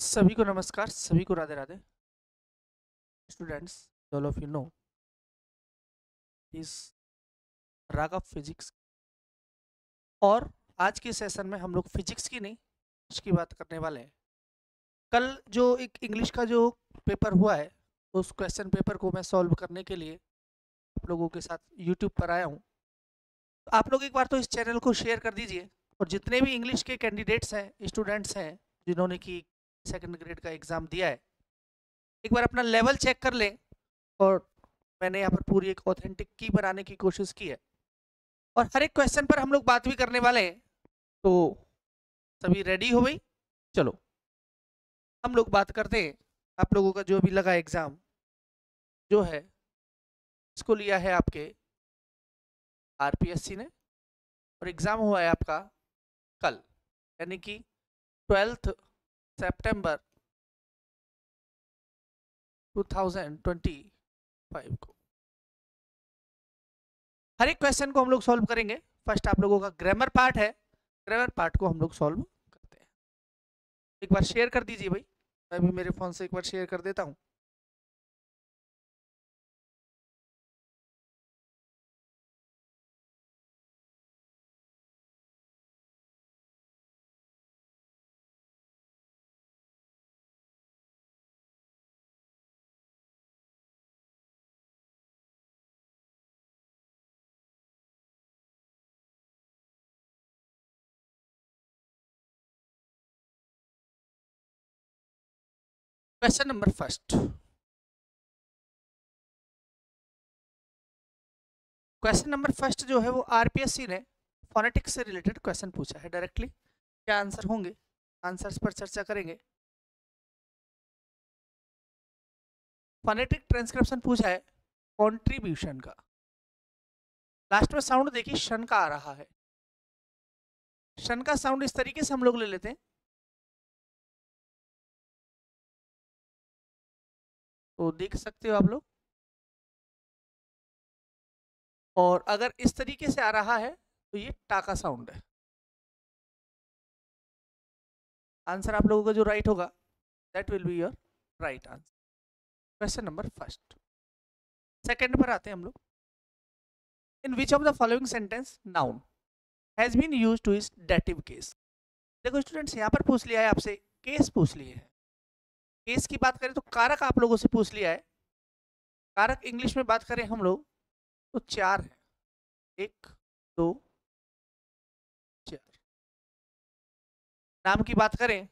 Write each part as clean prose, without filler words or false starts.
सभी को नमस्कार, सभी को Radhe Radhe. Students, all of you know इस राग ऑफ फिजिक्स, और आज के सेशन में हम लोग फिजिक्स की नहीं उसकी बात करने वाले हैं। कल जो एक इंग्लिश का जो पेपर हुआ है, उस क्वेश्चन पेपर को मैं सॉल्व करने के लिए आप लोगों के साथ यूट्यूब पर आया हूँ। तो आप लोग एक बार तो इस चैनल को शेयर कर दीजिए, और जितने भी इंग्लिश के कैंडिडेट्स हैं, स्टूडेंट्स हैं, जिन्होंने कि सेकंड ग्रेड का एग्ज़ाम दिया है, एक बार अपना लेवल चेक कर लें। और मैंने यहाँ पर पूरी एक ऑथेंटिक की बनाने की कोशिश की है, और हर एक क्वेश्चन पर हम लोग बात भी करने वाले हैं। तो सभी रेडी हो गई? चलो हम लोग बात करते हैं। आप लोगों का जो भी लगा एग्ज़ाम जो है, इसको लिया है आपके आरपीएससी ने, और एग्ज़ाम हुआ है आपका कल, यानी कि 12 सितंबर 2025 को। हर एक क्वेश्चन को हम लोग सॉल्व करेंगे। फर्स्ट आप लोगों का ग्रामर पार्ट है, ग्रामर पार्ट को हम लोग सॉल्व करते हैं। एक बार शेयर कर दीजिए भाई, मैं भी मेरे फ़ोन से एक बार शेयर कर देता हूँ। Question number first, question number first जो है वो आरपीएससी ने फोनेटिक्स से रिलेटेड क्वेश्चन पूछा है डायरेक्टली। क्या आंसर होंगे, आंसर्स पर चर्चा करेंगे। फोनेटिक ट्रांसक्रिप्शन पूछा है कंट्रीब्यूशन का। लास्ट में साउंड देखिए शन का आ रहा है। शन का साउंड इस तरीके से हम लोग ले लेते हैं, तो देख सकते हो आप लोग। और अगर इस तरीके से आ रहा है तो ये टाका साउंड है। आंसर आप लोगों का जो राइट होगा, that will be your right answer. Question number first. Second पर आते हैं हम लोग। In which of the following sentence noun has been used to is dative case. देखो स्टूडेंट्स, यहाँ पर पूछ लिया है आपसे, केस पूछ लिए हैं। केस की बात करें तो कारक आप लोगों से पूछ लिया है। कारक इंग्लिश में बात करें हम लोग तो 4 है, 1 2 4। नाम की बात करें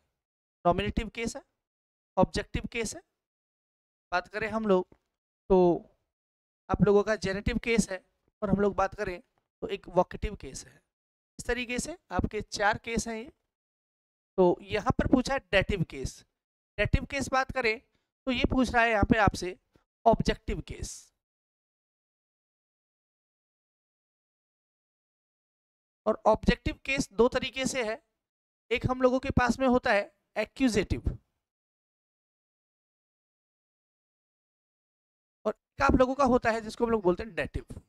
नॉमिनेटिव केस है, ऑब्जेक्टिव केस है। बात करें हम लोग तो आप लोगों का जेनेटिव केस है, और हम लोग बात करें तो एक वोकेटिव केस है। इस तरीके से आपके 4 केस हैं ये। तो यहाँ पर पूछा है डेटिव केस। डेटिव केस बात करें तो ये पूछ रहा है यहाँ पे आपसे ऑब्जेक्टिव केस। और ऑब्जेक्टिव केस दो तरीके से है। एक हम लोगों के पास में होता है एक्यूजेटिव, और एक आप लोगों का होता है जिसको हम लोग बोलते हैं डेटिव।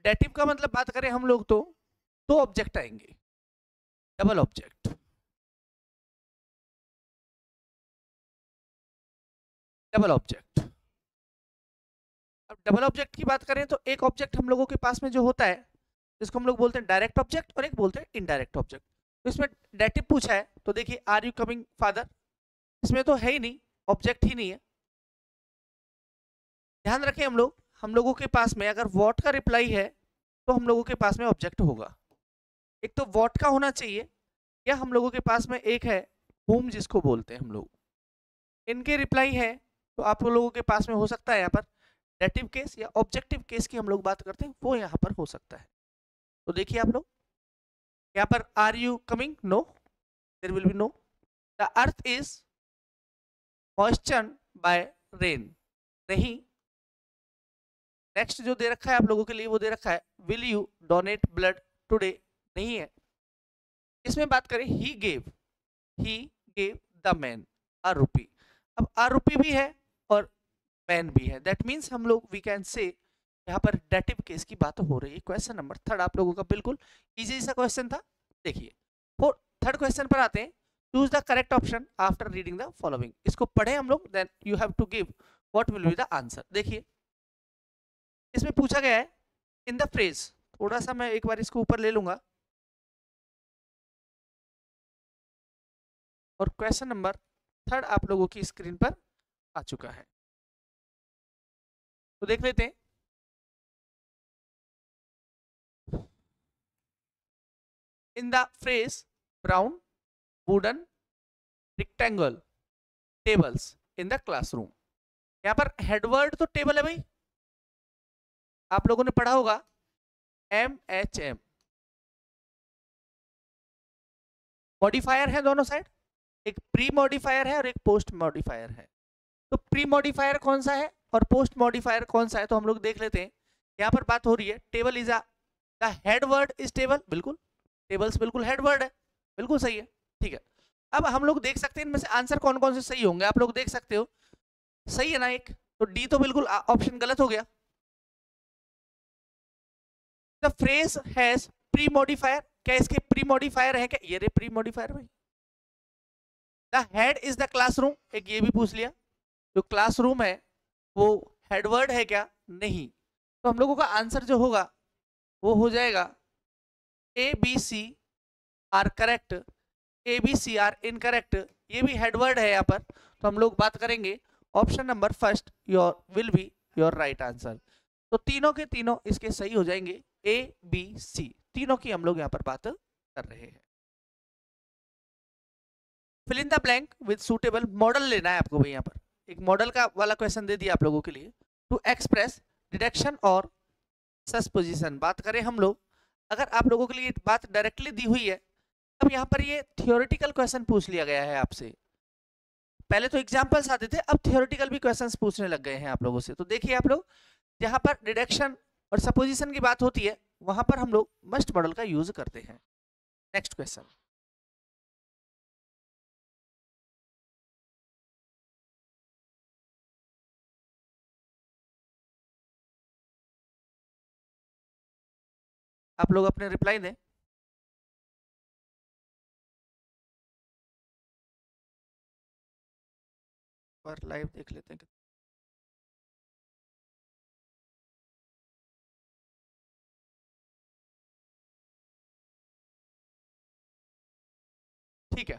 डेटिव का मतलब बात करें हम लोग तो 2 ऑब्जेक्ट आएंगे, डबल ऑब्जेक्ट। डबल ऑब्जेक्ट, अब डबल ऑब्जेक्ट की बात करें तो एक ऑब्जेक्ट हम लोगों के पास में जो होता है, जिसको हम लोग बोलते हैं डायरेक्ट ऑब्जेक्ट, और एक बोलते हैं इनडायरेक्ट ऑब्जेक्ट। तो इसमें डेटिव पूछा है तो देखिए आर यू कमिंग फादर, इसमें तो है ही नहीं, ऑब्जेक्ट ही नहीं है। ध्यान रखें हम लोगों के पास में अगर व्हाट का रिप्लाई है तो हम लोगों के पास में ऑब्जेक्ट होगा। एक तो व्हाट का होना चाहिए, या हम लोगों के पास में एक है whom जिसको बोलते हैं हम लोग, इनके रिप्लाई है तो आप लोगों के पास में हो सकता है यहाँ पर डेटिव केस या ऑब्जेक्टिव केस की हम लोग बात करते हैं, वो यहाँ पर हो सकता है। तो देखिए आप लोग यहाँ पर are you coming, no, there will be no. The earth is moistured by rain, नहीं। नेक्स्ट जो दे रखा है आप लोगों के लिए वो दे रखा है will you donate blood today, नहीं है। इसमें बात करें ही gave the man a rupee. अब अ रुपी भी है और मैन भी है, दैट मीन्स हम लोग वी कैन से यहाँ पर डेटिव केस की बात हो रही है। क्वेश्चन नंबर थर्ड आप लोगों का बिल्कुल इजी सा क्वेश्चन था। देखिए थर्ड क्वेश्चन पर आते हैं। Choose the correct option after reading the following. इसको पढ़े हम लोग, then you have to give what will be the answer. देखिए इसमें पूछा गया है इन द फ्रेज, थोड़ा सा मैं एक बार इसको ऊपर ले लूंगा, और क्वेश्चन नंबर 3 आप लोगों की स्क्रीन पर आ चुका है, तो देख लेते हैं। In the phrase brown wooden rectangle tables in the classroom, यहाँ पर हेडवर्ड तो टेबल है भाई, आप लोगों ने पढ़ा होगा MHM। मॉडिफायर है दोनों साइड, एक प्री मॉडिफायर है और एक पोस्ट मॉडिफायर है। तो प्री मॉडिफायर कौन सा है और पोस्ट मॉडिफायर कौन सा है, तो हम लोग देख लेते हैं। यहाँ पर बात हो रही है table is the head word is table, बिल्कुल टेबल्स बिल्कुल हेड वर्ड है, बिल्कुल सही है, ठीक है। अब हम लोग देख सकते हैं इनमें से आंसर कौन कौन से सही होंगे, आप लोग देख सकते हो, सही है ना एक, तो डी तो बिल्कुल ऑप्शन गलत हो गया। The phrase has pre modifier, क्या इसके प्री मॉडिफायर है क्या, ये रे प्री मॉडिफायर भाई। The head is the classroom, एक ये भी पूछ लिया, जो क्लासरूम है वो हेडवर्ड है क्या, नहीं, तो हम लोगों का आंसर जो होगा वो हो जाएगा ABC are correct, ABC are incorrect, ये भी हेडवर्ड है यहाँ पर, तो हम लोग बात करेंगे option number first your will be your right answer. तो तीनों के तीनों इसके सही हो जाएंगे, ABC तीनों की हम लोग यहाँ पर बात कर रहे हैं। Fill in the blank with suitable, modal लेना है आपको भाई, यहाँ पर एक मॉडल का वाला क्वेश्चन दे दिया आप लोगों के लिए। टू एक्सप्रेस डिडक्शन और सस्पोजिशन, बात करें हम लोग, अगर आप लोगों के लिए बात डायरेक्टली दी हुई है, अब यहाँ पर ये थियोरेटिकल क्वेश्चन पूछ लिया गया है आपसे। पहले तो एग्जांपल्स आते थे, अब थियोरेटिकल भी क्वेश्चंस पूछने लग गए हैं आप लोगों से। तो देखिए आप लोग, जहाँ पर डिडक्शन और सपोजिशन की बात होती है वहां पर हम लोग मस्ट मॉडल का यूज करते हैं। नेक्स्ट क्वेश्चन, आप लोग अपने रिप्लाई दें। और लाइव देख लेते हैं। ठीक है,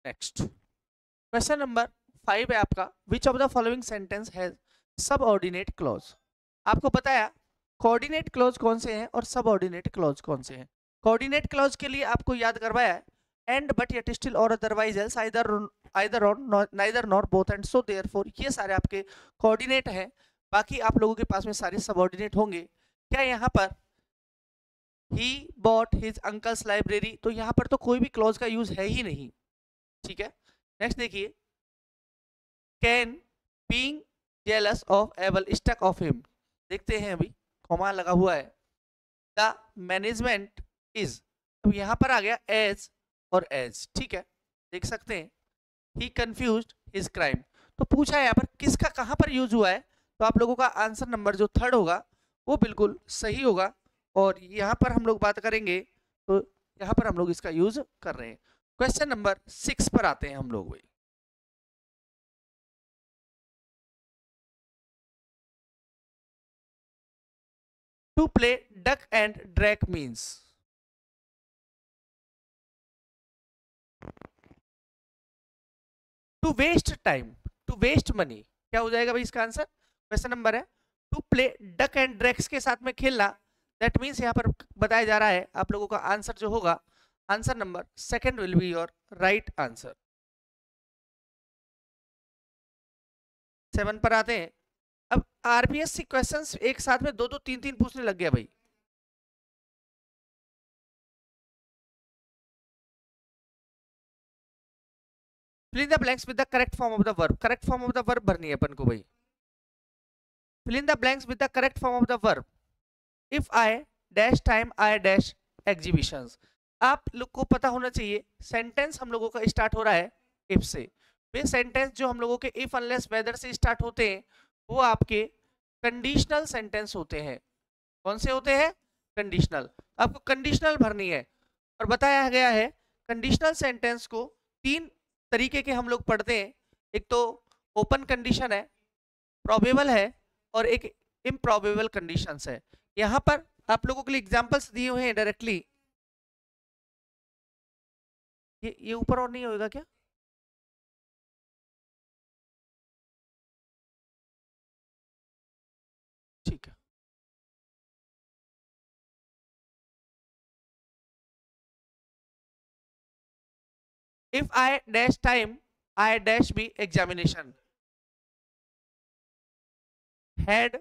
नेक्स्ट क्वेश्चन नंबर 5 है आपका, विच of the following sentence has subordinate clause. आपको बताया कोऑर्डिनेट क्लॉज कौन से हैं और सबऑर्डिनेट क्लॉज कौन से हैं। कोऑर्डिनेट क्लॉज के लिए आपको याद करवाया है एंड बट येट स्टिल और अदरवाइज एल्स आइदर और neither nor both and so therefore, ये सारे आपके कोऑर्डिनेट हैं। बाकी आप लोगों के पास में सारे सबऑर्डिनेट होंगे। क्या यहाँ पर ही बॉट हिज अंकल्स लाइब्रेरी, तो यहाँ पर तो कोई भी क्लॉज का यूज है ही नहीं, ठीक है। नेक्स्ट देखिए, can being jealous of able stuck of him, देखते हैं अभी कॉमा लगा हुआ है। द मैनेजमेंट इज, अब यहाँ पर आ गया एज और एज, ठीक है, देख सकते हैं। ही कंफ्यूज्ड हिज क्राइम, तो पूछा है यहाँ पर किसका कहाँ पर यूज हुआ है, तो आप लोगों का आंसर नंबर जो 3rd होगा वो बिल्कुल सही होगा। और यहाँ पर हम लोग बात करेंगे तो यहाँ पर हम लोग इसका यूज कर रहे हैं। क्वेश्चन नंबर 6 पर आते हैं हम लोग भाई। To play duck and drake means, to waste time, to waste money, क्या हो जाएगा भाई इसका आंसर। क्वेश्चन नंबर है to play duck and drakes के साथ में खेलना, दैट मीन्स यहाँ पर बताया जा रहा है आप लोगों का आंसर जो होगा, answer number 2nd will be your right answer. 7 पर आते हैं। अब आरपीएससी क्वेश्चंस एक साथ में 2-2 3-3 पूछने लग गया भाई। Fill in the blanks with the correct form of the verb, correct form of the verb भरनी है अपन को भाई। Fill in the blanks with the correct form of the verb. If I dash time I dash exhibitions, आप लोग को पता होना चाहिए सेंटेंस हम लोगों का स्टार्ट हो रहा है इफ से, वे सेंटेंस जो हम लोगों के इफ अनलेस वेदर से स्टार्ट होते हैं वो आपके कंडीशनल सेंटेंस होते हैं। कौन से होते हैं? कंडीशनल। आपको कंडीशनल भरनी है और बताया गया है कंडीशनल सेंटेंस को तीन तरीके के हम लोग पढ़ते हैं। एक तो ओपन कंडीशन है, प्रोबेबल है और एक इम्प्रोबेबल कंडीशंस है। यहाँ पर आप लोगों के लिए एग्जांपल्स दिए हुए हैं डायरेक्टली। ये ऊपर और नहीं होगा क्या? ठीक है। If I dash time I dash be examination, had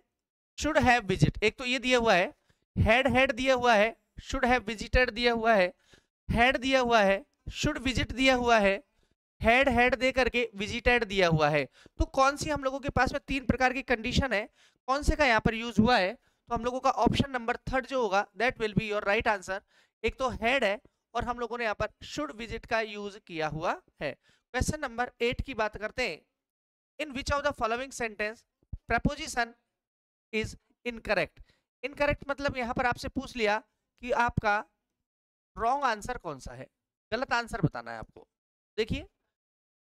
should have visit, एक तो ये दिया हुआ है, हैड दिया हुआ है, शुड हैव विजिटेड दिया हुआ है, हैड दिया हुआ है, शुड विजिट दिया हुआ है, हैड दे करके विजिटेड दिया हुआ है। तो कौन सी हम लोगों के पास में तीन प्रकार की कंडीशन है, कौन से का यहाँ पर यूज हुआ है? तो हम लोगों का ऑप्शन नंबर थर्ड जो होगा that will be your right answer. एक तो हैड है और हम लोगों ने यहाँ पर शुड विजिट का यूज किया हुआ है। क्वेश्चन नंबर 8 की बात करते हैं। In which of the following sentence preposition is incorrect? Incorrect मतलब यहाँ पर आपसे पूछ लिया कि आपका रॉन्ग आंसर कौन सा है, गलत आंसर बताना है आपको। देखिए,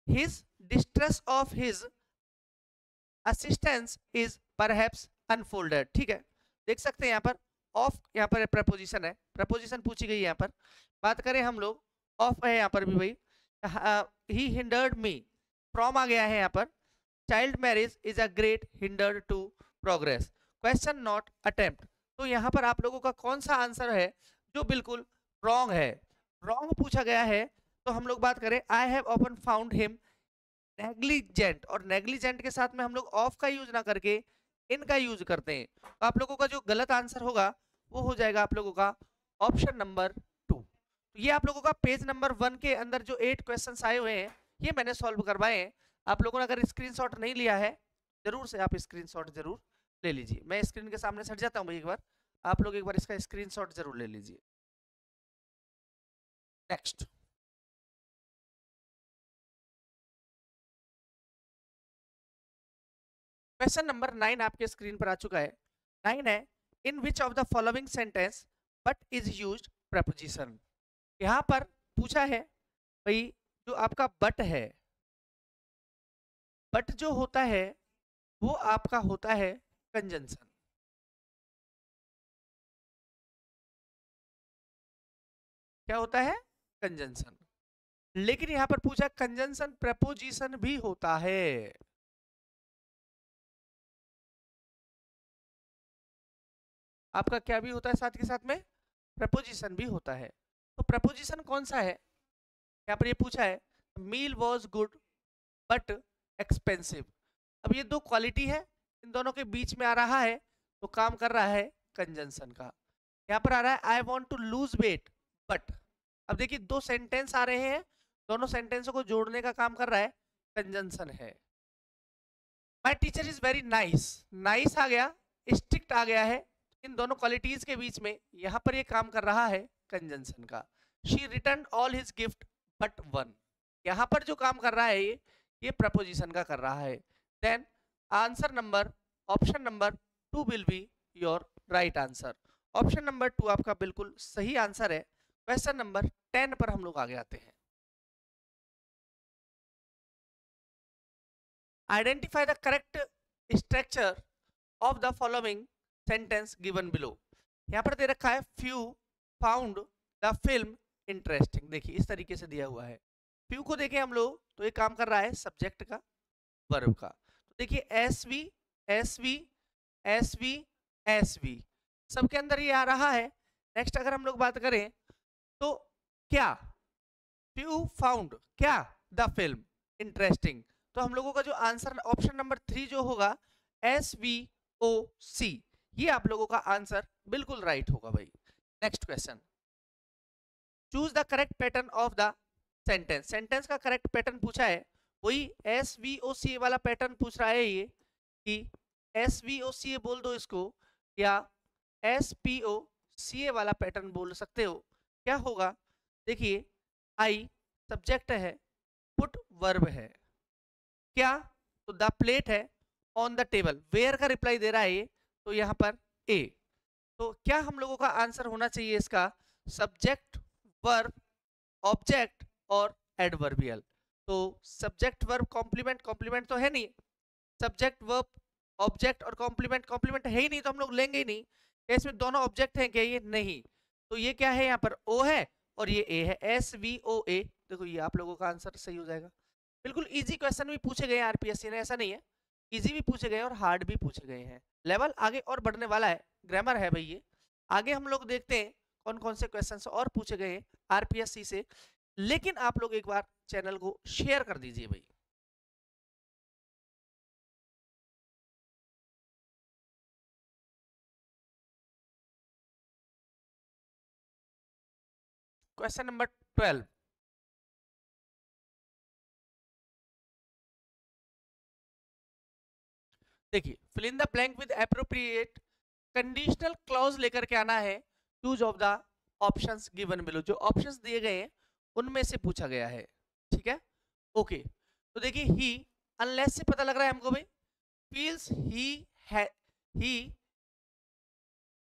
his distress of his assistance is perhaps unfolded, ठीक है, देख सकते हैं यहाँ पर ऑफ, यहाँ पर प्रपोजिशन है, प्रपोजिशन पूछी गई है यहाँ पर। बात करें हम लोग, ऑफ है यहाँ पर भी भाई, ही हिंडर्ड मी, फ्रॉम आ गया है यहाँ पर, child marriage is a great hinder to progress, question not attempt. तो यहाँ पर आप लोगों का कौन सा आंसर है जो बिल्कुल रॉन्ग है? रॉन्ग पूछा गया है तो हम लोग बात करें, I have often found him negligent, और नेग्लिजेंट के साथ में हम लोग ऑफ का यूज ना करके इनका यूज करते हैं। तो आप लोगों का जो गलत आंसर होगा वो हो जाएगा आप लोगों का ऑप्शन नंबर 2। तो ये आप लोगों का पेज नंबर 1 के अंदर जो 8 क्वेश्चंस आए हुए हैं ये मैंने सॉल्व करवाए हैं। आप लोगों ने अगर स्क्रीनशॉट नहीं लिया है जरूर से आप स्क्रीनशॉट जरूर ले लीजिए। मैं स्क्रीन के सामने से हट जाता हूँ भाई, एक बार आप लोग एक बार इसका स्क्रीनशॉट जरूर ले लीजिए। नेक्स्ट क्वेश्चन नंबर 9 आपके स्क्रीन पर आ चुका है। 9 है, in which of the following sentence but is used preposition? यहाँ पर पूछा है भाई जो आपका बट है, बट जो होता है वो आपका होता है कंजंक्शन। क्या होता है? कंजंक्शन। लेकिन यहाँ पर पूछा कंजंक्शन प्रपोजिशन भी होता है। आपका क्या भी होता है साथ के साथ में? प्रपोजिशन भी होता है। तो प्रपोजिशन कौन सा है? यहाँ पर ये पूछा है मील वॉज गुड बट एक्सपेंसिव। अब ये दो क्वालिटी है, इन दोनों के बीच में आ रहा है तो काम कर रहा है कंजंक्शन का। यहाँ पर आ रहा है I want to lose weight but, अब देखिए दो सेंटेंस आ रहे हैं, दोनों सेंटेंसों को जोड़ने का काम कर रहा है कंजंक्शन है। My teacher is very nice, nice आ गया, स्ट्रिक्ट आ गया है, इन दोनों क्वालिटीज के बीच में यहाँ पर ये काम कर रहा है कंजंक्शन का। She return all his gift but one, यहाँ पर जो काम कर रहा है ये प्रपोजिशन का कर रहा है। Then answer number option number 2 will be your right answer. Option number 2 आपका बिल्कुल सही आंसर है। क्वेश्चन नंबर 10 पर हम लोग आगे आते हैं। Identify the correct structure of the following sentence given below. यहाँ पर दे रखा है few found the film interesting, देखिए इस तरीके से दिया हुआ है। फ्यू को देखें हम लोग तो ये काम कर रहा है सब्जेक्ट का, वर्ब का। तो देखिए S V S V S V S V सबके अंदर ये आ रहा है। नेक्स्ट अगर हम लोग बात करें तो क्या फ्यू फाउंड क्या द फिल्म इंटरेस्टिंग, तो हम लोगों का जो आंसर ऑप्शन नंबर 3 जो होगा SVOC, ये आप लोगों का आंसर बिल्कुल राइट होगा भाई। Next question, choose the correct pattern of the sentence. Sentence का करेक्ट पैटर्न पूछा है, वही SVOC वाला पैटर्न पूछ रहा है ये कि SVOC बोल दो इसको या SPOCA वाला पैटर्न बोल सकते हो। क्या होगा? देखिए आई सब्जेक्ट है, पुट वर्ब है, क्या, तो द प्लेट है ऑन द टेबल, वेयर का रिप्लाई दे रहा है ये, तो यहाँ पर ए। तो क्या हम लोगों का आंसर होना चाहिए इसका, सब्जेक्ट वर्ब ऑब्जेक्ट और एडवर्बियल। तो सब्जेक्ट वर्ब कॉम्प्लीमेंट, कॉम्प्लीमेंट तो है नहीं, सब्जेक्ट वर्ब ऑब्जेक्ट और कॉम्प्लीमेंट, कॉम्प्लीमेंट है ही नहीं, तो हम लोग लेंगे ही नहीं। क्या इसमें दोनों ऑब्जेक्ट हैं क्या, ये नहीं। तो ये क्या है, यहाँ पर ओ है और ये ए है, SVOA। देखो ये आप लोगों का आंसर सही हो जाएगा। बिल्कुल इजी क्वेश्चन भी पूछे गए हैं आरपीएससी ने, ऐसा नहीं है, इजी भी पूछे गए हैं और हार्ड भी पूछे गए हैं। लेवल आगे और बढ़ने वाला है, ग्रामर है भाई ये। आगे हम लोग देखते हैं कौन कौन से क्वेश्चन और पूछे गए हैं आरपीएससी से। लेकिन आप लोग एक बार चैनल को शेयर कर दीजिए भाई। क्वेश्चन नंबर 12, देखिए fill in the blank with appropriate conditional clause लेकर के आना है, choose of the options given below, जो ऑप्शंस दिए गए हैं उनमें से पूछा गया है, ठीक है। ओके, तो देखिए ही, अनलेस से पता लग रहा है हमको भाई, feels he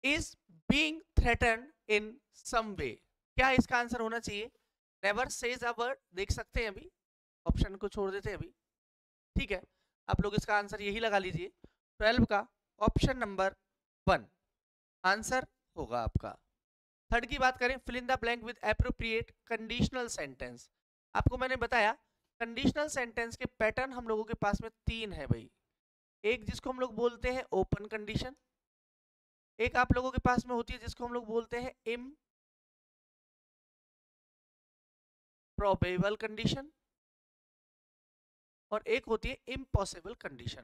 is being threatened in some way, क्या इसका आंसर होना चाहिए, नेवर सेज अ वर्ड, देख सकते हैं अभी, ऑप्शन को छोड़ देते हैं अभी, ठीक है। आप लोग इसका आंसर यही लगा लीजिए, 12 का ऑप्शन नंबर 1 आंसर होगा आपका। थर्ड की बात करें, fill in the blank with appropriate conditional sentence. आपको मैंने बताया कंडीशनल सेंटेंस के पैटर्न हम लोगों के पास में 3 है भाई। एक जिसको हम लोग बोलते हैं ओपन कंडीशन, एक आप लोगों के पास में होती है जिसको हम लोग बोलते हैं इम्प्रॉबेबल कंडीशन, और एक होती है इम्पॉसिबल कंडीशन।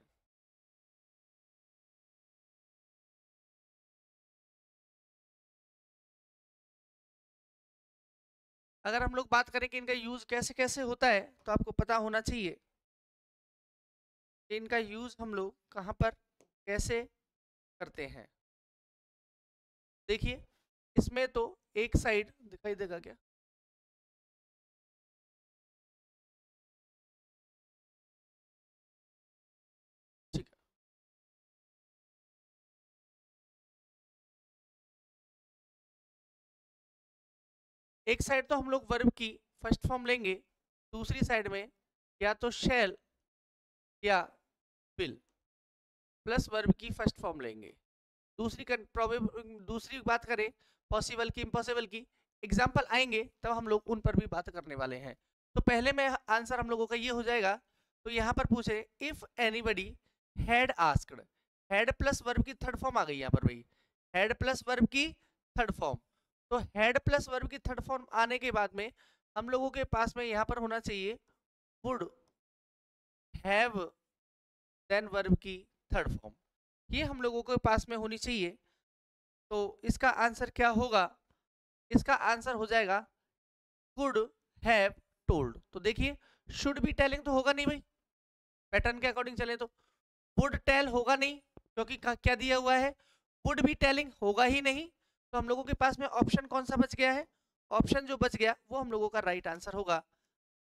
अगर हम लोग बात करें कि इनका यूज कैसे कैसे होता है, तो आपको पता होना चाहिए कि इनका यूज हम लोग कहां पर कैसे करते हैं। देखिए इसमें तो एक साइड दिखाई देगा क्या, ठीक है, एक साइड तो हम लोग वर्ब की फर्स्ट फॉर्म लेंगे, दूसरी साइड में या तो शैल या विल प्लस वर्ब की फर्स्ट फॉर्म लेंगे। दूसरी बात करें पॉसिबल की इम्पॉसिबल की, एग्जाम्पल आएंगे तब हम लोग उन पर भी बात करने वाले हैं। तो पहले में आंसर हम लोगों का ये हो जाएगा, तो यहाँ पर पूछे if anybody had asked, had plus verb की थर्ड फॉर्म आ गई यहाँ पर भाई, हैड प्लस वर्ब की थर्ड फॉर्म। तो हैड प्लस वर्ब की थर्ड फॉर्म आने के बाद में हम लोगों के पास में यहाँ पर होना चाहिए वुड हैव देन वर्ब की थर्ड फॉर्म, ये हम लोगों के पास में होनी चाहिए। तो इसका आंसर क्या होगा, इसका आंसर हो जाएगा कुड हैव टोल्ड। तो देखिए शुड बी टेलिंग तो होगा नहीं भाई, पैटर्न के अकॉर्डिंग चले तो वुड टेल होगा नहीं, क्योंकि क्या दिया हुआ है, वुड बी टेलिंग होगा ही नहीं। तो हम लोगों के पास में ऑप्शन कौन सा बच गया है, ऑप्शन जो बच गया वो हम लोगों का राइट आंसर होगा,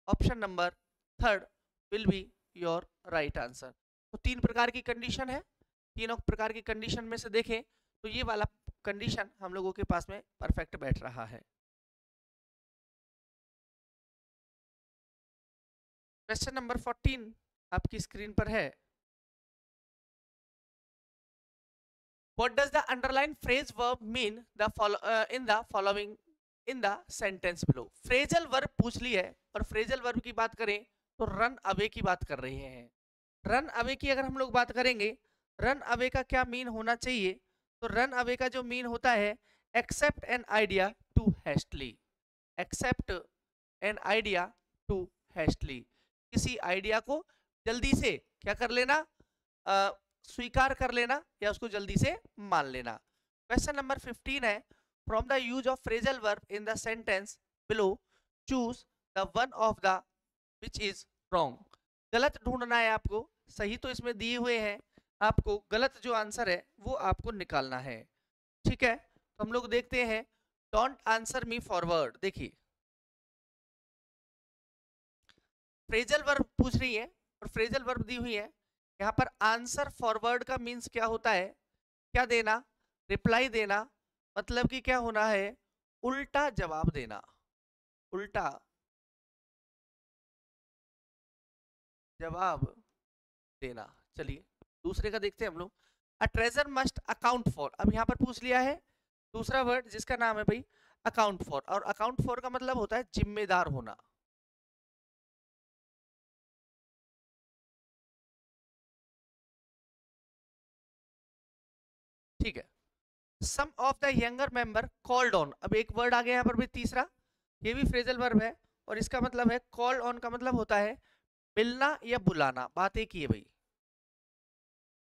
option number 3 will be your right answer. तो 3 प्रकार की कंडीशन है, तीनों प्रकार की कंडीशन में से देखें तो ये वाला कंडीशन हम लोगों के पास में परफेक्ट बैठ रहा है। क्वेश्चन नंबर 14 आपकी स्क्रीन पर है, what does the underlined phrase verb mean in the following in the sentence below। Phrasal verb पूछ ली है, और फ्रेजल वर्ब की बात करें तो रन अवे की बात कर रहे हैं। रन अवे की अगर हम लोग बात करेंगे, रन अवे का क्या मीन होना चाहिए, तो रन अवे का जो मीन होता है accept an idea too hastily, accept an idea too hastily, किसी आइडिया को जल्दी से क्या कर लेना, स्वीकार कर लेना या उसको जल्दी से मान लेना। क्वेश्चन नंबर 15 है, from the use of phrasal verb in the sentence below choose the one of the which is wrong. गलत ढूंढना है आपको, सही तो इसमें दिए हुए हैं, आपको गलत जो आंसर है वो आपको निकालना है, ठीक है। तो हम लोग देखते हैं, डोंट आंसर मी फॉरवर्ड। देखिए फ्रेजल वर्ब पूछ रही है, और फ्रेजल वर्ब दी हुई है। यहाँ पर आंसर फॉरवर्ड का मीन्स क्या होता है, क्या देना, रिप्लाई देना, मतलब कि क्या होना है, उल्टा जवाब देना, उल्टा जवाब देना। चलिए दूसरे का देखते हैं हम लोग। अ ट्रेजर मस्ट अकाउंट फॉर, अब यहाँ पर पूछ लिया है दूसरा वर्ड जिसका नाम है भाई अकाउंट फॉर, और अकाउंट फॉर का मतलब होता है जिम्मेदार होना। ठीक है, some of the younger member called on, अब एक वर्ड आ गया यहाँ पर भी तीसरा, ये भी फ्रेजल वर्ब है और इसका मतलब है कॉल ऑन का मतलब होता है मिलना या बुलाना, बात एक ही है भाई,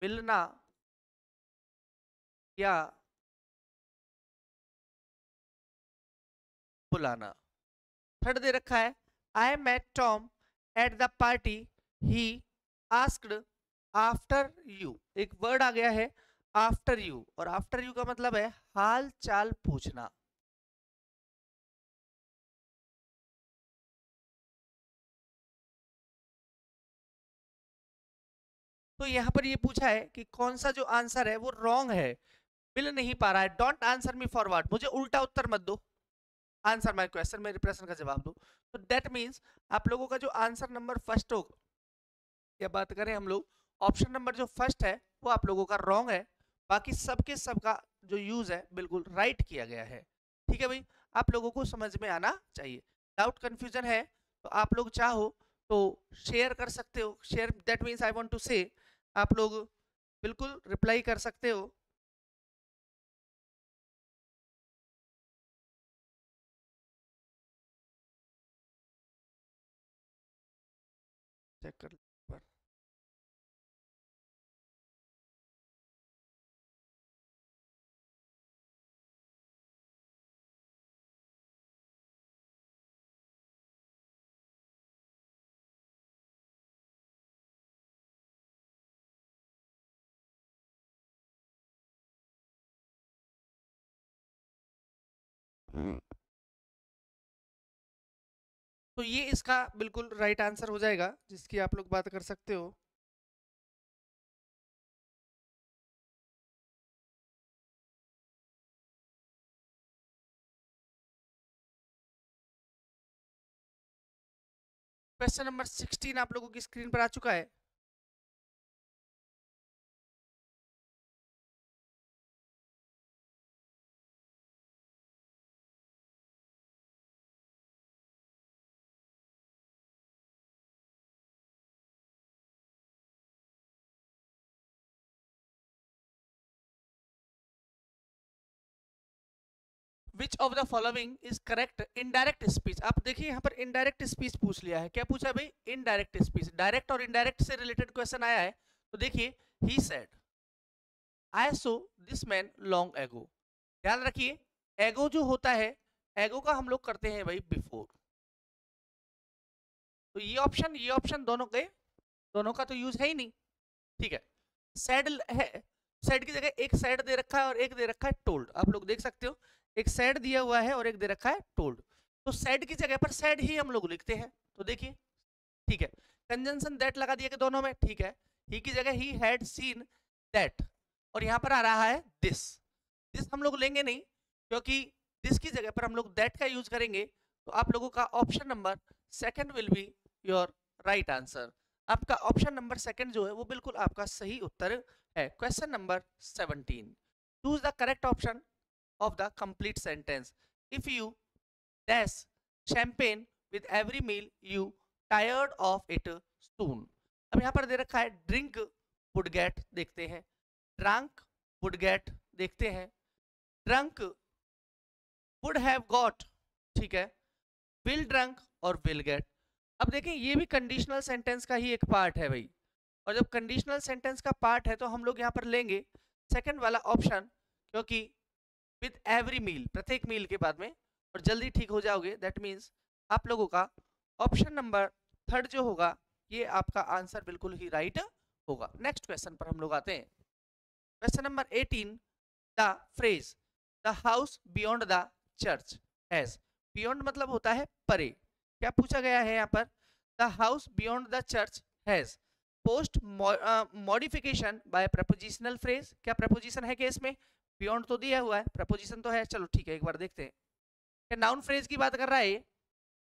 मिलना या बुलाना। थर्ड दे रखा है I met Tom at the party he asked after you, एक वर्ड आ गया है आफ्टर यू, और आफ्टर यू का मतलब है हाल चाल पूछना। तो यहाँ पर ये पूछा है कि कौन सा जो आंसर है वो रॉन्ग है, मिल नहीं पा रहा है। डोंट आंसर मी फॉरवर्ड, मुझे उल्टा उत्तर मत दो, आंसर माय क्वेश्चन, मेरे प्रश्न का जवाब दो। तो दैट मीन्स आप लोगों का जो आंसर नंबर फर्स्ट होगा, या बात करें हम लोग ऑप्शन नंबर जो फर्स्ट है वो आप लोगों का रॉन्ग है, बाकी सबके सबका जो यूज है बिल्कुल राइट किया गया है। ठीक है भाई, आप लोगों को समझ में आना चाहिए। डाउट कंफ्यूजन है तो आप लोग चाहो तो शेयर कर सकते हो, share that means I want to say, आप लोग बिल्कुल रिप्लाई कर सकते हो। चेक कर पर। तो ये इसका बिल्कुल राइट आंसर हो जाएगा जिसकी आप लोग बात कर सकते हो। क्वेश्चन नंबर 16 आप लोगों की स्क्रीन पर आ चुका है। Which of the following is correct indirect speech, आप देखिए यहाँ पर इनडायरेक्ट स्पीच पूछ लिया है, क्या पूछा है भाई, इनडायरेक्ट स्पीच। डायरेक्ट और इनडायरेक्ट से रिलेटेड क्वेश्चन आया है, तो देखिए he said I so this man long ago, ध्यान रखिए एगो जो होता है, एगो का हम लोग करते हैं भाई बिफोर, तो ये ऑप्शन दोनों के, दोनों का तो यूज है ही नहीं। ठीक है, सैड है, सैड की जगह एक सैड दे रखा है और एक दे रखा है टोल्ड, आप लोग देख सकते हो एक सैड दिया हुआ है और एक दे रखा है टोल्ड, तो सैड की जगह पर सैड ही हम लोग लिखते हैं, तो देखिए ठीक है, कंजंक्शन दैट लगा दिया कि दोनों में, ठीक है, ही की जगह ही हैड सीन दैट, और यहाँ पर आ रहा है दिस, दिस हम लोग लेंगे नहीं क्योंकि दिस की जगह पर हम लोग दैट का यूज करेंगे, तो आप लोगों का option number second will be your right answer. आपका ऑप्शन नंबर सेकंड जो है वो बिल्कुल आपका सही उत्तर है। Question number 17, choose the correct option of the complete sentence. If you dash champagne with every meal, you tired of it soon. अब यहाँ पर दे रखा है drink would get, देखते हैं, drunk would get, देखते हैं, drunk would have got, ठीक है, will drunk और will get। अब देखें ये भी कंडीशनल सेंटेंस का ही एक पार्ट है भाई, और जब कंडीशनल सेंटेंस का पार्ट है तो हम लोग यहाँ पर लेंगे सेकंड वाला ऑप्शन, क्योंकि विद एवरी मील, प्रत्येक मील के बाद में, और जल्दी ठीक हो जाओगे, दैट मीन्स आप लोगों का ऑप्शन नंबर थर्ड जो होगा ये आपका आंसर बिल्कुल ही राइट होगा। नेक्स्ट क्वेश्चन पर हम लोग आते हैं। Question number 18, the phrase the house beyond the church has, beyond मतलब होता है परे, क्या पूछा गया है यहाँ पर, the house beyond the church has, post modification by prepositional phrase, क्या प्रपोजिशन है क्या इसमें? बियॉन्ड तो दिया हुआ है, प्रपोजिशन तो है, चलो ठीक है एक बार देखते हैं। क्या नाउन फ्रेज की बात कर रहा है ये?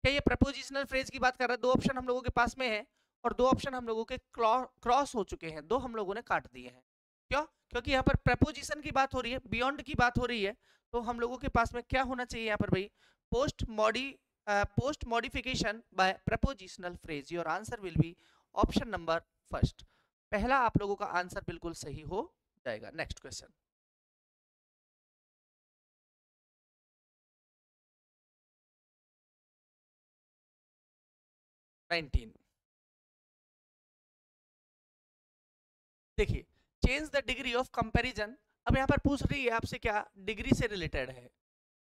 क्या ये प्रपोजिशनल फ्रेज की बात कर रहा है? दो ऑप्शन हम लोगों के पास में है और दो ऑप्शन हम लोगों के क्रॉस हो चुके हैं, दो हम लोगों ने काट दिए हैं। क्यों? क्योंकि यहाँ पर प्रपोजिशन की बात हो रही है, बियॉन्ड की बात हो रही है, तो हम लोगों के पास में क्या होना चाहिए यहाँ पर भाई? Post modification by prepositional phrase. Your answer will be option number first. पहला आप लोगों का आंसर बिल्कुल सही हो जाएगा। Next question. देखिए, change the degree of comparison. अब यहाँ पर पूछ रही है आपसे क्या डिग्री से रिलेटेड है।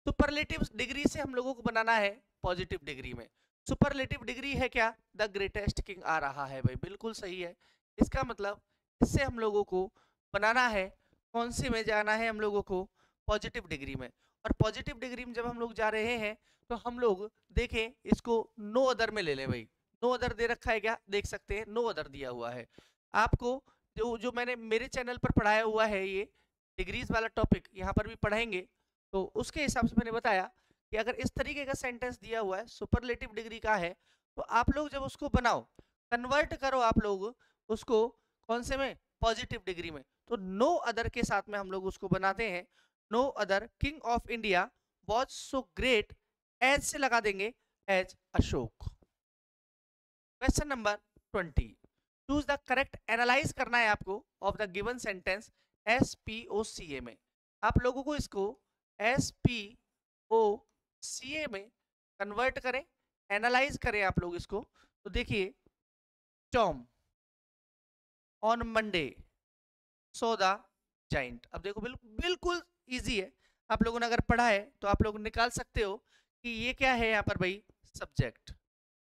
सुपरलेटिव डिग्री से हम लोगों को बनाना है पॉजिटिव डिग्री में। सुपरलेटिव डिग्री है क्या? द ग्रेटेस्ट किंग आ रहा है भाई, बिल्कुल सही है। इसका मतलब इससे हम लोगों को बनाना है, कौन से में जाना है हम लोगों को? पॉजिटिव डिग्री में। और पॉजिटिव डिग्री में जब हम लोग जा रहे हैं तो हम लोग देखें इसको नो अदर में ले लें भाई। नो अदर दे रखा है क्या? देख सकते हैं नो अदर दिया हुआ है आपको। जो जो मैंने मेरे चैनल पर पढ़ाया हुआ है ये डिग्रीज वाला टॉपिक यहाँ पर भी पढ़ाएंगे, तो उसके हिसाब से मैंने बताया कि अगर इस तरीके का सेंटेंस दिया हुआ है सुपरलेटिव डिग्री का है, तो आप लोग जब उसको बनाओ, कन्वर्ट करो आप लोग उसको कौन से में? पॉजिटिव डिग्री में। तो नो अदर के साथ में हम लोग उसको बनाते हैं। No other king of India was so great as से लगा देंगे as Ashoka. Question number 20। Choose the correct, analyse करना है आपको of the given sentence SPOCA में। आप लोगों को इसको SPOCA में कन्वर्ट करें, एनालाइज करें आप लोग इसको। तो देखिए, Tom on Monday so the giant. अब देखो बिल्कुल इजी है, आप लोगों ने अगर पढ़ा है तो आप लोग निकाल सकते हो कि ये क्या है यहाँ पर भाई? सब्जेक्ट।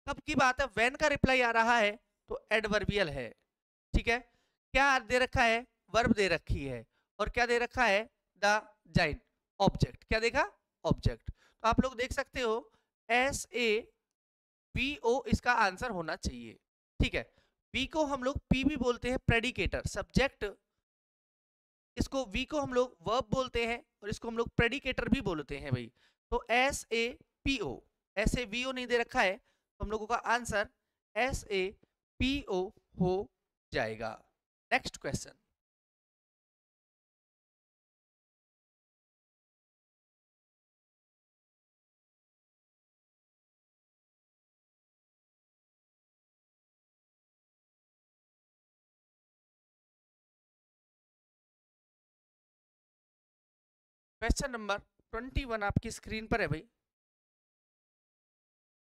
कब की बात है? व्हेन का रिप्लाई आ रहा है तो एडवर्बियल है। ठीक है, क्या दे रखा है? वर्ब दे रखी है। और क्या दे रखा है? The giant. ऑब्जेक्ट क्या देखा? ऑब्जेक्ट। तो आप लोग देख सकते हो SAVO इसका आंसर होना चाहिए। ठीक है, बी को हम लोग पी भी बोलते हैं, प्रेडिकेटर सब्जेक्ट। इसको वी को हम लोग वर्ब बोलते हैं और इसको हम लोग प्रेडिकेटर भी बोलते हैं भाई। तो SAPO, SAVO नहीं दे रखा है, तो हम लोगों का आंसर SAPO हो जाएगा। Next question. क्वेश्चन नंबर 21 आपकी स्क्रीन पर है भाई,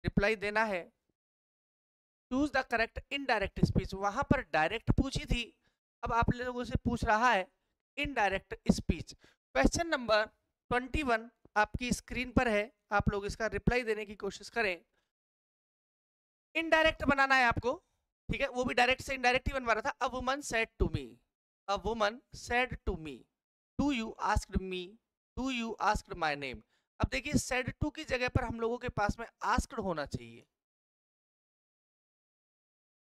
रिप्लाई देना है। Choose the correct indirect speech. वहां पर डायरेक्ट पूछी थी, अब आप लोगों से पूछ रहा है इनडायरेक्ट स्पीच। क्वेश्चन नंबर 21 आपकी स्क्रीन पर है, आप लोग इसका रिप्लाई देने की कोशिश करें। इनडायरेक्ट बनाना है आपको, ठीक है, वो भी डायरेक्ट से इनडायरेक्ट ही बनवा रहा था। A woman said to me, a woman said to me, do you asked me, do you asked my name. अब देखिए सेड टू की जगह पर हम लोगों के पास में आस्क्ड होना चाहिए।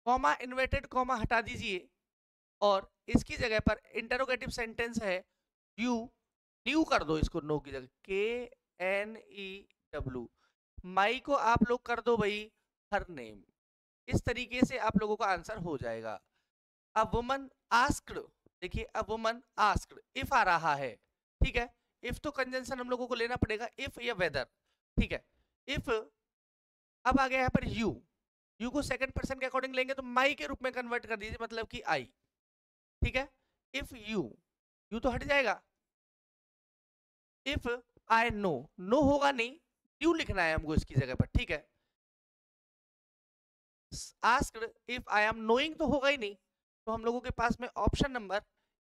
कॉमा इन्वर्टेड कॉमा हटा दीजिए और इसकी जगह पर इंटरोगेटिव सेंटेंस है यू, न्यू कर दो इसको, नो की जगह KNEW। माई को आप लोग कर दो भाई हर नेम। इस तरीके से आप लोगों का आंसर हो जाएगा। अ वुमन आस्क्ड, देखिए अ वुमन आस्क्ड, इफ आ रहा है, ठीक है, इफ तो कंजंक्शन हम लोगों को लेना पड़ेगा, इफ या वेदर। ठीक है, इफ। अब आ गया यहाँ पर यू, यू को सेकंड पर्सन के अकॉर्डिंग लेंगे तो माई के रूप में कन्वर्ट कर दीजिए, मतलब कि आई। ठीक है, इफ यू, यू तो हट जाएगा। इफ आई नो, नो होगा नहीं, न्यू लिखना है हमको इसकी जगह पर। ठीक है, asked if I am knowing तो होगा ही नहीं, तो हम लोगों के पास में ऑप्शन नंबर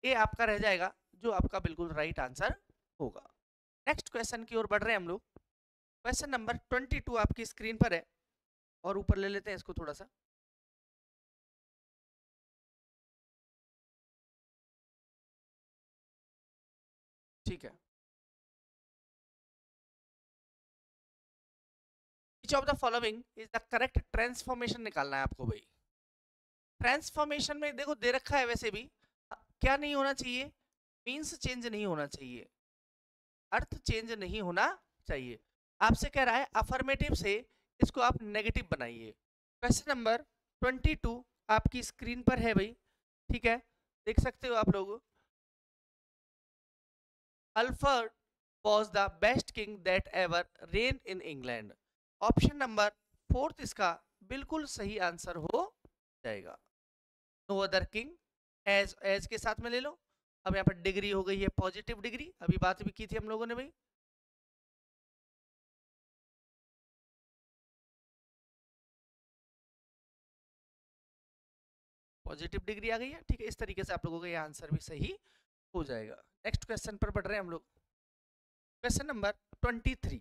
ए आपका रह जाएगा, जो आपका बिल्कुल राइट आंसर होगा। नेक्स्ट क्वेश्चन की ओर बढ़ रहे हैं हम लोग। क्वेश्चन नंबर 22 आपकी स्क्रीन पर है, और ऊपर ले लेते हैं इसको थोड़ा सा। ठीक है, Which of the following is the correct transformation निकालना है आपको भाई। ट्रांसफॉर्मेशन में देखो दे रखा है वैसे भी, क्या नहीं होना चाहिए, मीन्स चेंज नहीं होना चाहिए, अर्थ चेंज नहीं होना चाहिए। आपसे कह रहा है अफर्मेटिव से इसको आप नेगेटिव बनाइए। क्वेश्चन नंबर 22 आपकी स्क्रीन पर है भाई, ठीक है, देख सकते हो आप लोग। Alfred was the best king that ever reigned in England। Option number 4 इसका बिल्कुल सही आंसर हो जाएगा। नो अदर किंग, एज के साथ में ले लो। अब यहाँ पर डिग्री हो गई है पॉजिटिव डिग्री, अभी बात भी की थी हम लोगों ने भाई। पॉजिटिव डिग्री आ गई है, ठीक है, इस तरीके से आप लोगों का ये आंसर भी सही हो जाएगा। नेक्स्ट क्वेश्चन पर बढ़ रहे हैं हम लोग। Question number 23।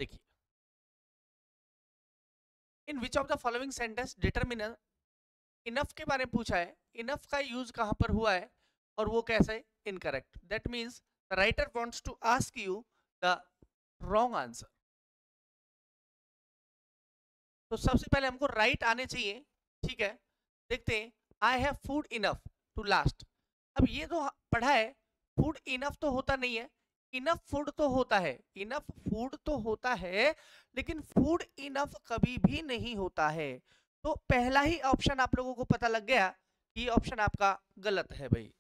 देखिए, in which of the following sentence determiner, enough के बारे में पूछा है, इनफ का यूज कहां पर हुआ है और वो कैसे, incorrect. That means the writer wants to ask you the wrong answer. तो सबसे पहले हमको राइट आने चाहिए, ठीक है, देखते हैं। I have food enough to last. अब ये तो पढ़ा है, फूड इनफ तो होता नहीं है, इनफ फूड तो होता है, इनफ फूड तो होता है, लेकिन फूड इनफ कभी भी नहीं होता है। तो पहला ही ऑप्शन आप लोगों को पता लग गया कि ये ऑप्शन आपका गलत है भाई।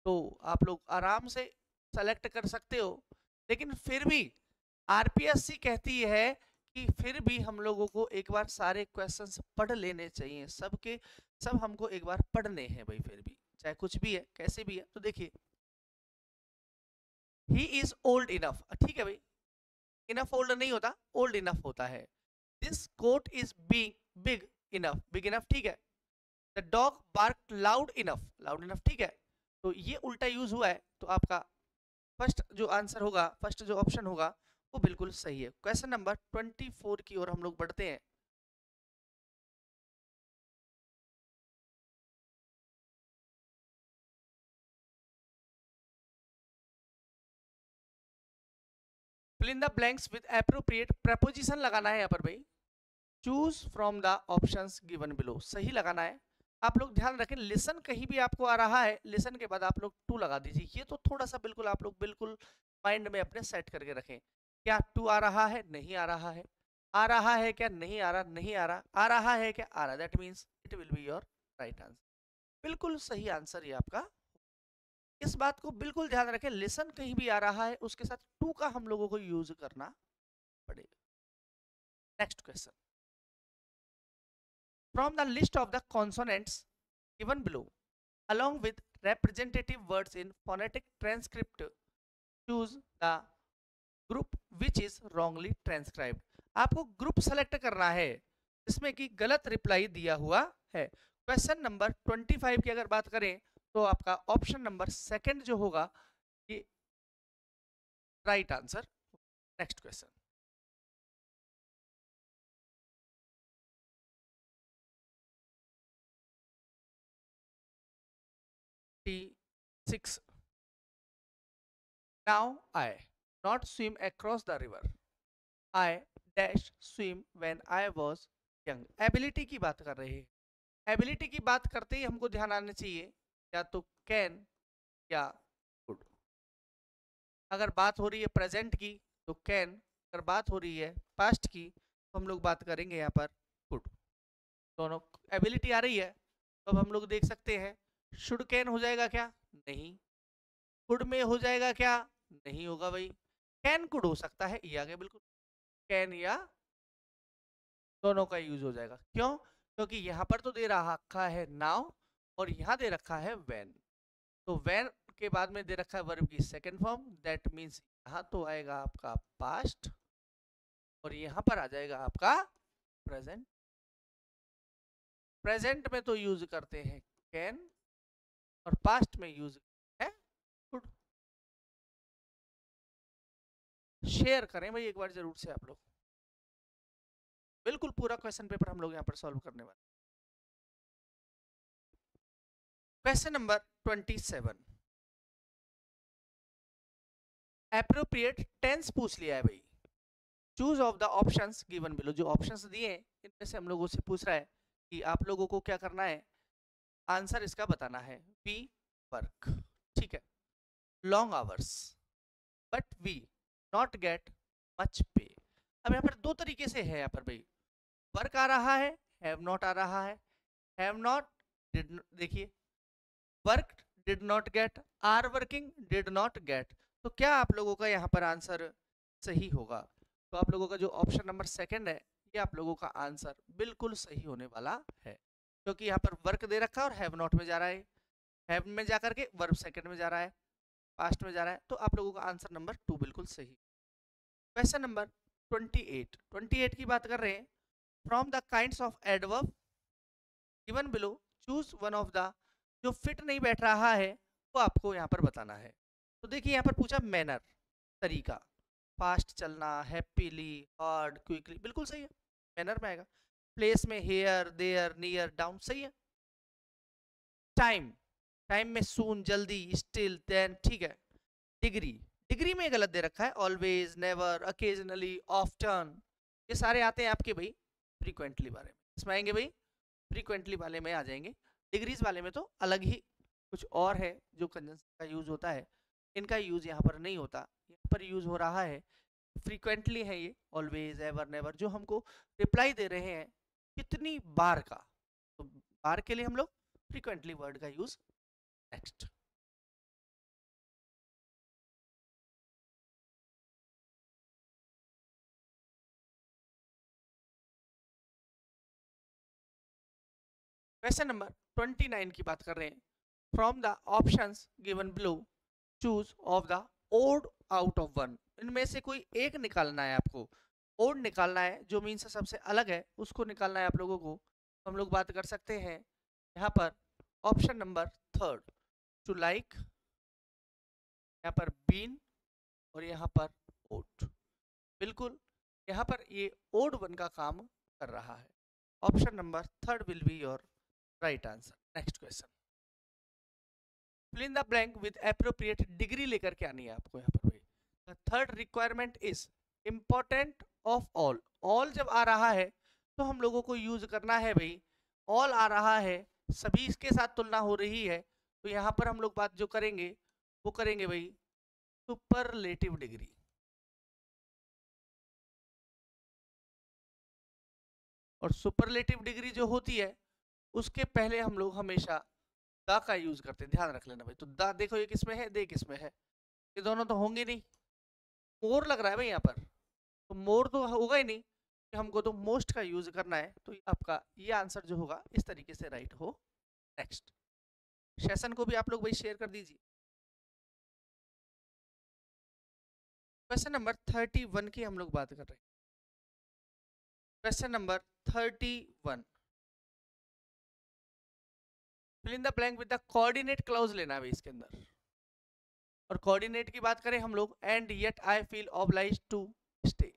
तो आप लोग आराम से सेलेक्ट कर सकते हो, लेकिन फिर भी आरपीएससी कहती है कि फिर भी हम लोगों को एक बार सारे क्वेश्चंस पढ़ लेने चाहिए, सबके सब हमको एक बार पढ़ने हैं भाई, फिर भी चाहे कुछ भी है कैसे भी है। तो देखिए, ही इज ओल्ड इनफ, ठीक है भाई, इनफ ओल्ड नहीं होता, ओल्ड इनफ होता है। This coat is big enough, big enough, ठीक है। The dog bark loud enough, loud enough, ठीक है। तो ये उल्टा यूज हुआ है, तो आपका फर्स्ट जो आंसर होगा, फर्स्ट जो ऑप्शन होगा वो बिल्कुल सही है। क्वेश्चन नंबर 24 की ओर हम लोग बढ़ते हैं। Fill in the blanks with appropriate preposition लगाना है यहाँ पर भाई। Choose from the options given below, सही लगाना है। आप लोग ध्यान रखें, लिसन कहीं भी आपको आ रहा है, लिसन के बाद आप लोग टू लगा दीजिए। ये तो थोड़ा सा बिल्कुल आप लोग बिल्कुल माइंड में अपने सेट करके रखें। क्या टू आ रहा है, नहीं आ रहा है, आ रहा है क्या, नहीं आ रहा, नहीं आ रहा, आ रहा है क्या, आ रहा, that means it will be your right answer. बिल्कुल सही आंसर ये आपका। इस बात को बिल्कुल ध्यान रखें, लिसन कहीं भी आ रहा है उसके साथ टू का हम लोगों को यूज करना पड़ेगा। Next question, from the list of the consonants given below along with representative words in phonetic transcript, choose the group which is wrongly transcribed। आपको ग्रुप सेलेक्ट करना है जिसमें कि गलत रिप्लाई दिया हुआ है। क्वेश्चन नंबर 25 की अगर बात करें तो आपका ऑप्शन नंबर सेकंड जो होगा ये right answer. Next question, 6। Now I not swim across the river, I dash swim when I was young। Ability की बात कर रहे हैं, एबिलिटी की बात करते ही हमको ध्यान आना चाहिए या तो कैन या कुड। अगर बात हो रही है प्रेजेंट की तो कैन, अगर बात हो रही है पास्ट की तो हम लोग बात करेंगे यहाँ पर कुड। दोनों एबिलिटी आ रही है, तो अब हम लोग देख सकते हैं शुड कैन हो जाएगा क्या, नहीं। कुड में हो जाएगा क्या, नहीं होगा भाई। कैन कुड हो सकता है, ये आ गया बिल्कुल, कैन या दोनों का यूज हो जाएगा। क्यों, क्योंकि यहाँ पर तो दे रखा है नाउ और यहाँ दे रखा है व्हेन। तो व्हेन के बाद में दे रखा है वर्ब की सेकंड फॉर्म, दैट मीन्स यहाँ तो आएगा आपका पास्ट और यहाँ पर आ जाएगा आपका प्रेजेंट। प्रेजेंट में तो यूज करते हैं कैन और पास्ट में यूज है कुड। शेयर करें भाई एक बार जरूर से आप लोग, बिल्कुल पूरा क्वेश्चन पेपर हम लोग यहाँ पर सॉल्व करने वाले। क्वेश्चन नंबर 27, एप्रोप्रिएट टेंस पूछ लिया है भाई। Choose of the options given below, जो ऑप्शंस दिए हैं इनमें से हम लोगों से पूछ रहा है कि आप लोगों को क्या करना है, आंसर इसका बताना है। वी वर्क, ठीक है, long hours but we not get much pay. अब यहाँ पर दो तरीके से है, यहाँ पर भाई वर्क आ रहा है, हैव नॉट आ रहा है। हैव नॉट डिड, देखिए work did not get, are working did not get. तो क्या आप लोगों का यहाँ पर आंसर सही होगा? तो आप लोगों का जो ऑप्शन नंबर सेकंड है ये आप लोगों का आंसर बिल्कुल सही होने वाला है, क्योंकि यहाँ पर वर्क दे रखा है और हैव नॉट में जा रहा है, हैव में जाकर के वर्ब सेकंड में जा रहा है, पास्ट में जा रहा है, तो आप लोगों का आंसर नंबर 2 बिल्कुल सही। क्वेश्चन नंबर 28 की बात कर रहे हैं। From the kinds of adverb given below choose one of the, जो फिट नहीं बैठ रहा है वो आपको यहाँ पर बताना है। तो देखिए यहाँ पर पूछा मैनर, तरीका, फास्ट चलना, हैप्पीली, हार्ड, क्विकली, बिल्कुल सही है, मैनर में आएगा। प्लेस में हेयर, देयर, नियर, डाउन, सही है। टाइम, टाइम में सून, जल्दी, स्टिल, देन, ठीक है। डिग्री, डिग्री में गलत दे रखा है, ऑलवेज, नेवर, अकेजनली, ऑफ्टन, ये सारे आते हैं आपके भाई फ्रीक्वेंटली वाले में। इसमें आएंगे भाई फ्रीक्वेंटली वाले में आ जाएंगे। डिग्रीज वाले में तो अलग ही कुछ और है जो कंजंक्शन का यूज होता है, इनका यूज यहाँ पर नहीं होता। यहाँ पर यूज हो रहा है फ्रीक्वेंटली है ये, ऑलवेज, एवर, नेवर, जो हमको रिप्लाई दे रहे हैं कितनी बार का, तो बार के लिए हम लोग फ्रीक्वेंटली वर्ड का यूज। नेक्स्ट, क्वेश्चन नंबर 29 की बात कर रहे हैं। From the options given below choose of the odd out of one, इनमें से कोई एक निकालना है आपको, ओड निकालना है, जो मीन से सबसे अलग है उसको निकालना है आप लोगों को। तो हम लोग बात कर सकते हैं यहाँ पर ऑप्शन नंबर 3, टू लाइक, यहाँ पर बीन, और यहाँ पर ओड। बिल्कुल यहाँ पर ये ओड वन का काम कर रहा है। Option number 3 will be your right answer. Next question, fill in the blank with appropriate, degree लेकर के आनी है आपको यहाँ पर भाई। The third requirement is important of all, all जब आ रहा है तो हम लोगों को यूज करना है भाई, ऑल आ रहा है, सभी इसके साथ तुलना हो रही है, तो यहाँ पर हम लोग बात जो करेंगे वो करेंगे भाई सुपरलेटिव डिग्री। और सुपरलेटिव डिग्री जो होती है उसके पहले हम लोग हमेशा द का यूज करते हैं, ध्यान रख लेना भाई। तो द देखो ये किसमें है, दे किसमें है, ये दोनों तो होंगे नहीं, मोर लग रहा है भाई यहाँ पर, तो मोर तो होगा ही नहीं, हमको तो मोस्ट का यूज करना है, तो आपका ये आंसर जो होगा इस तरीके से राइट हो। नेक्स्ट, सेशन को भी आप लोग भाई शेयर कर दीजिए। क्वेश्चन नंबर 31 की हम लोग बात कर रहे हैं। Question number 31, fill in the blank with the coordinate clause लेना है भाई इसके अंदर। और कोऑर्डिनेट की बात करें हम लोग, and yet I feel obliged to stay,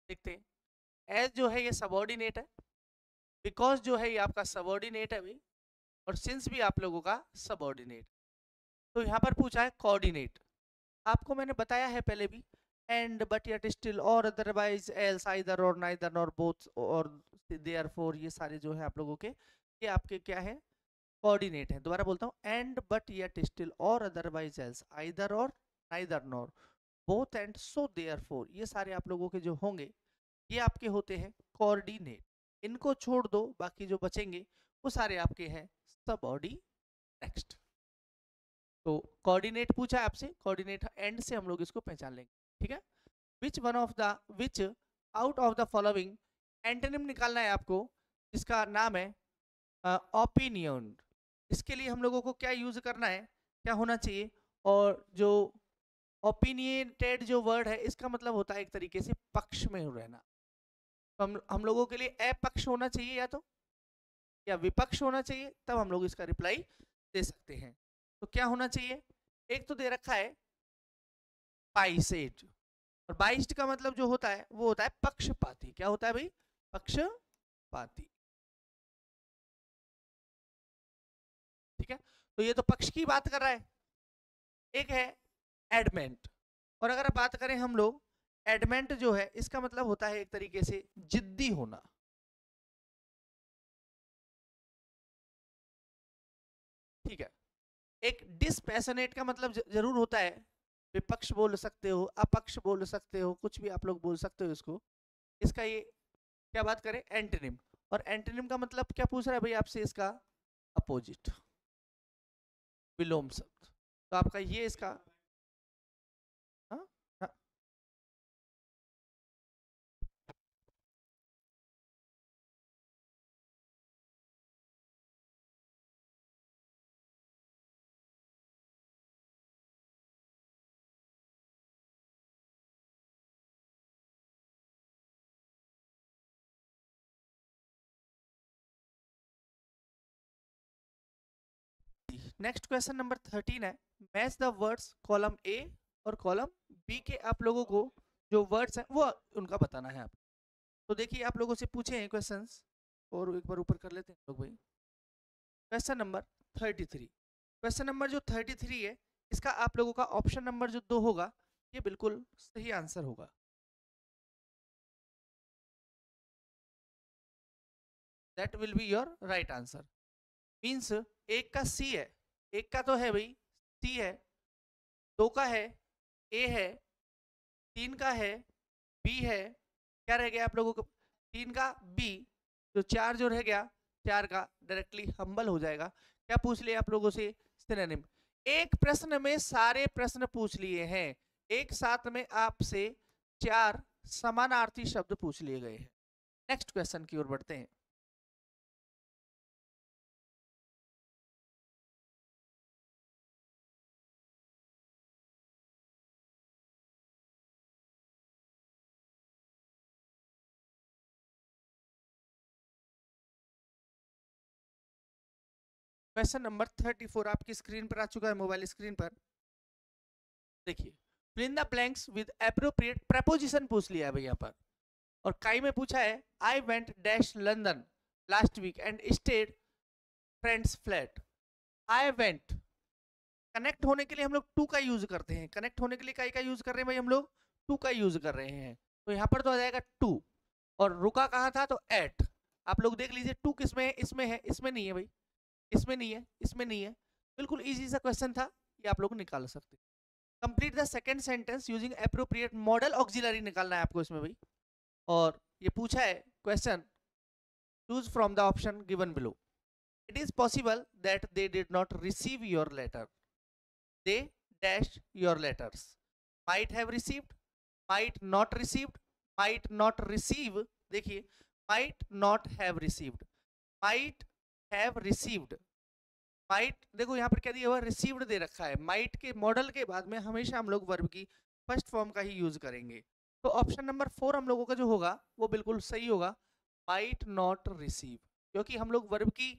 देखते हैं। एज जो है ये सबऑर्डिनेट है, बिकॉज जो है ये आपका सबऑर्डिनेट है भाई, और सिंस भी आप लोगों का सबऑर्डिनेट। तो यहाँ पर पूछा है कोऑर्डिनेट, आपको मैंने बताया है पहले भी, एंड, बट, येट, स्टिल, और, अदरवाइज, एल्स, आइदर, और, नाइदर, नॉर, बोथ, और, देयरफॉर, ये सारे जो है आप लोगों के, ये आपके क्या है, कोऑर्डिनेट है। दोबारा बोलता हूँ, एंड, बट, येट, स्टिल, और, अदरवाइज, एल्स, आइदर, और, neither, nor, both, and, so, therefore, ये सारे आप लोगों के जो होंगे ये आपके होते हैं कोऑर्डिनेट। इनको छोड़ दो, बाकी जो बचेंगे वो सारे आपके हैं सबऑर्डिनेट। नेक्स्ट, तो कोऑर्डिनेट पूछा है आपसे, कोऑर्डिनेट एंड से हम लोग इसको पहचान लेंगे, ठीक है। Which one of the, which out of the following, antonym निकालना है आपको, इसका नाम है ओपिनियन। इसके लिए हम लोगों को क्या यूज करना है, क्या होना चाहिए, और जो ओपिनियटेड जो वर्ड है इसका मतलब होता है एक तरीके से पक्ष में रहना। तो हम लोगों के लिए अपक्ष होना चाहिए या विपक्ष होना चाहिए, तब हम लोग इसका रिप्लाई दे सकते हैं। तो क्या होना चाहिए, एक तो दे रखा है बाइसेड, और बाइस्ड का मतलब जो होता है वो होता है पक्षपाती। क्या होता है भाई, पक्षपाती। तो ये तो पक्ष की बात कर रहा है। एक है एडमेंट, और अगर बात करें हम लोग, एडमेंट जो है इसका मतलब होता है एक तरीके से जिद्दी होना। ठीक है। एक डिसपैशनेट का मतलब जरूर होता है, विपक्ष बोल सकते हो, अपक्ष बोल सकते हो, कुछ भी आप लोग बोल सकते हो इसको। इसका ये क्या बात करें, एंटोनिम। और एंटोनिम का मतलब क्या पूछ रहा है भाई आपसे, इसका अपोजिट, विलोम शब्द। तो आपका ये इसका हाँ हाँ। नेक्स्ट क्वेश्चन नंबर 13 है, match the words column A और कॉलम बी के आप लोगों को जो वर्ड्स हैं वो उनका बताना है आप। तो देखिए आप लोगों से पूछे हैं क्वेश्चंस, और एक बार ऊपर कर लेते हैं लोग भाई। क्वेश्चन नंबर 33, क्वेश्चन नंबर जो 33 है इसका आप लोगों का ऑप्शन नंबर जो 2 होगा ये बिल्कुल सही आंसर होगा। That will be your right answer. Means एक का सी है, एक का तो है भाई सी है, दो का है ए है, तीन का है बी है, क्या रह गया आप लोगों को, तीन का बी, जो चार जो रह गया, चार का डायरेक्टली हम्बल हो जाएगा। क्या पूछ लिया आप लोगों से, सिनोनिम। एक प्रश्न में सारे प्रश्न पूछ लिए हैं, एक साथ में आपसे चार समानार्थी शब्द पूछ लिए गए हैं। नेक्स्ट क्वेश्चन की ओर बढ़ते हैं। क्वेश्चन नंबर 34 आपकी स्क्रीन पर आ चुका है, मोबाइल स्क्रीन पर। देखिए, fill in the blanks with appropriate preposition पूछ लिया है भाई यहाँ पर। और काई में पूछा है I went dash London last week and stayed friends flat. I went, connect होने के लिए हम लोग टू का यूज करते हैं, कनेक्ट होने के लिए काई का यूज कर रहे हैं भाई, हम लोग टू का यूज कर रहे हैं। तो यहाँ पर तो आ जाएगा टू, और रुका कहाँ था तो एट। आप लोग देख लीजिए टू किस में है, इसमें है, इसमें नहीं है भाई, इसमें नहीं है, इसमें नहीं है। बिल्कुल इजी सा क्वेश्चन था, ये आप लोग निकाल सकते हैं। Complete the second sentence using appropriate modal auxiliary निकालना है आपको इसमें भाई। और ये पूछा है question, choose from the option given below. It is possible that they did not receive your letter, they dash your letters, might have received, might not received, might not receive। देखिए, might not have received, might have received, might देखो यहाँ पर क्या दिया हुआ, received दे रखा है। might के मॉडल के बाद में हमेशा हम लोग वर्ब की फर्स्ट फॉर्म का ही यूज करेंगे। तो ऑप्शन नंबर 4 हम लोगों का जो होगा वो बिल्कुल सही होगा, might not receive, क्योंकि हम लोग वर्ब की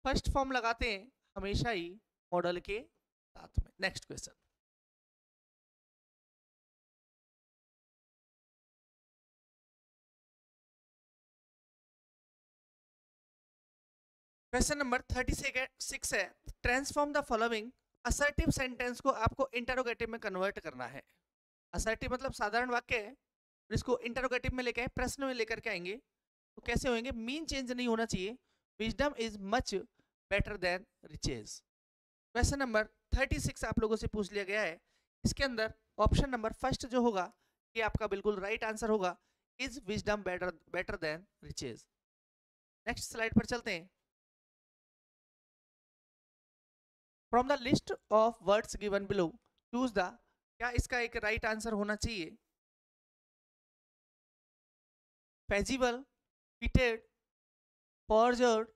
फर्स्ट फॉर्म लगाते हैं हमेशा ही मॉडल के साथ में। नेक्स्ट क्वेश्चन, क्वेश्चन नंबर 36 है, transform the following assertive sentence को आपको इंटरोगेटिव में कन्वर्ट करना है। असर्टिव मतलब साधारण वाक्य है, इसको इंटरोगेटिव में लेके आए, प्रश्न में लेकर के आएंगे। तो कैसे होंगे, मीन चेंज नहीं होना चाहिए, wisdom is much better than riches. Question number 36 आप लोगों से पूछ लिया गया है, इसके अंदर ऑप्शन नंबर फर्स्ट जो होगा ये आपका बिल्कुल राइट आंसर होगा, is wisdom better better than riches. Next slide पर चलते हैं। From the list of words given below choose the, क्या इसका एक राइट आंसर होना चाहिए, फेजिबल, फिटेड, परजर्ड,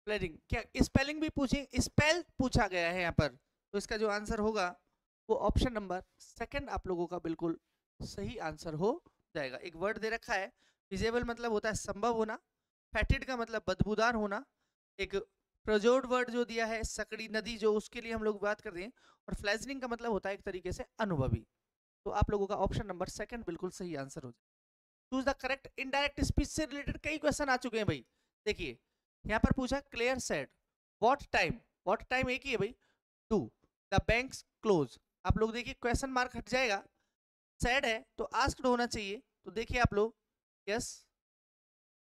प्लेडिंग। क्या स्पेलिंग भी पूछी, स्पेल पूछा गया है यहाँ पर, तो इसका जो आंसर होगा वो ऑप्शन नंबर सेकंड आप लोगों का बिल्कुल सही आंसर हो जाएगा। एक वर्ड दे रखा है, फिजेबल मतलब होता है संभव होना, फैटिड का मतलब बदबूदार होना, एक प्रजोर्ड वर्ड जो दिया है सकड़ी नदी जो, उसके लिए हम लोग बात करते हैं, और फ्लैजनिंग का मतलब होता है एक तरीके से अनुभवी। तो आप लोगों का ऑप्शन नंबर सेकंड बिल्कुल सही आंसर हो जाए। Choose the correct, indirect speech से रिलेटेड कई क्वेश्चन आ चुके हैं भाई। देखिए यहाँ पर पूछा clear said what time, what time एक ही है भाई, टू द बैंक्स क्लोज। आप लोग देखिए क्वेश्चन मार्क हट जाएगा, सैड है तो आस्क्ड होना चाहिए। तो देखिए आप लोग, यस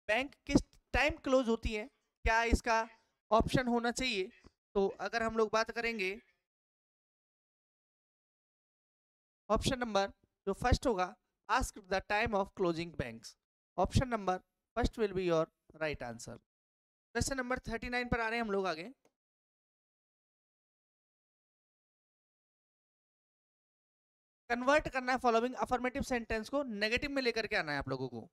बैंक किस टाइम क्लोज होती है, क्या इसका ऑप्शन होना चाहिए। तो अगर हम लोग बात करेंगे ऑप्शन नंबर जो फर्स्ट होगा, ask the time of closing banks, option number first will be your right answer. Question number 39 पर आ रहे हैं हम लोग आगे। कन्वर्ट करना है फॉलोइंग अफर्मेटिव सेंटेंस को नेगेटिव में लेकर के आना है आप लोगों को।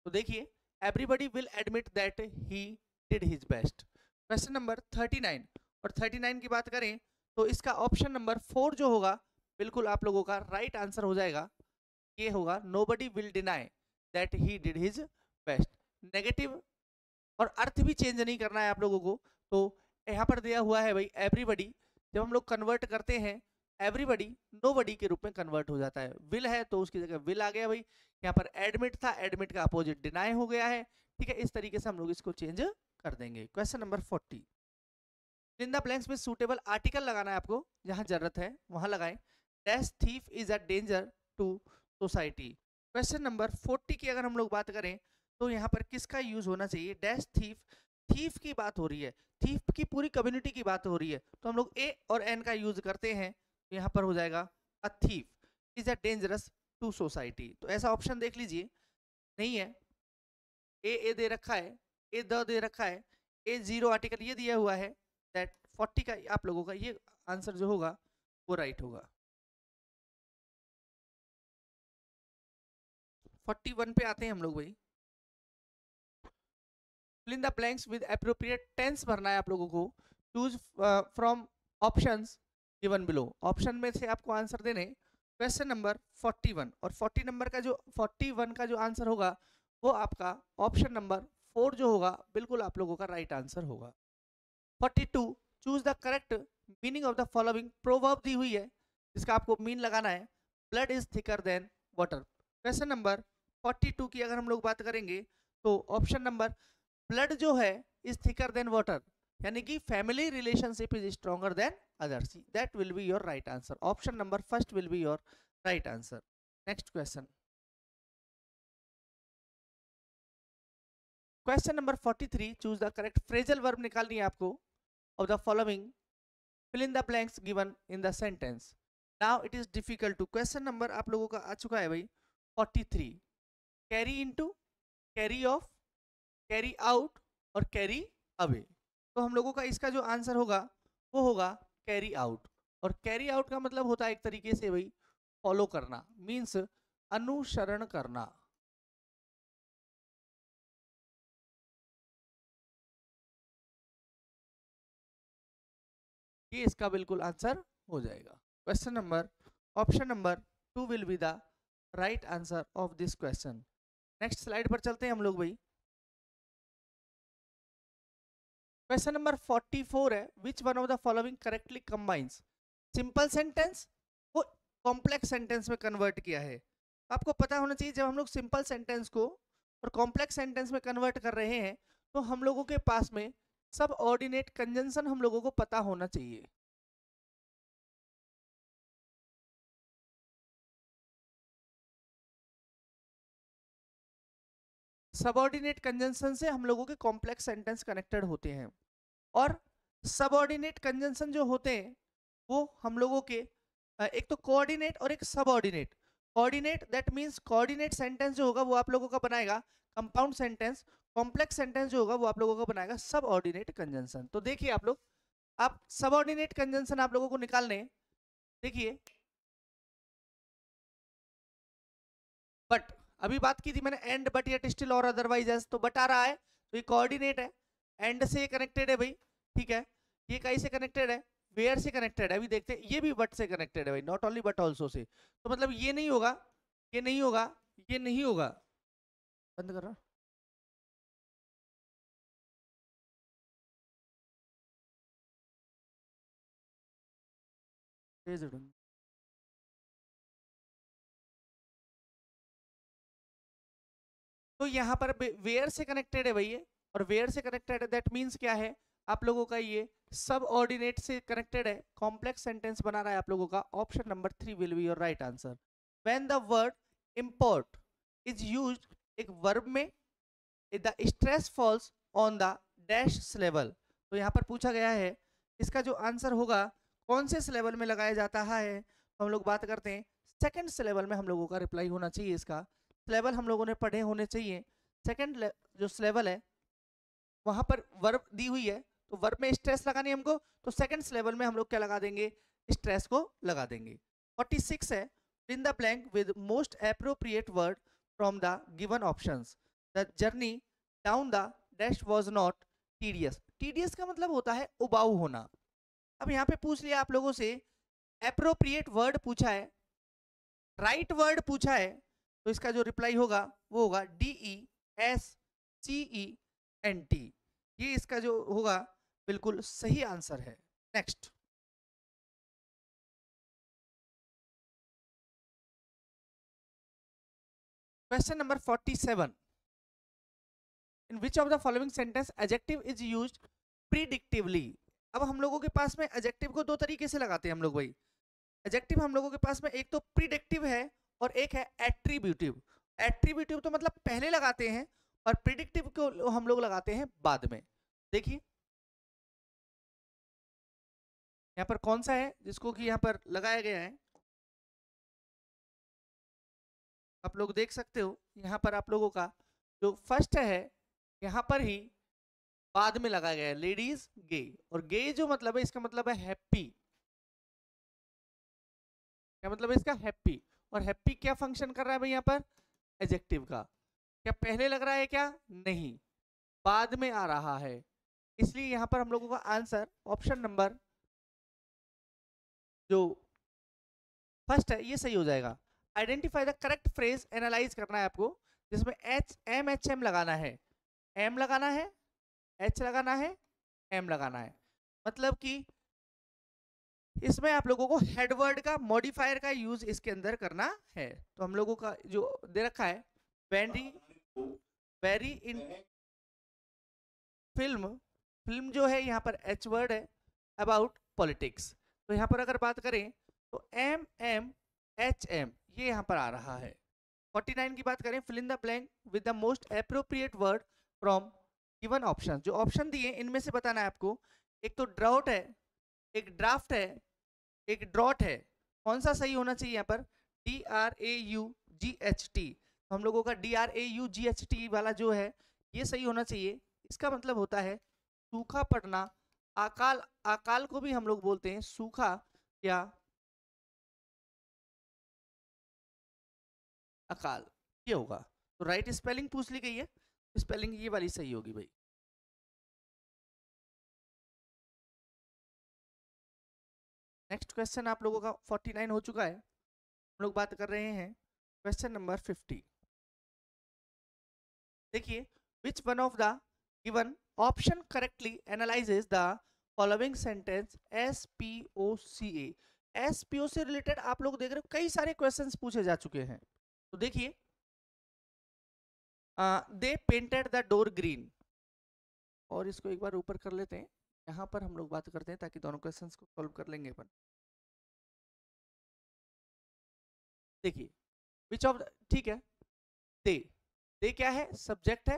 तो देखिए everybody will admit that he did his best, question number 39। और 39 की बात करें तो इसका ऑप्शन नंबर 4 जो होगा बिल्कुल आप लोगों का राइट आंसर हो जाएगा। ये होगा nobody will deny that he did his best. Negative और अर्थ भी चेंज नहीं करना है आप लोगों को। तो यहाँ पर दिया हुआ है भाई एवरीबॉडी, जब हम लोग कन्वर्ट करते हैं एवरीबॉडी नोबडी के रूप में कन्वर्ट हो जाता है। विल है तो उसकी जगह विल आ गया भाई। यहाँ पर एडमिट था, एडमिट का अपोजिट डिनाई हो गया है। ठीक है, इस तरीके से हम लोग इसको चेंज कर देंगे। Question number 40, in the blanks में सूटेबल आर्टिकल लगाना है आपको, जहां जरूरत है वहां लगाएं। Dash thief is a danger to society. Question number 40 की अगर हम लोग बात करें तो यहाँ पर किसका यूज होना चाहिए, डैश थीफ, थीफ की बात हो रही है, थीफ की पूरी कम्युनिटी की बात हो रही है, तो हम लोग ए और एन का यूज करते हैं। तो यहाँ पर हो जाएगा a thief is a dangerous to society. तो ऐसा ऑप्शन देख लीजिए, नहीं है, ए दे रखा है, ए द दे रखा है, ए जीरो आर्टिकल ये दिया हुआ है, दैट 40 का आप लोगों का ये आंसर जो होगा वो राइट होगा। 41 पे आते हैं हम लोग भाई। Fill in the blanks with appropriate tense भरना है आप लोगों को। Choose from options given below, option में से आपको आंसर देने। क्वेश्चन नंबर 41 और 40 नंबर का जो 41 का जो आंसर होगा वो आपका ऑप्शन नंबर 4 जो होगा बिल्कुल आप लोगों का राइट आंसर होगा। 42, choose the correct meaning of the following proverb दी हुई है, जिसका आपको मीन लगाना है। Blood is thicker than water. Question number 42 की अगर हम लोग बात करेंगे तो ऑप्शन नंबर ब्लड जो है इज थिकर देन वाटर, यानी कि family relationship is stronger than others, that will be your right answer. Option number first will be your right answer. Next question, question number 43, choose the correct phrasal verb निकालनी है आपको of the following, fill in the blanks given in the sentence। now it is difficult to, question number आप लोगों का आ चुका है भाई 43, carry into, carry off, carry out और कैरी अवे। तो हम लोगों का इसका जो आंसर होगा वो होगा कैरी आउट। और कैरी आउट का मतलब होता है एक तरीके से भाई फॉलो करना, मीन्स अनुसरण करना। ये इसका बिल्कुल आंसर हो जाएगा। Question number, option number 2 will be the right answer of this question. Next slide पर चलते हैं हम लोग भाई। क्वेश्चन नंबर 44 है, which one of the following correctly combines simple sentence को कॉम्प्लेक्स सेंटेंस में कन्वर्ट किया है। आपको पता होना चाहिए जब हम लोग सिंपल सेंटेंस को और कॉम्प्लेक्स सेंटेंस में कन्वर्ट कर रहे हैं तो हम लोगों के पास में सब ऑर्डिनेट कंजंक्शन हम लोगों को पता होना चाहिए। सबऑर्डिनेट कंजंक्शन से हम लोगों के कॉम्प्लेक्स सेंटेंस कनेक्टेड होते हैं। और सबऑर्डिनेट कंजंक्शन जो होते हैं वो हम लोगों के एक तो कोऑर्डिनेट और एक subordinate. Coordinate that means coordinate sentence जो होगा वो आप लोगों का बनाएगा कंपाउंड सेंटेंस, कॉम्प्लेक्स सेंटेंस जो होगा वो आप लोगों का बनाएगा सबऑर्डिनेट कंजंक्शन। तो देखिए आप लोग, आप सबऑर्डिनेट कंजंक्शन आप लोगों को निकालने, देखिए बट, अभी बात की थी मैंने एंड बट येट स्टिल और अदरवाइज एज, तो बट आ रहा है तो ये कोऑर्डिनेट है, एंड से कनेक्टेड है भाई। ठीक है, ये कहीं से कनेक्टेड है, वेयर से कनेक्टेड है, अभी देखते हैं, ये भी बट से कनेक्टेड है भाई, not only but also say. तो मतलब ये नहीं होगा, ये नहीं होगा, ये नहीं होगा। बंद कर रहा, तेज उड़ूंगी। तो यहाँ पर वेयर से कनेक्टेड है भाई ये, और वेयर से कनेक्टेड है दैट मीन्स क्या है, आप लोगों का ये सब ऑर्डिनेट से कनेक्टेड है, कॉम्प्लेक्स सेंटेंस बना रहा है आप लोगों का। Option number 3 will be your right answer. When the word import is used, एक वर्ब में the stress falls on the dash level. तो यहाँ पर पूछा गया है इसका जो आंसर होगा कौन से लेवल में लगाया जाता है, तो हम लोग बात करते हैं सेकंड लेवल में हम लोगों का रिप्लाई होना चाहिए। इसका लेवल हम लोगों ने पढ़े होने चाहिए। सेकंड जो लेवल है वहां पर वर्ब दी हुई है, तो वर्ब में स्ट्रेस लगानी है हमको, तो सेकंड लेवल में हम लोग क्या लगा देंगे, स्ट्रेस को लगा देंगे। 46 है, इन the blank with most appropriate word from the given options. The journey down the dash was not tedious. Tedious का मतलब होता है उबाऊ होना। अब यहाँ पे पूछ लिया आप लोगों से, एप्रोप्रिएट वर्ड पूछा है, राइट वर्ड पूछा है, तो इसका जो रिप्लाई होगा वो होगा DESCENT। ये इसका जो होगा बिल्कुल सही आंसर है। Next, question number 47, in which of the following sentence adjective is used predicatively. अब हम लोगों के पास में एडजेक्टिव को दो तरीके से लगाते हैं हम लोग भाई। एडजेक्टिव हम लोगों के पास में एक तो प्रिडिक्टिव है और एक है एट्रीब्यूटिव। एट्रीब्यूटिव तो मतलब पहले लगाते हैं और प्रिडिक्टिव को हम लोग लगाते हैं बाद में। देखिए यहाँ पर कौन सा है जिसको कि यहाँ पर लगाया गया है, आप लोग देख सकते हो। यहाँ पर आप लोगों का जो फर्स्ट है यहाँ पर ही बाद में लगाया गया है, लेडीज गे। और गे जो मतलब है इसका मतलब है हैप्पी। क्या मतलब है इसका, हैप्पी। और हैप्पी क्या फंक्शन कर रहा है भाई यहाँ पर, एडजेक्टिव का। क्या पहले लग रहा है क्या, नहीं, बाद में आ रहा है। इसलिए यहाँ पर हम लोगों का आंसर ऑप्शन नंबर जो फर्स्ट है ये सही हो जाएगा। Identify the correct phrase, analyse करना है आपको, जिसमें एम लगाना है, एम लगाना है, एच लगाना है, एम लगाना है। मतलब कि इसमें आप लोगों को हेडवर्ड का मॉडिफायर का यूज इसके अंदर करना है। तो हम लोगों का जो दे रखा है, very very in film, film जो है यहाँ पर एच वर्ड है, अबाउट पॉलिटिक्स। तो यहाँ पर अगर बात करें तो MMHM ये यहाँ पर आ रहा है। 49 की बात करें, fill in the blank with the most appropriate word from given option. जो ऑप्शन दिए इनमें से बताना है आपको। एक तो ड्राउट है, एक ड्राफ्ट है, एक ड्रॉट है। कौन सा सही होना चाहिए यहाँ पर, DRAUGHT। हम लोगों का DRAUGHT वाला जो है ये सही होना चाहिए। इसका मतलब होता है सूखा पड़ना, अकाल। अकाल को भी हम लोग बोलते हैं सूखा या अकाल, ये होगा। तो राइट स्पेलिंग पूछ ली गई है, स्पेलिंग ये वाली सही होगी भाई। नेक्स्ट क्वेश्चन आप लोगों का 49 हो चुका है। हम लोग बात कर रहे हैं क्वेश्चन नंबर 50। देखिए, विच one of the given option correctly analyses the following sentence SPOCA। SPO से रिलेटेड आप लोग देख रहे हो कई सारे क्वेश्चंस पूछे जा चुके हैं। तो देखिए, दे पेंटेड द डोर ग्रीन। और इसको एक बार ऊपर कर लेते हैं, यहाँ पर हम लोग बात करते हैं ताकि दोनों क्वेश्चंस को सॉल्व कर लेंगे अपन। देखिए, विच ऑफ, ठीक है, दे क्या है, सब्जेक्ट है।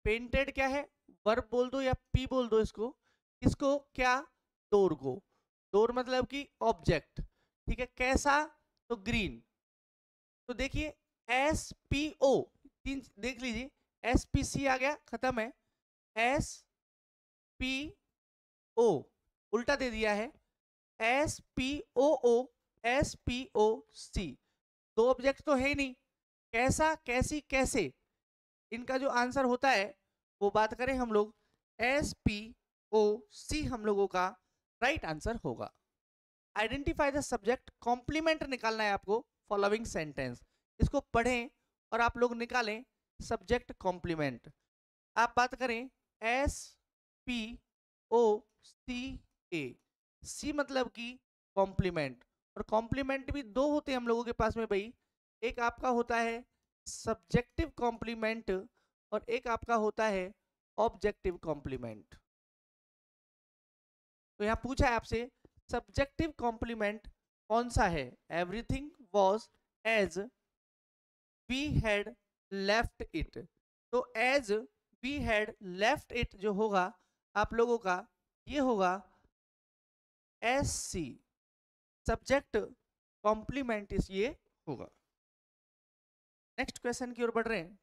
पेंटेड क्या है, वर्ब बोल दो या पी बोल दो इसको। इसको क्या, डोर को। डोर मतलब कि ऑब्जेक्ट, ठीक है। कैसा, तो ग्रीन। तो देखिए SPO, तीन देख लीजिए, SPC आ गया, खत्म है। SPO उल्टा दे दिया है, SPOO SPOC। दो ऑब्जेक्ट तो है ही नहीं, कैसा, कैसी, कैसे। इनका जो आंसर होता है वो बात करें हम लोग SPOC, हम लोगों का राइट आंसर होगा। आइडेंटिफाई द सब्जेक्ट, कॉम्प्लीमेंट निकालना है आपको फॉलोइंग सेंटेंस। इसको पढ़ें और आप लोग निकालें सब्जेक्ट कॉम्प्लीमेंट। आप बात करें SPOCA, सी मतलब कि कॉम्प्लीमेंट। और कॉम्प्लीमेंट भी दो होते हैं हम लोगों के पास में भाई, एक आपका होता है सब्जेक्टिव कॉम्प्लीमेंट और एक आपका होता है ऑब्जेक्टिव कॉम्प्लीमेंट। तो यहाँ पूछा है आपसे सब्जेक्टिव कॉम्प्लीमेंट कौन सा है? Everything was as we had left it. तो as we had left it जो होगा आप लोगों का ये होगा एस सी, सब्जेक्ट कॉम्प्लीमेंट इस ये होगा। नेक्स्ट क्वेश्चन की ओर बढ़ रहे हैं।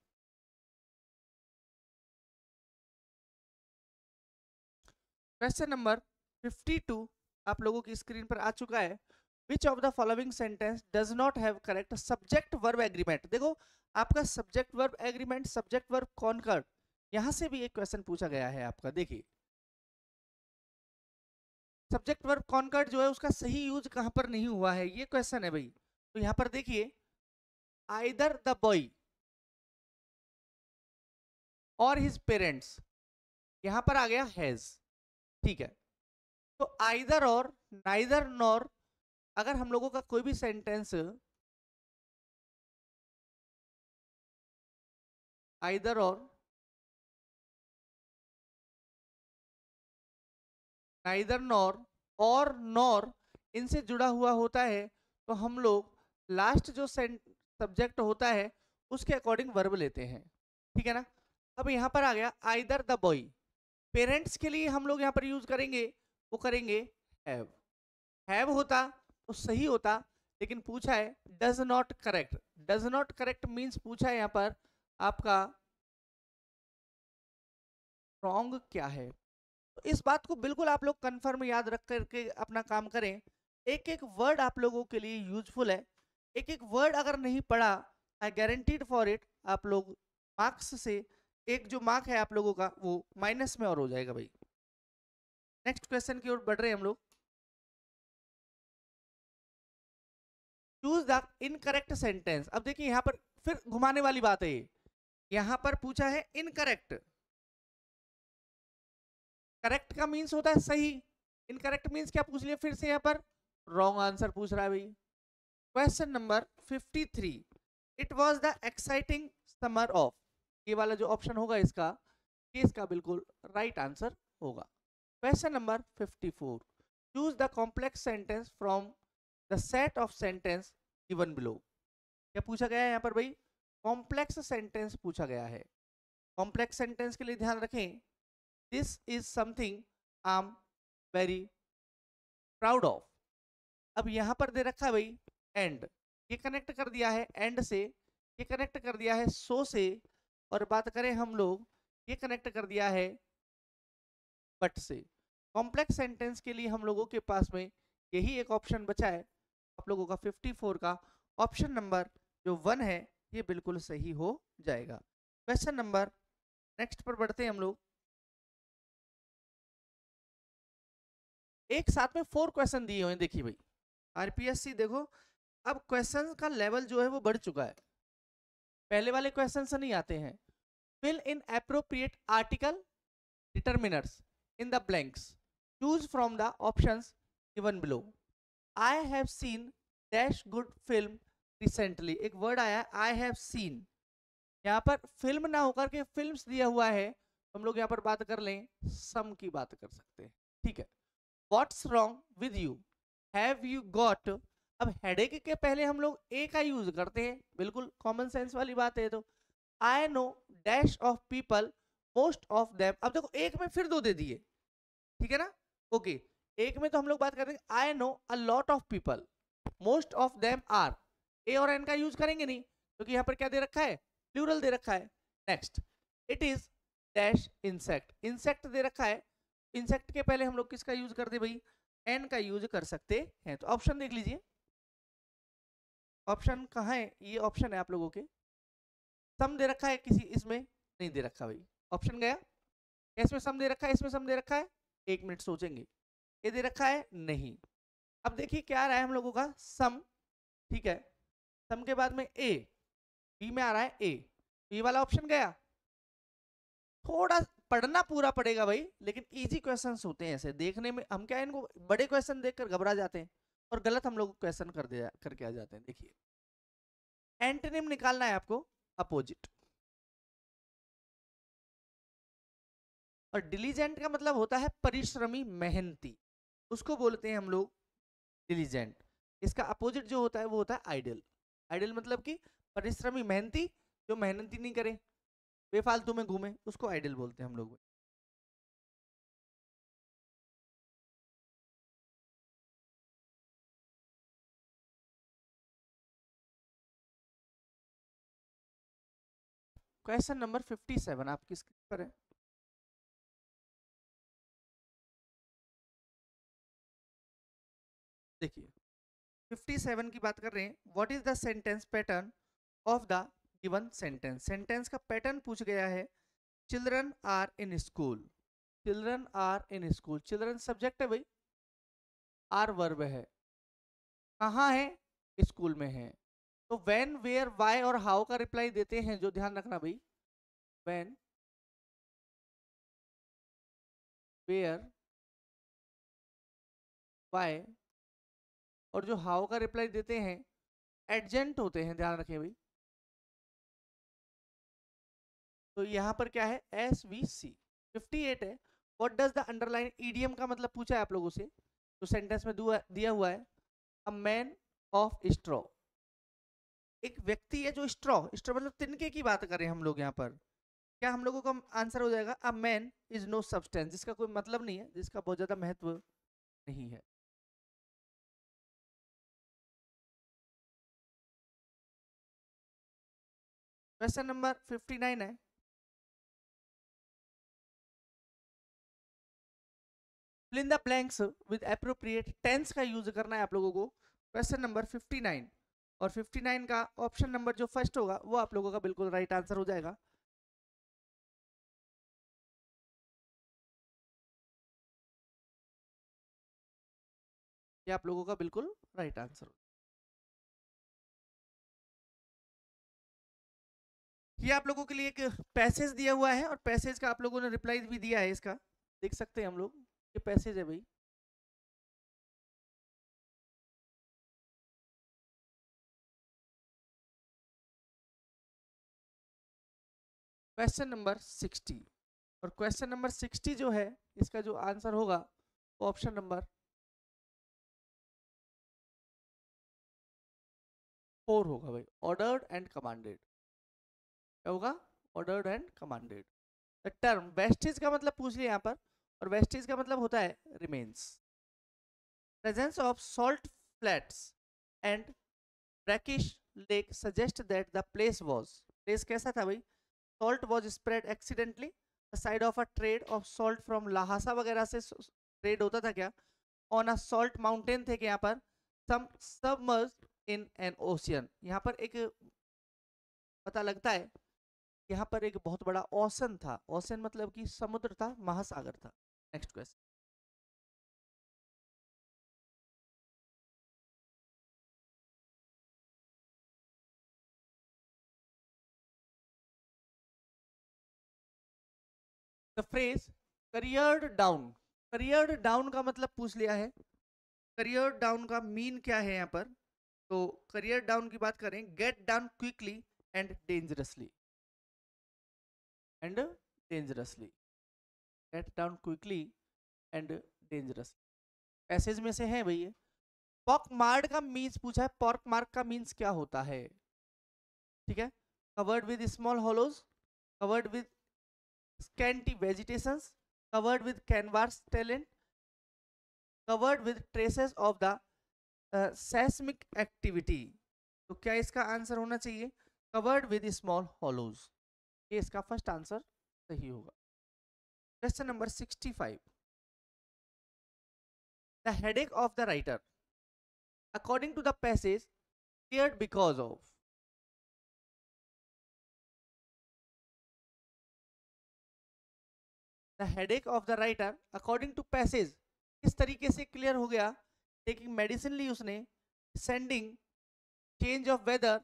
क्वेश्चन नंबर 52 आप लोगों की स्क्रीन पर आ चुका है। Which of the following sentence does not have correct subject verb agreement. देखो आपका subject verb agreement, subject verb concord, यहां से भी एक क्वेश्चन पूछा गया है आपका। देखिए सब्जेक्ट वर्ब कॉन्कर्ड जो है उसका सही यूज कहां पर नहीं हुआ है, ये क्वेश्चन है भाई। तो यहां पर देखिए आइदर द बॉय और हिज पेरेंट्स, यहां पर आ गया हैज, ठीक है। तो आइदर और, नाइदर नॉर, अगर हम लोगों का कोई भी सेंटेंस आइदर नाइदर नॉर और नॉर इनसे जुड़ा हुआ होता है तो हम लोग लास्ट जो सब्जेक्ट होता है उसके अकॉर्डिंग वर्ब लेते हैं, ठीक है ना। अब यहां पर आ गया आइदर द बॉय, पेरेंट्स के लिए हम लोग यहां पर यूज करेंगे, वो करेंगे हैव। हैव होता तो सही होता, लेकिन पूछा है does not correct. Does not correct means पूछा है यहां पर आपका रॉन्ग क्या है। तो इस बात को बिल्कुल आप लोग कंफर्म याद रख करके अपना काम करें। एक एक वर्ड आप लोगों के लिए यूजफुल है। एक एक वर्ड अगर नहीं पढ़ा, आई गारंटीड फॉर इट आप लोग मार्क्स से एक जो मार्क है आप लोगों का वो माइनस में और हो जाएगा भाई। नेक्स्ट क्वेश्चन की ओर बढ़ रहे हैं हम लोग। Choose the incorrect sentence. अब देखिए यहां पर फिर घुमाने वाली बात है, यहां पर पूछा है इनकरेक्ट। करेक्ट का मीन्स होता है सही, इनकरेक्ट मीन्स क्या पूछ लिया फिर से यहाँ पर? रॉन्ग आंसर पूछ रहा है भाई। Question number 53, it was the exciting summer of, ये वाला जो ऑप्शन होगा इसका, ये इसका बिल्कुल राइट आंसर होगा। Question number 54, choose the complex sentence from the set of sentence given below. क्या पूछा गया है यहाँ पर भाई? कॉम्प्लेक्स सेंटेंस पूछा गया है। कॉम्प्लेक्स सेंटेंस के लिए ध्यान रखें, this is something I am very proud of. अब यहां पर दे रखा है भाई एंड, ये कनेक्ट कर दिया है एंड से, ये कनेक्ट कर दिया है सो से, और बात करें हम लोग ये कनेक्ट कर दिया है बट से। कॉम्प्लेक्स सेंटेंस के लिए हम लोगों के पास में यही एक ऑप्शन बचा है आप लोगों का 54 का, ऑप्शन नंबर जो 1 है ये बिल्कुल सही हो जाएगा। क्वेश्चन नंबर नेक्स्ट पर बढ़ते हैं हम लोग। एक साथ में 4 क्वेश्चन दिए हुए हैं, देखिए भाई आरपीएससी देखो अब क्वेश्चन का लेवल जो है वो बढ़ चुका है, पहले वाले क्वेश्चन से नहीं आते हैं। Fill in appropriate article determiners in the blanks, choose from the options given below. I have seen dash good film recently, एक वर्ड आया आई हैव सीन, यहाँ पर फिल्म ना होकर के फिल्म्स दिया हुआ है, हम लोग यहाँ पर बात कर लें सम की बात कर सकते हैं, ठीक है। What's wrong with you, have you got. अब हेडेक के पहले हम लोग ए का यूज करते हैं, बिल्कुल कॉमन सेंस वाली बात है। तो I know dash of people most of them, अब देखो एक में फिर 2 दे दिए, ठीक है ना। ओके एक में तो हम लोग बात करते हैं I know a lot of people, most of them are, a और एन का यूज करेंगे नहीं क्योंकि यहाँ पर क्या दे रखा है? प्लूरल दे रखा है। Next, it is dash insect, insect दे रखा है, इंसेक्ट के पहले हम लोग किसका यूज करते भाई? एन का यूज कर सकते हैं। तो ऑप्शन देख लीजिए, ऑप्शन कहाँ है? ये ऑप्शन है आप लोगों के, सम दे रखा है किसी इसमें नहीं दे रखा भाई, ऑप्शन गया। इसमें सम दे रखा है, इसमें सम दे रखा है, 1 मिनट सोचेंगे। ये दे रखा है नहीं। अब देखिए क्या आ रहा है हम लोगों का? सम, ठीक है। सम के बाद में ए, बी में आ रहा है ए, ये वाला ऑप्शन गया। थोड़ा पढ़ना पूरा पड़ेगा भाई, लेकिन इजी क्वेश्चंस होते हैं ऐसे देखने में, हम क्या इनको बड़े क्वेश्चन देखकर घबरा जाते हैं और गलत हम लोग क्वेश्चन करके आ जाते हैं। देखिए एंटोनिम निकालना है आपको, अपोजिट। और डिलीजेंट का मतलब होता है परिश्रमी, मेहनती। उसको बोलते हैं हम लोग डिलीजेंट। इसका अपोजिट जो होता है वो होता है आइडल। आइडल मतलब कि परिश्रमी, मेहनती, जो मेहनत ही नहीं करे, बेफालतू में घूमे, उसको आइडल बोलते हैं हम लोग। क्वेश्चन नंबर 57 आपकी स्क्रीन पर है। देखिए 57 की बात कर रहे हैं, what is the sentence pattern of the given sentence. Sentence का पैटर्न पूछ गया है। Children are in school, children are in school, children subject है भाई, आर वर्ब है, कहाँ है, स्कूल में है। तो व्हेन, वेयर, व्हाई और हाउ का रिप्लाई देते हैं, जो ध्यान रखना भाई, व्हेन, वेयर, व्हाई और जो हाउ का रिप्लाई देते हैं एडजेंट होते हैं, ध्यान रखें भाई। तो यहाँ पर क्या है, एस वी सी। 58 है, what does the underline idiom का मतलब पूछा है आप लोगों से, तो सेंटेंस में दिया हुआ है, अ मैन ऑफ स्ट्रॉ, एक व्यक्ति है जो स्ट्रॉ, स्ट्रॉ मतलब तिनके की बात करें हम लोग यहाँ पर, क्या हम लोगों का आंसर हो जाएगा, a man is no substance, जिसका कोई मतलब नहीं है, जिसका बहुत ज्यादा महत्व नहीं है। क्वेश्चन नंबर 59 है, fill in the blanks with appropriate tense का यूज करना है आप लोगों को। क्वेश्चन नंबर 59, और 59 का ऑप्शन नंबर जो फर्स्ट होगा वो आप लोगों का बिल्कुल राइट आंसर हो जाएगा। ये आप लोगों का बिल्कुल राइट आंसर। ये आप लोगों के लिए एक पैसेज दिया हुआ है, और पैसेज का आप लोगों ने रिप्लाई भी दिया है इसका, देख सकते हैं हम लोग, ये पैसेज है भाई। क्वेश्चन नंबर 60, और क्वेश्चन नंबर 60 जो है, इसका जो आंसर होगा वो ऑप्शन नंबर 4 होगा भाई, ऑर्डर्ड एंड कमांडेड। क्या होगा, ordered and commanded. The term wastage का मतलब पूछ लिया यहाँ पर, और वेस्टेज का मतलब होता है remains. Presence of salt flats and brackish lake suggest that the place was, place कैसा था भाई, salt was spread accidentally side of a trade off salt from Lhasa वगैरह से ट्रेड होता था क्या, ऑन अ सॉल्ट माउंटेन थे क्या यहाँ पर, सम सबमर्ज्ड इन एन ओशियन, यहाँ पर एक पता लगता है, यहाँ पर एक बहुत बड़ा ओशन था, ओशन मतलब कि समुद्र था, महासागर था। Next question. The phrase career down, career down का मतलब पूछ लिया है, करियर डाउन का मीन क्या है यहाँ पर, तो करियर डाउन की बात करें, get down quickly and dangerously, and dangerously, get down quickly and dangerous, passage में से है भैया। पॉक मार्ड का मीन्स पूछा है, पॉर्क मार्क का मीन्स क्या होता है, ठीक है, covered with small hollows, covered with scanty vegetations, covered with canvas talent, covered with traces of the seismic activity। तो क्या इसका आंसर होना चाहिए, कवर्ड विद स्मॉल हॉलोज, ये इसका फर्स्ट आंसर सही होगा। Question number 65, the headache of the writer according to the passage cleared because of, the headache of the writer according to passage किस तरीके से क्लियर हो गया, टेकिंग मेडिसिन ली उसने, sending, change of weather,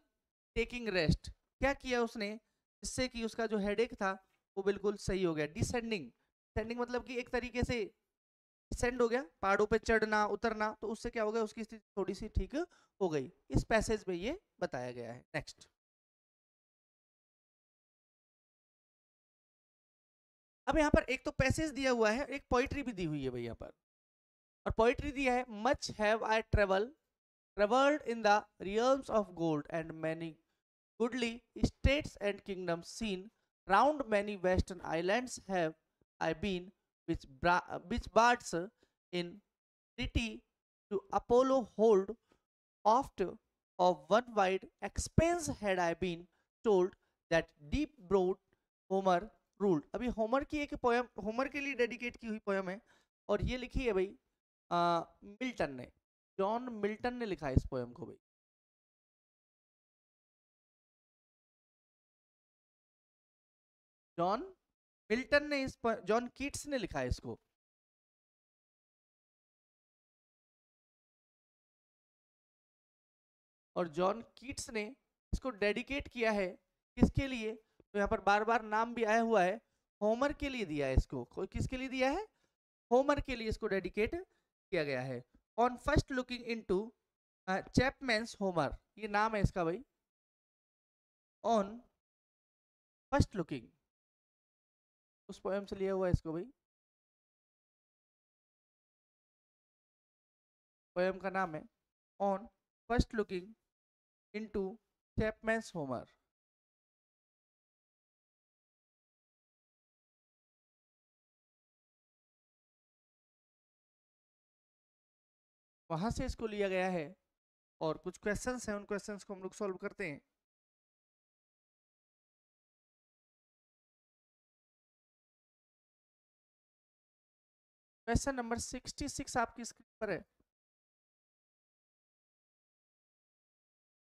taking rest, क्या किया उसने जिससे कि उसका जो हेडेक था वो बिल्कुल सही हो गया। डिसेंडिंग, डिसेंडिंग मतलब कि एक तरीके से डिसेंड हो गया, पहाड़ों पे चढ़ना उतरना, तो उससे क्या हो गया, उसकी स्थिति थोड़ी सी ठीक हो गई, इस पैसेज में ये बताया गया है। नेक्स्ट, अब यहाँ पर एक तो पैसेज दिया हुआ है, एक पोइट्री भी दी हुई है भाई यहाँ पर। और पोइट्री दिया है, much have I traveled in the realms of gold and many goodly states and kingdoms seen, round many western islands have I been, which bards in city to Apollo hold oft of one wide expanse had I been told that deep broad Homer ruled. अभी Homer की एक poem Homer के लिए dedicate की हुई poem है और ये लिखी है भाई मिल्टन ने, जॉन मिल्टन ने लिखा है इस पोयम को भाई। जॉन मिल्टन ने जॉन कीट्स ने लिखा है इसको। और जॉन कीट्स ने इसको डेडिकेट किया है किसके लिए, तो यहाँ पर बार बार नाम भी आया हुआ है, होमर के लिए दिया है इसको। कोई किसके लिए दिया है, होमर के लिए इसको डेडिकेट किया गया है। On first looking into Chapman's Homer, ये नाम है इसका भाई। ऑन फर्स्ट लुकिंग, उस पोएम से लिया हुआ है इसको भाई। पोएम का नाम है on first looking into Chapman's Homer. वहां से इसको लिया गया है और कुछ क्वेश्चंस हैं, उन क्वेश्चंस को हम लोग सॉल्व करते हैं। क्वेश्चन नंबर 66 आपकी स्क्रीन पर है।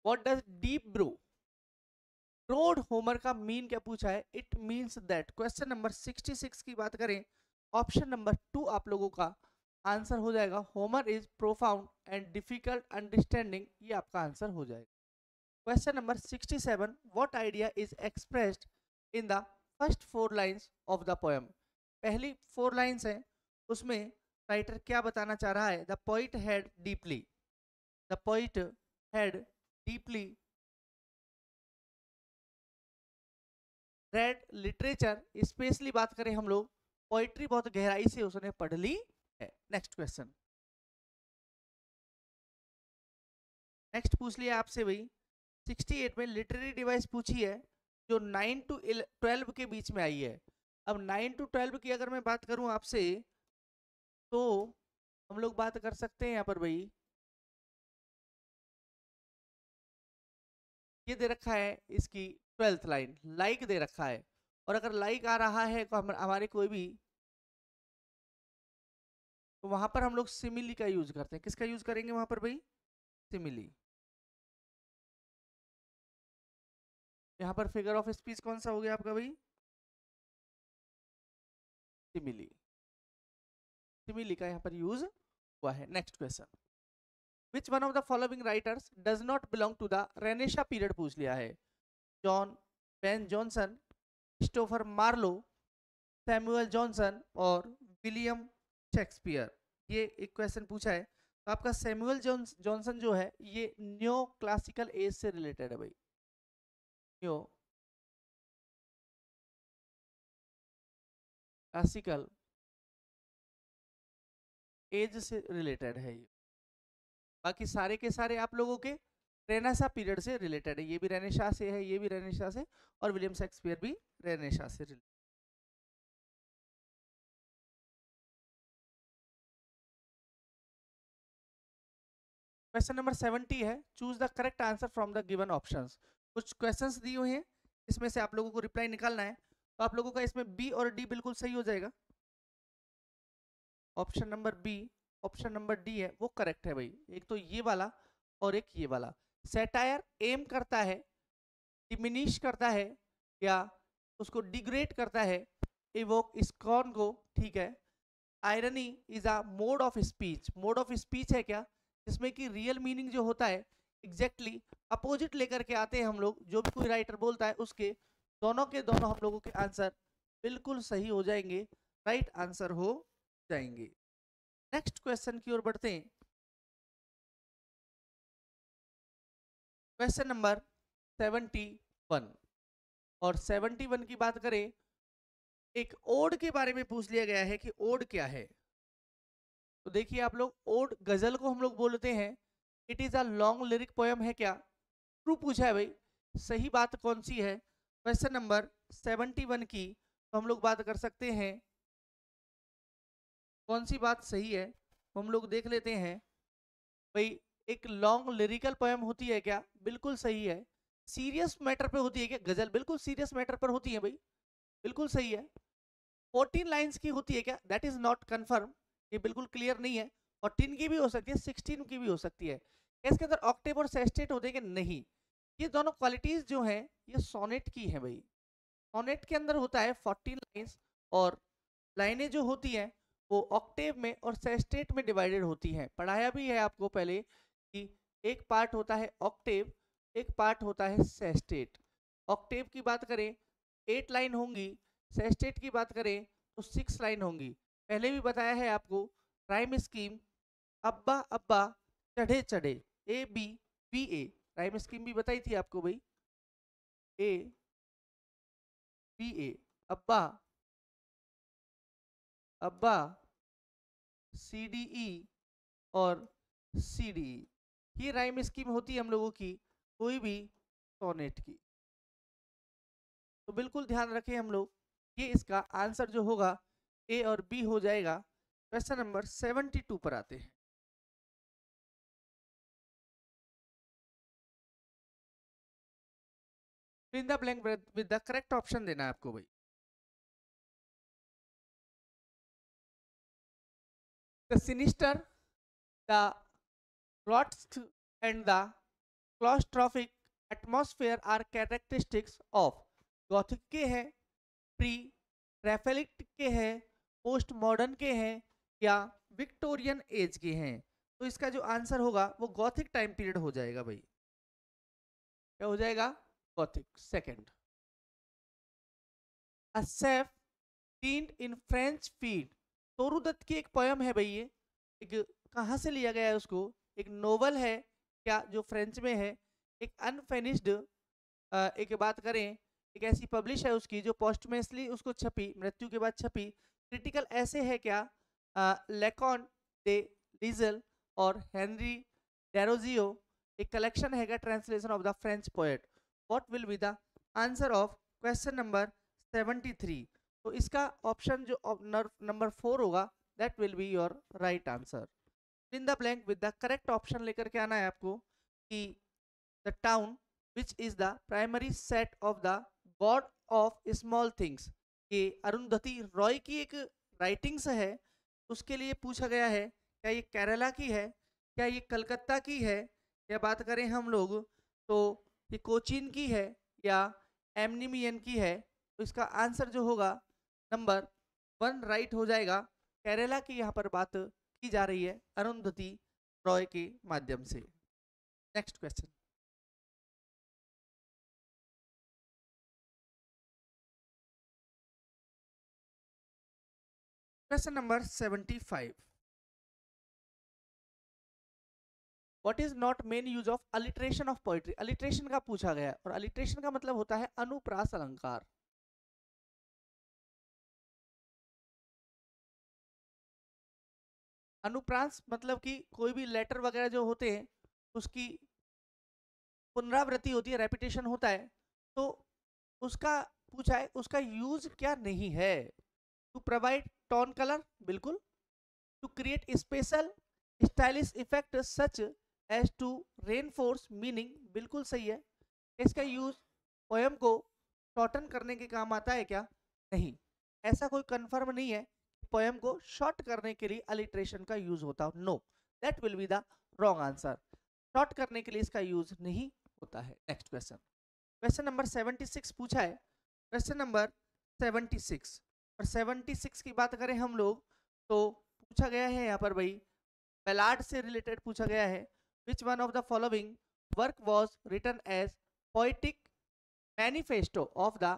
What does deep browed Homer का मीन क्या पूछा है, it means that. Question number 66 की बात करें, ऑप्शन नंबर 2 आप लोगों का आंसर हो जाएगा, Homer is profound and difficult understanding, ये आपका आंसर हो जाएगा। Question number 67, what idea is expressed in the first 4 lines of the poem. पहली 4 लाइन्स हैं, उसमें राइटर क्या बताना चाह रहा है, the poet had deeply, the poet had deeply red literature, specially बात करें हम लोग, पोइट्री बहुत गहराई से उसने पढ़ ली है। नेक्स्ट क्वेश्चन, नेक्स्ट पूछ लिया आपसे भाई 68 में लिटरेरी डिवाइस पूछी है जो 9 to 12 के बीच में आई है। अब 9 to 12 की अगर मैं बात करूं आपसे, तो हम लोग बात कर सकते हैं यहाँ पर भाई, ये दे रखा है इसकी 12th लाइन, लाइक दे रखा है, और अगर लाइक आ रहा है तो हमारे कोई भी, तो वहां पर हम लोग सिमिली का यूज करते हैं। किसका यूज करेंगे वहां पर भाई, सिमिली। यहाँ पर फिगर ऑफ स्पीच कौन सा हो गया आपका भाई, सिमिली। सिमिली का यहाँ पर यूज हुआ है। Next question, which one of the following writers does not belong to the renaissance period पूछ लिया है, John Ben Jonson, Christopher Marlowe, Samuel Johnson और विलियम शेक्सपियर। ये एक क्वेश्चन पूछा है, तो आपका सैमुअल जॉनसन जो है ये न्यो क्लासिकल एज से रिलेटेड है भाई, न्यो क्लासिकल एज से रिलेटेड है ये। बाकी सारे के सारे आप लोगों के रेनेसा पीरियड से रिलेटेड है, ये भी रेनेसा से है, ये भी रेनेसा से, और विलियम शेक्सपियर भी रेनेसा से रिलेटेड। क्वेश्चन नंबर 70 है, choose the correct answer from the given options. कुछ क्वेश्चंस दिए हुए हैं, इसमें से आप लोगों को रिप्लाई निकालना है, तो आप लोगों का इसमें बी और डी बिल्कुल सही हो जाएगा। Option number B, option number D है वो करेक्ट है भाई। एक तो ये वाला और एक ये वाला। सैटायर एम करता है, डिमिनिश करता है या उसको डिग्रेड करता है, इवोक स्कॉर्न को, ठीक है। Irony is a mode of speech, mode of speech है क्या, जिसमें कि रियल मीनिंग जो होता है एग्जैक्टली अपोजिट लेकर के आते हैं हम लोग, जो भी कोई राइटर बोलता है उसके, दोनों के दोनों हम लोगों के आंसर बिल्कुल सही हो जाएंगे, राइट आंसर हो जाएंगे। नेक्स्ट क्वेश्चन की ओर बढ़ते हैं। क्वेश्चन नंबर 71, और 71 की बात करें, एक ओड के बारे में पूछ लिया गया है कि ओड क्या है। तो देखिए आप लोग, ओड गजल को हम लोग बोलते हैं it is a long lyric poem, है क्या? ट्रू पूछा है भाई। सही बात कौन सी है? क्वेश्चन नंबर 71 की तो हम लोग बात कर सकते हैं कौन सी बात सही है, तो हम लोग देख लेते हैं भाई। एक लॉन्ग लिरिकल पोयम होती है क्या? बिल्कुल सही है। सीरियस मैटर पे होती है क्या गजल? बिल्कुल सीरियस मैटर पर होती है भाई, बिल्कुल सही है। 14 लाइंस की होती है क्या? दैट इज नॉट कंफर्म, ये बिल्कुल क्लियर नहीं है। 14 की भी हो सकती है, 16 की भी हो सकती है। इसके अंदर ऑक्टेव और सेस्टेट होते हैं कि नहीं? ये दोनों क्वालिटीज जो हैं ये सोनेट की है भाई। सोनेट के अंदर होता है 14 लाइंस, और लाइनें जो होती हैं वो ऑक्टेव में और सेस्टेट में डिवाइडेड होती हैं। पढ़ाया भी है आपको पहले कि एक पार्ट होता है ऑक्टेव, एक पार्ट होता है सेस्टेट। ऑक्टेव की बात करें 8 लाइन होंगी, सेस्टेट की बात करें तो 6 लाइन होंगी। पहले भी बताया है आपको राइम स्कीम, अब्बा अब्बा चढ़े चढ़े, A B B A. Rhyme scheme भी बताई थी आपको भाई, ए बी ए, अब्बा अब्बा सी डी ई और सी डी ई। ये राइम स्कीम होती है हम लोगों की कोई भी सोनेट की। तो बिल्कुल ध्यान रखें हम लोग, ये इसका आंसर जो होगा ए और बी हो जाएगा। क्वेश्चन नंबर 72 पर आते हैं। इन the blank with the correct option देना है आपको भाई। The sinister, the rotsk and the claustrophic atmosphere are characteristics of Gothic के हैं, प्री रैफेलिक के हैं, पोस्ट मॉडर्न के हैं, या विक्टोरियन एज के हैं? तो इसका जो आंसर होगा वो गॉथिक टाइम पीरियड हो जाएगा भाई। क्या हो जाएगा? Gothic. Second, a sheaf gleaned in French fields. Toru Dutt की एक पोयम है भाई ये। एक कहाँ से लिया गया है उसको? एक नोवेल है क्या जो फ्रेंच में है? एक अनफिनिश्ड, एक बात करें एक ऐसी पब्लिश है उसकी जो पोस्टमेसली उसको छपी, मृत्यु के बाद छपी। क्रिटिकल ऐसे है क्या? लेकॉन दे लीजल और हेनरी डेरोजियो। एक कलेक्शन है क्या translation of the French poet? What will be the answer of question number 73? तो इसका ऑप्शन जो नंबर 4 होगा that will be your right answer. In the blank with the correct option लेकर के आना है आपको कि the town which is the primary set of the God of small things. ये अरुंधति रॉय की एक राइटिंग्स है, उसके लिए पूछा गया है क्या ये केरला की है, क्या ये कलकत्ता की है, या बात करें हम लोग तो ये कोचीन की है, या एमनिमियन की है? तो इसका आंसर जो होगा नंबर 1 राइट हो जाएगा। केरला की यहाँ पर बात की जा रही है अरुंधति रॉय के माध्यम से। Next question. Question number 75, what is not main use of alliteration of poetry? Alliteration का पूछा गया है, और अलिट्रेशन का मतलब होता है अनुप्रास अलंकार। अनुप्रास मतलब कि कोई भी लेटर वगैरह जो होते हैं उसकी पुनरावृत्ति होती है, रेपिटेशन होता है, तो उसका पूछा है उसका यूज क्या नहीं है? टू प्रोवाइड टोन कलर, बिल्कुल। To create special stylish effect such as to reinforce meaning, बिल्कुल सही है। इसका यूज पोयम को शॉर्टन करने के काम आता है क्या? नहीं, ऐसा कोई कंफर्म नहीं है पोयम को शॉर्ट करने के लिए अलिट्रेशन का यूज होता हो। No, that will be the wrong answer. Short करने के लिए इसका यूज नहीं होता है। नेक्स्ट क्वेश्चन, क्वेश्चन नंबर 76 पूछा है। क्वेश्चन नंबर 76, और 76 की बात करें हम लोग तो पूछा गया है यहाँ पर भाई बैलार्ड से रिलेटेड पूछा गया है। Which one of the following work was written as poetic manifesto of the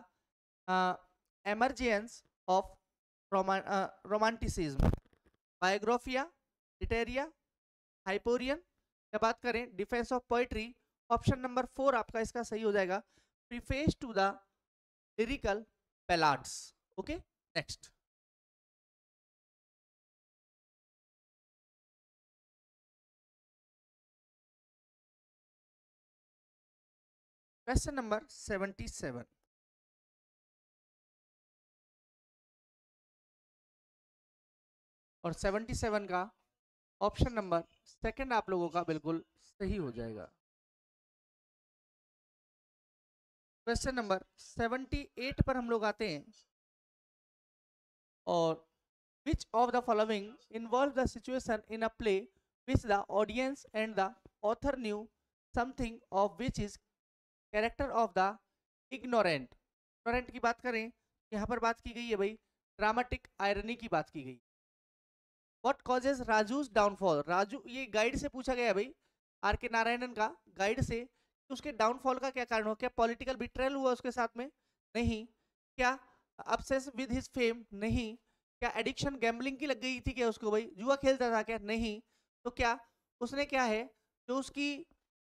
emergence of romanticism? Biographia, Literaria, Hyperion, या बात करें Defence of Poetry? Option number 4 आपका इसका सही हो जाएगा, preface to the Lyrical Ballads. Okay, next. Question number 77 और 77 का ऑप्शन नंबर सेकंड आप लोगों का बिल्कुल सही हो जाएगा। क्वेश्चन नंबर 78 पर हम लोग आते हैं और which of the following involve the situation in a play which the audience and the author knew something of which is character of the ignorant। ignorant की बात करें, यहाँ पर बात की गई है भाई ड्रामेटिक आयरनी की बात की गई। What causes राजू's downfall? राजू, ये गाइड से पूछा गया है भाई, आर के नारायणन का गाइड से, कि उसके डाउनफॉल का क्या कारण हो? क्या पॉलिटिकल बिट्रेयल हुआ उसके साथ में? नहीं। क्या obsess with his fame? नहीं। क्या एडिक्शन गैम्बलिंग की लग गई थी क्या उसको भाई, जुआ खेलता था क्या? नहीं। तो क्या उसने क्या है, जो उसकी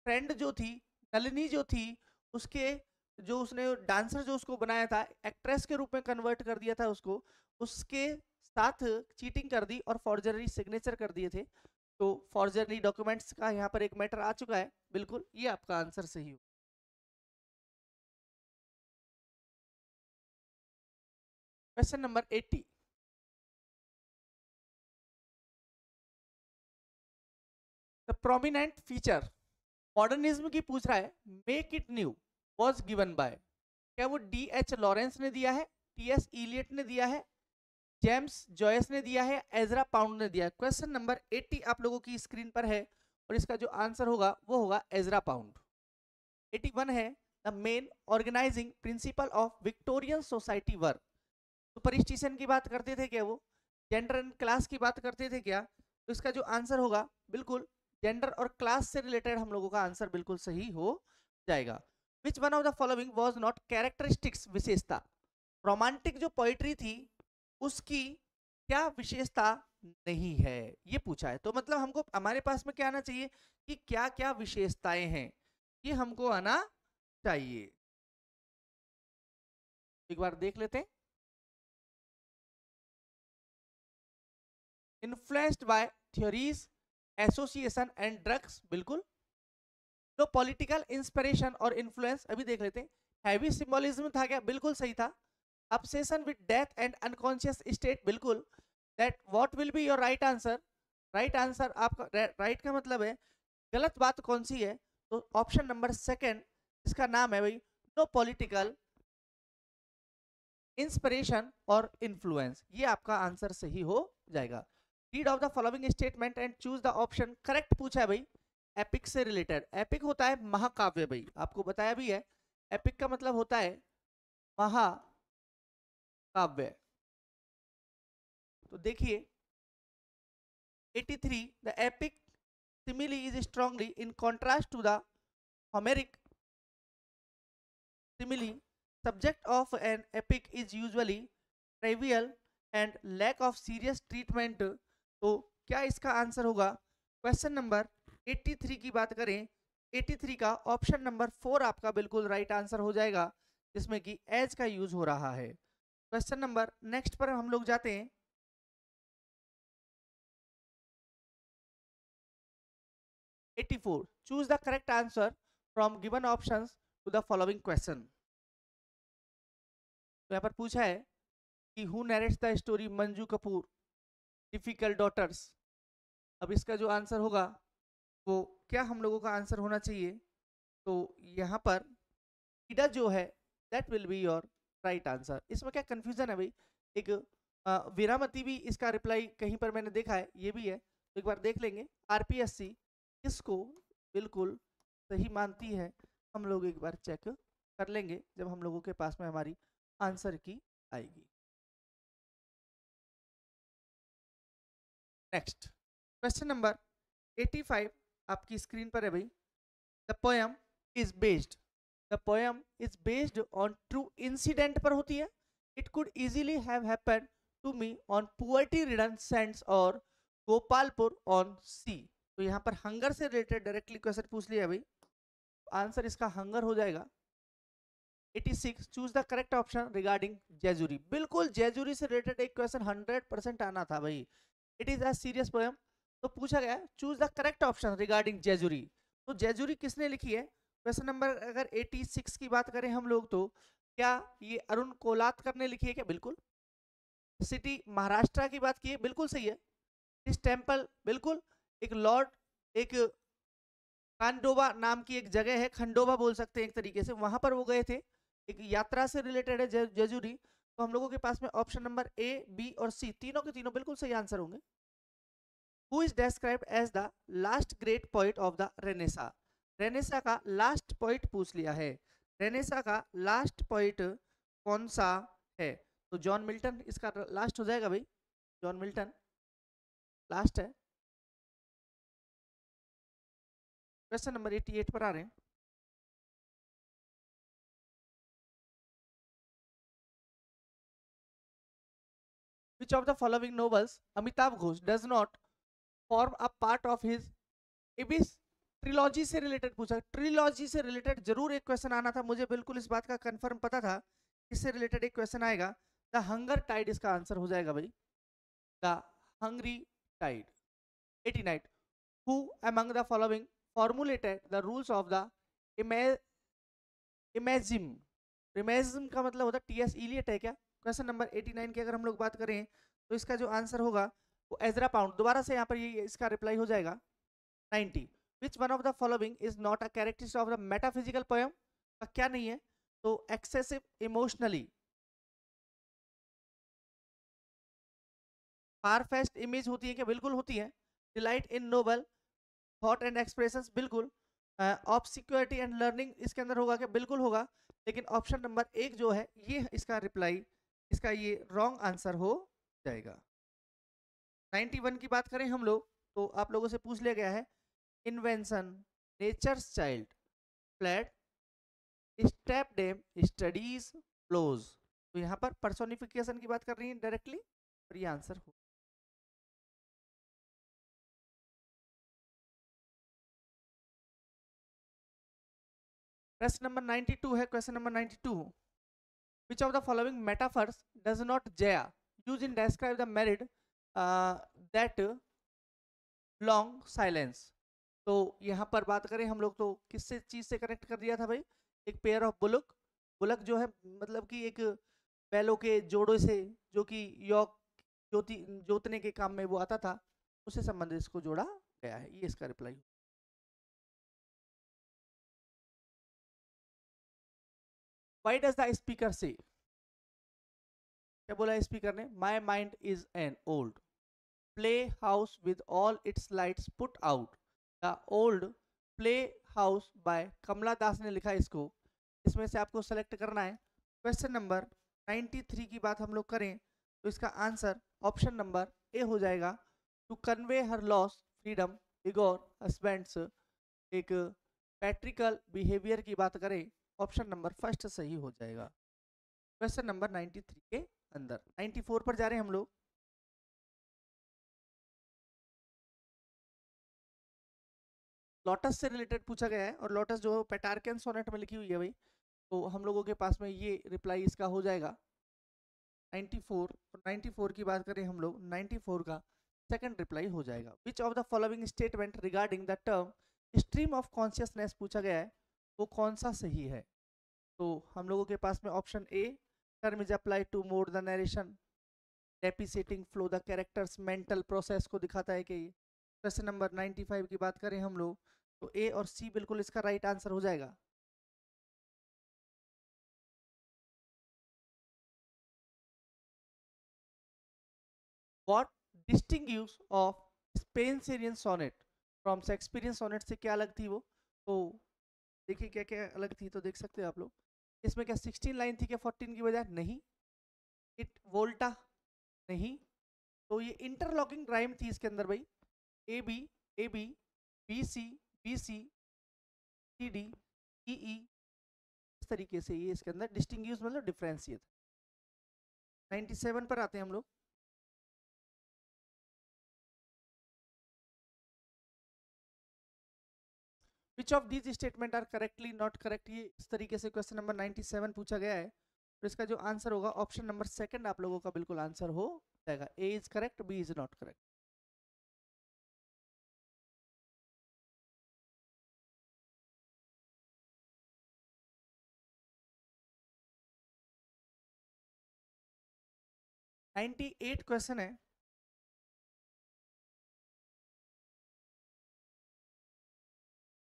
फ्रेंड जो थी नलिनी जो थी, उसके जो उसने डांसर जो उसको बनाया था, एक्ट्रेस के रूप में कन्वर्ट कर दिया था उसको, उसके साथ चीटिंग कर दी और फॉर्जरी सिग्नेचर कर दिए थे। तो फॉर्जरी डॉक्यूमेंट्स का यहाँ पर एक मैटर आ चुका है, बिल्कुल ये आपका आंसर सही हो। Question number 80, the prominent feature modernism की पूछ रहा है, make it knew was given by, क्या वो D.H. लॉरेंस ने दिया है, T.S. इलियट ने दिया है, जेम्स जॉयस ने दिया है, एजरा पाउंड ने दिया है? क्वेश्चन नंबर 80 आप लोगों की स्क्रीन पर है और इसका जो आंसर होगा वो होगा एजरा पाउंड। 81 है, the main organising principle of Victorian society were. Superstition की बात करते थे क्या वो? जेंडर एंड क्लास की बात करते थे क्या? तो इसका जो आंसर होगा बिल्कुल जेंडर और क्लास से रिलेटेड हम लोगों का आंसर बिल्कुल सही हो जाएगा। विच one of the following was not characteristics, विशेषता? रोमांटिक जो पोइट्री थी उसकी क्या विशेषता नहीं है, ये पूछा है। तो मतलब हमको हमारे पास में क्या आना चाहिए कि क्या क्या विशेषताएं हैं, ये हमको आना चाहिए। एक बार देख लेते हैं। Influenced by theories, association and drugs, बिल्कुल। तो पॉलिटिकल इंस्पिरेशन और इन्फ्लुएंस अभी देख लेते हैं। हैवी सिंबलिज्म था क्या? बिल्कुल सही था। obsession with death and unconscious state, बिल्कुल। that what will be your right answer? Right answer आपका राइट का मतलब है गलत बात कौन सी है? तो ऑप्शन नंबर सेकंड इसका नाम है भाई नो पॉलिटिकल इंस्पिरेशन और इन्फ्लुएंस, ये आपका आंसर सही हो जाएगा। Read of the following statement and choose the option correct पूछा है भाई। एपिक से रिलेटेड, एपिक होता है महाकाव्य भाई, आपको बताया भी है। एपिक का मतलब होता है महा काव्य। तो देखिए 83, the epic simile is strongly in contrast to the Homeric simile. Subject of an epic is usually trivial and lack of serious treatment. तो क्या इसका आंसर होगा? क्वेश्चन नंबर 83 की बात करें, 83 का ऑप्शन नंबर 4 आपका बिल्कुल राइट आंसर हो जाएगा, जिसमें कि एज का यूज हो रहा है। क्वेश्चन नंबर नेक्स्ट पर हम लोग जाते हैं। 84, choose the correct answer from given options to the following question। तो यहाँ पर पूछा है कि who narrates the story Manju Kapur difficult daughters. अब इसका जो आंसर होगा वो क्या हम लोगों का आंसर होना चाहिए? तो यहाँ पर ईडा जो है that will be your right answer. इसमें क्या कंफ्यूजन है भाई? एक वीरामती भी इसका रिप्लाई कहीं पर मैंने देखा है, ये भी है, तो एक बार देख लेंगे। आरपीएससी इसको बिल्कुल सही मानती है, हम लोग एक बार चेक कर लेंगे जब हम लोगों के पास में हमारी आंसर की आएगी। नेक्स्ट क्वेश्चन नंबर 85 आपकी स्क्रीन पर है भाई। The poem is based, the poem is based on true incident पर होती है। It could easily have happened to me on poverty ridden sands और गोपालपुर ऑन सी। तो यहाँ पर हंगर से रिलेटेड डायरेक्टली क्वेश्चन पूछ लिया भाई, आंसर इसका हंगर हो जाएगा। 86, choose the correct option regarding Jejuri. बिल्कुल जेजुरी से रिलेटेड एक क्वेश्चन 100% आना था भाई। It is a serious poem, तो पूछा गया choose the correct option regarding Jejuri. तो जेजुरी किसने लिखी है? क्वेश्चन नंबर अगर 86 की बात करें हम लोग, तो क्या ये अरुण कोलातकर ने लिखी है क्या? बिल्कुल। सिटी महाराष्ट्र की बात की है, बिल्कुल सही है। इस टेम्पल, बिल्कुल। एक लॉर्ड, एक खंडोबा नाम की एक जगह है, खंडोबा बोल सकते हैं एक तरीके से, वहां पर वो गए थे, एक यात्रा से रिलेटेड है जजुरी। तो हम लोगों के पास में ऑप्शन नंबर ए, बी और सी, तीनों के तीनों बिल्कुल सही आंसर होंगे। Who is described as the last great poet of the renaissance? Renaissance का लास्ट पोइट पूछ लिया है। रेनेसा का लास्ट पोइट कौन सा है? तो जॉन मिल्टन इसका लास्ट हो जाएगा भाई, जॉन मिल्टन लास्ट है। क्वेश्चन नंबर 88 पर आ रहे हैं। Which of the following novels Amitabh Ghosh does not form a part of his Ibis trilogy से रिलेटेड पूछा। ट्रिलॉजी से रिलेटेड जरूर एक क्वेश्चन आना था, मुझे बिल्कुल इस बात का कंफर्म पता था, इससे रिलेटेड एक क्वेश्चन आएगा। द हंगर टाइड इसका आंसर हो जाएगा भाई, the Hungry Tide. 89 who among the following formulated the rules of the imagism? Imagism का मतलब होता है टीएस इलियट है क्या? क्वेश्चन नंबर 89 की अगर हम लोग बात करें तो इसका जो आंसर होगा वो एजरा पाउंड, दोबारा से यहाँ पर ये इसका रिप्लाई हो जाएगा। 90 विच one of the following is not a characteristic of the metaphysical poem? का क्या नहीं है? तो एक्सेसिव इमोशनली, फार फेस्ट इमेज होती है क्या? बिल्कुल होती है। Delight in noble thought and expressions, बिल्कुल। ऑफ सिक्योरिटी एंड लर्निंग इसके अंदर होगा क्या? बिल्कुल होगा। लेकिन ऑप्शन नंबर एक जो है ये इसका रिप्लाई, इसका ये रॉन्ग आंसर हो जाएगा। 91 की बात करें हम लोग तो आप लोगों से पूछ लिया गया है, invention, nature's child, flat, stepdame, studies, flows. तो यहाँ पर पर्सोनिफिकेशन की बात कर रही है डायरेक्टली, और ये आंसर हो। प्रश्न नंबर 92 है, question number 92। Which of the following metaphors does not Jaya use in describe the married that long silence? तो यहाँ पर बात करें हम लोग तो किससे चीज से कनेक्ट कर दिया था भाई? एक पेयर ऑफ बुलक, बुलक जो है मतलब कि एक बैलों के जोड़ों से, जो कि यौक जोती जोतने के काम में वो आता था, उससे संबंधित इसको जोड़ा गया है, ये इसका reply. Why does the speaker say? क्या बोला स्पीकर ने? My mind is an old play house with all its lights put out. The old play house by Kamala Das ने लिखा इसको। इसमें से आपको सेलेक्ट करना है। क्वेश्चन नंबर 93 की बात हम लोग करें तो इसका आंसर ऑप्शन नंबर ए हो जाएगा, to convey her loss freedom before husbands. एक पैट्रिकल बिहेवियर की बात करें, ऑप्शन नंबर फर्स्ट सही हो जाएगा क्वेश्चन नंबर 93 के अंदर। 94 पर जा रहे हैं हम लोग। लोटस से रिलेटेड पूछा गया है, और लोटस जो पेटार्कन सोनेट में लिखी हुई है भाई, तो हम लोगों के पास में ये रिप्लाई इसका हो जाएगा 94। और 94 की बात करें हम लोग, 94 का सेकंड रिप्लाई हो जाएगा। विच of the following statement regarding the term stream of consciousness पूछा गया है, वो कौन सा सही है? तो हम लोगों के पास में option A, term is apply to more the narration depicting flow the character's mental process को दिखाता है कि क्वेश्चन नंबर 95 की बात करें हम लोग तो ए और सी बिल्कुल इसका राइट आंसर हो जाएगा। What distinguish of Spenserian sonnet from Shakespearean sonnet से क्या अलग थी वो? तो देखिए क्या क्या अलग थी, तो देख सकते हो आप लोग। इसमें क्या 16 लाइन थी क्या 14 की बजाय? नहीं। It volta? नहीं। तो ये इंटरलॉकिंग राइम थी इसके अंदर भाई, A B, A B, B C, B C, C D, E E, इस तरीके से ये इसके अंदर डिस्टिंग्विश मतलब डिफरेंशिएट। 97 पर आते हैं हम लोग। Which of these statement are correctly not correct? ये इस तरीके से क्वेश्चन नंबर 97 पूछा गया है, तो इसका जो आंसर होगा ऑप्शन नंबर सेकंड आप लोगों का बिल्कुल आंसर हो जाएगा। A is correct, B is not correct. 98 question है।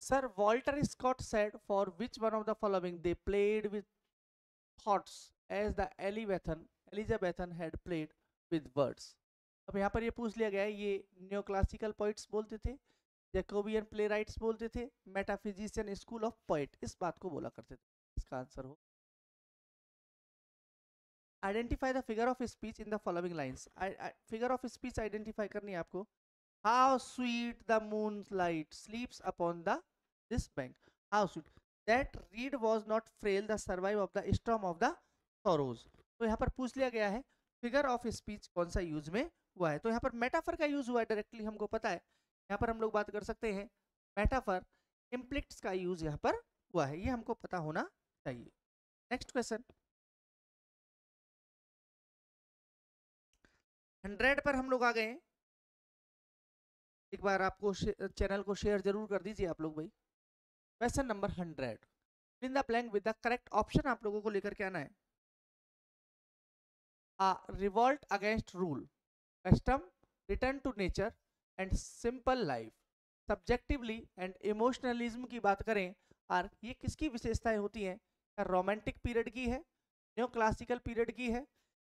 Sir Walter Scott said for which one of the following they played with thoughts as the Elizabethan had played with words. अब यहाँ पर ये पूछ लिया गया है, ये न्यो क्लासिकल पोइट्स बोलते थे, जैकोबियन प्ले राइट्स बोलते थे, मेटाफिजिशियन स्कूल ऑफ पोइट, इस बात को बोला करते थे। इसका आंसर हो identify the figure of speech in the following lines. Figure of speech identify करनी है आपको। How sweet the moonlight sleeps upon the this bank, how sweet that reed was not frail the survive of the storm of the sorrows. तो यहाँ पर पूछ लिया गया है फिगर ऑफ स्पीच कौन सा यूज में हुआ है। तो यहाँ पर मेटाफर का यूज हुआ है, डायरेक्टली हमको पता है। यहाँ पर हम लोग बात कर सकते हैं मेटाफर, इम्प्लिक्ट्स का यूज यहाँ पर हुआ है, ये हमको पता होना चाहिए। नेक्स्ट क्वेश्चन 100 पर हम लोग आ गए। एक बार आपको चैनल को शेयर जरूर कर दीजिए आप लोग भाई। Question number 100, in the blank with the correct option आप लोगों को लेकर के आना है। A revolt against rule, custom, return to nature and simple life, subjectively and इमोशनलिज्म की बात करें और ये किसकी विशेषताएं होती हैं? या रोमांटिक पीरियड की है, न्यो क्लासिकल पीरियड की है,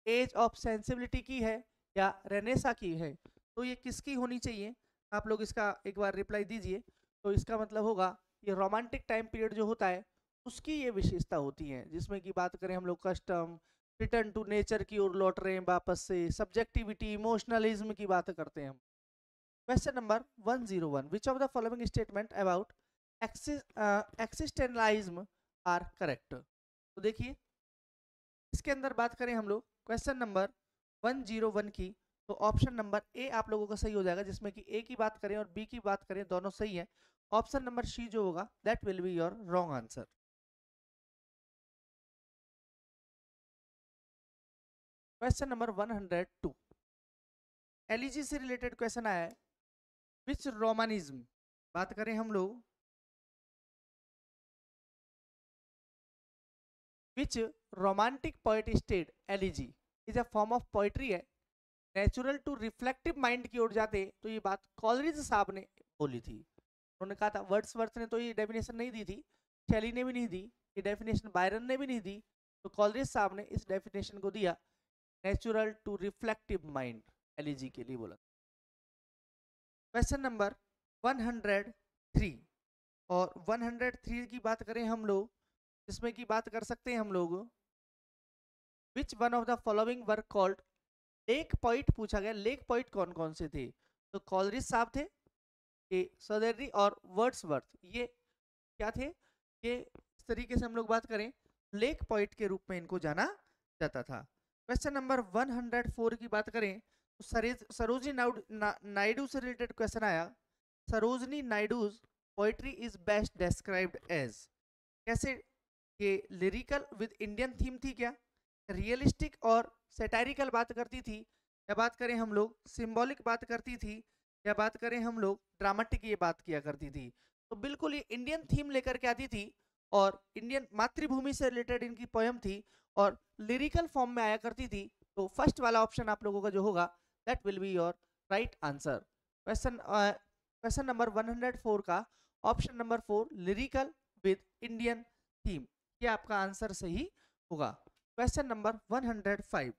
एज ऑफ सेंसिबिलिटी की है, या रेनेसा की है? तो ये किसकी होनी चाहिए? आप लोग इसका एक बार रिप्लाई दीजिए। तो इसका मतलब होगा ये रोमांटिक टाइम पीरियड जो होता है उसकी ये विशेषता होती है, जिसमें की बात करें हम लोग कस्टम, रिटर्न टू नेचर की ओर लौट रहे हैं वापस से, सब्जेक्टिविटी, इमोशनलिज्म की बात करते हैं हम। Question number 101, which of the following statement about existentialism are correct? तो देखिए इसके अंदर बात करें हम लोग क्वेश्चन नंबर 101 की, तो ऑप्शन नंबर ए आप लोगों का सही हो जाएगा, जिसमें कि ए की बात करें और बी की बात करें दोनों सही है। ऑप्शन नंबर सी जो होगा that will be your wrong answer. Question number 102, एलईजी से रिलेटेड क्वेश्चन आया है। विच रोमानिज्म, बात करें हम लोग which romantic poet state elegy is a form of poetry है, नेचुरल टू रिफ्लेक्टिव माइंड की ओर जाते, तो ये बात कॉलरिज साहब ने बोली थी। उन्होंने कहा था, वर्ड्सवर्थ ने तो ये डेफिनेशन नहीं दी थी, शैली ने भी नहीं दी, ये डेफिनेशन बायरन ने भी नहीं दी, तो कॉलरिज साहब ने इस डेफिनेशन को दिया, natural to reflective mind, elegy के लिए बोला। क्वेश्चन नंबर 103, और 103 की बात करें हम लोग, जिसमें की बात कर सकते हैं हम लोग विच one of the following were called lake point, पूछा गया लेक पॉइंट कौन कौन से थे? तो कॉलरिज साहब थे, ये सदर्ली और वर्ड्सवर्थ, ये क्या थे? ये इस तरीके से हम लोग बात करें लेक पॉइंट के रूप में इनको जाना जाता था। क्वेश्चन नंबर 104 की बात करें तो सरोजिनी नायडू से रिलेटेड क्वेश्चन आया। Sarojini Naidu's poetry is best described as, कैसे? ये लिरिकल विद इंडियन थीम थी क्या, रियलिस्टिक और सैटारिकल बात करती थी, या बात करें हम लोग सिंबॉलिक बात करती थी, या बात करें हम लोग ड्रामेटिक ये बात किया करती थी? तो बिल्कुल ये इंडियन थीम लेकर के आती थी, और इंडियन मातृभूमि से रिलेटेड इनकी पोयम थी, और लिरिकल फॉर्म में आया करती थी। तो फर्स्ट वाला ऑप्शन आप लोगों का जो होगा that will be your right answer. Question number 104 का option number 4 lyrical with Indian theme, ये आपका आंसर सही होगा। Question number 105,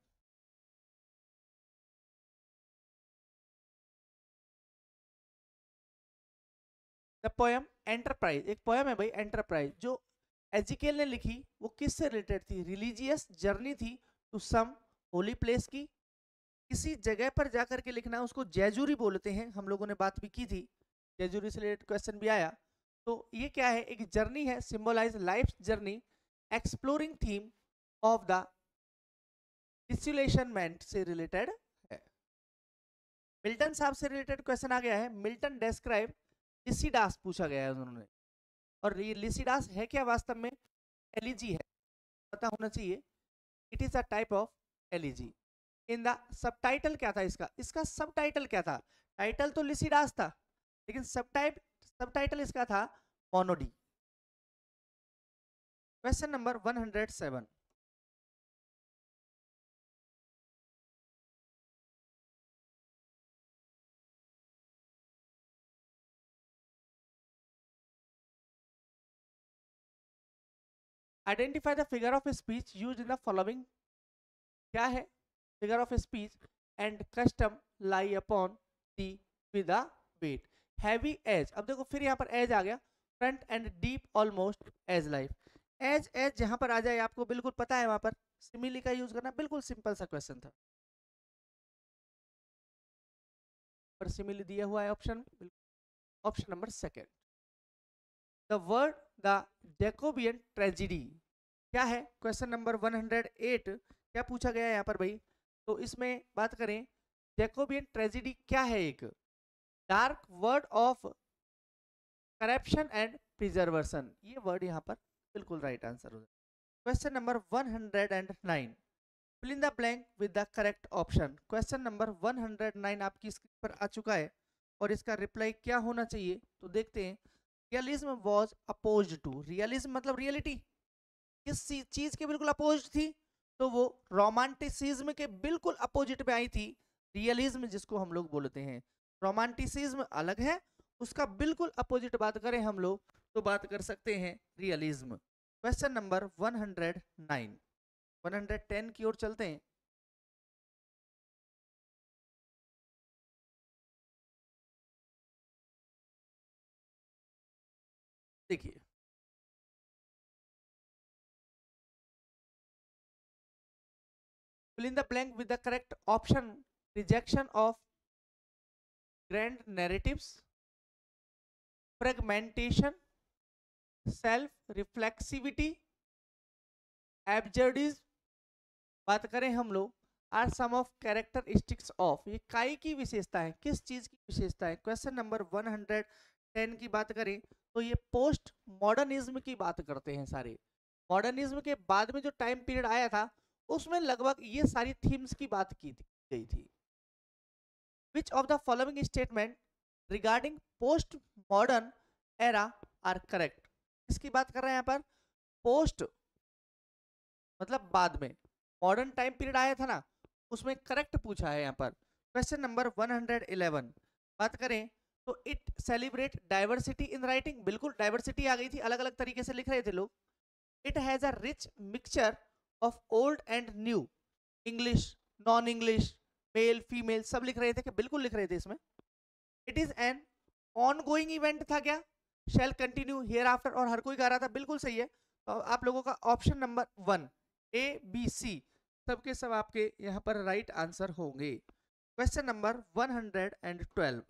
the poem enterprise, एक पोएम है भाई एंटरप्राइज, जो एजिकेल ने लिखी, वो किससे रिलेटेड थी? रिलीजियस जर्नी थी टू सम होली प्लेस की, किसी जगह पर जाकर के लिखना, उसको जैजुरी बोलते हैं, हम लोगों ने बात भी की थी, जैजुरी से रिलेटेड क्वेश्चन भी आया। तो ये क्या है? एक जर्नी है, symbolise life journey, exploring theme of the disillusionment से रिलेटेड है। मिल्टन साहब से रिलेटेड क्वेश्चन आ गया है, मिल्टन डिस्क्राइब लिसिडास पूछा गया है उन्होंने, और ये लिसिडास है क्या वास्तव में? एलिजी है, पता होना चाहिए। It is a type of elegy. In the subtitle क्या था इसका? इसका सबटाइटल क्या था? टाइटल तो लिसिडास था, लेकिन सबटाइटल इसका था monody. Question number 107, identify the figure of speech use in the following. क्या है figure of speech? And custom lie upon thee with the weight heavy as. अब देखो फिर यहाँ पर एज आ गया, frost and deep almost as life. As as जहां पर आ जाए आपको बिल्कुल पता है, वहां पर सिमिली का यूज करना बिल्कुल सिंपल सा क्वेश्चन था। पर सिमिली दिया हुआ है option, option number second. The word the Jacobean tragedy क्या है? क्वेश्चन नंबर 108 क्या पूछा गया है यहाँ पर भाई? तो इसमें बात करें जैकोबियन ट्रेजिडी क्या है? एक dark word of corruption and preservation, ये वर्ड यहाँ पर बिल्कुल राइट आंसर हो जाए। Question number 109 fill in the blank with the correct option. Question number 109 आपकी स्क्रीन पर आ चुका है और इसका रिप्लाई क्या होना चाहिए तो देखते हैं। Realism was opposed to, realism मतलब रियलिटी, किस चीज के बिल्कुल अपोज्ड थी? तो वो रोमांटिसिज्म के बिल्कुल अपोजिट में आई थी रियलिज्म, जिसको हम लोग बोलते हैं। रोमांटिसिज्म अलग है, उसका बिल्कुल अपोजिट बात करें हम लोग तो बात कर सकते हैं रियलिज्म। Question number 109। 110 की ओर चलते हैं। देखिए fill in the blank with the correct option। rejection of grand narratives, fragmentation, self reflexivity, absurdism बात करें हम लोग are some of characteristics of. ये काई की विशेषता है, किस चीज की विशेषता है? क्वेश्चन नंबर 110 की बात करें तो ये पोस्ट मॉडर्निज्म की बात करते हैं सारे। मॉडर्निज्म के बाद में जो टाइम पीरियड आया था उसमें लगभग ये सारी थीम्स की बात की गई थी। Which of the following statement regarding post modern era are correct? इसकी बात कर रहे हैं यहाँ पर। पोस्ट मतलब बाद में, मॉडर्न टाइम पीरियड आया था ना, उसमें करेक्ट पूछा है यहाँ पर। क्वेश्चन नंबर 111 बात करें तो it celebrate diversity in writing, बिल्कुल डाइवर्सिटी आ गई थी, अलग अलग तरीके से लिख रहे थे लोग। It has a rich mixture of old and new, English non English male female सब लिख रहे थे कि बिल्कुल लिख रहे थे इसमें। It is an on going event था क्या? शेल कंटिन्यू हियर आफ्टर, और हर कोई गा रहा था, बिल्कुल सही है। तो आप लोगों का option number 1 A B C सबके सब आपके यहाँ पर राइट आंसर होंगे। Question number 112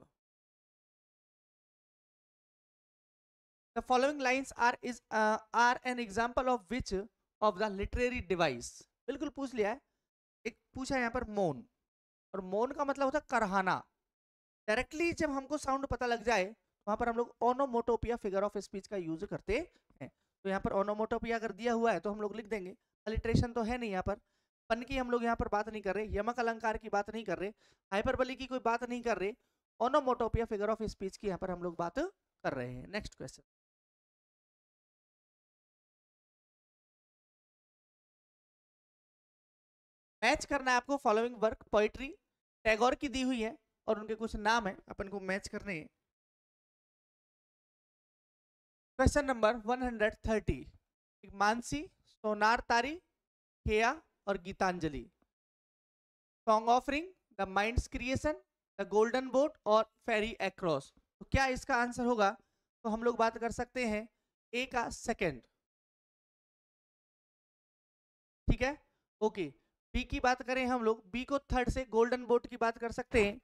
the following lines are an example of which of the literary device? बिल्कुल पूछ लिया है। एक पूछा है यहाँ पर मौन, और मौन का मतलब होता है करहाना। डायरेक्टली जब हमको साउंड पता लग जाए वहां पर हम लोग ओनोमोटोपिया फिगर ऑफ स्पीच का यूज करते हैं। तो यहाँ पर ओनोमोटोपिया अगर दिया हुआ है तो हम लोग लिख देंगे। अलिट्रेशन तो है नहीं यहाँ पर, पन की हम लोग यहाँ पर बात नहीं कर रहे, यमक अलंकार की बात नहीं कर रहे, हाइपरबली की कोई बात नहीं कर रहे, ओनोमोटोपिया फिगर ऑफ स्पीच की यहाँ पर हम लोग बात कर रहे हैं। Next question. मैच करना है आपको फॉलोइंग वर्क, पोइट्री टैगोर की दी हुई है और उनके कुछ नाम है, अपन को मैच करने हैं। क्वेश्चन नंबर 130 मानसी, सोनार तारी, हेया और Gitanjali. Song offering, the mind's creation, the golden boat और फेरी अक्रॉस। तो क्या इसका आंसर होगा? तो हम लोग बात कर सकते हैं ए का सेकंड, ठीक है ओके। बी की बात करें हम लोग, बी को थर्ड से गोल्डन बोट की बात कर सकते हैं।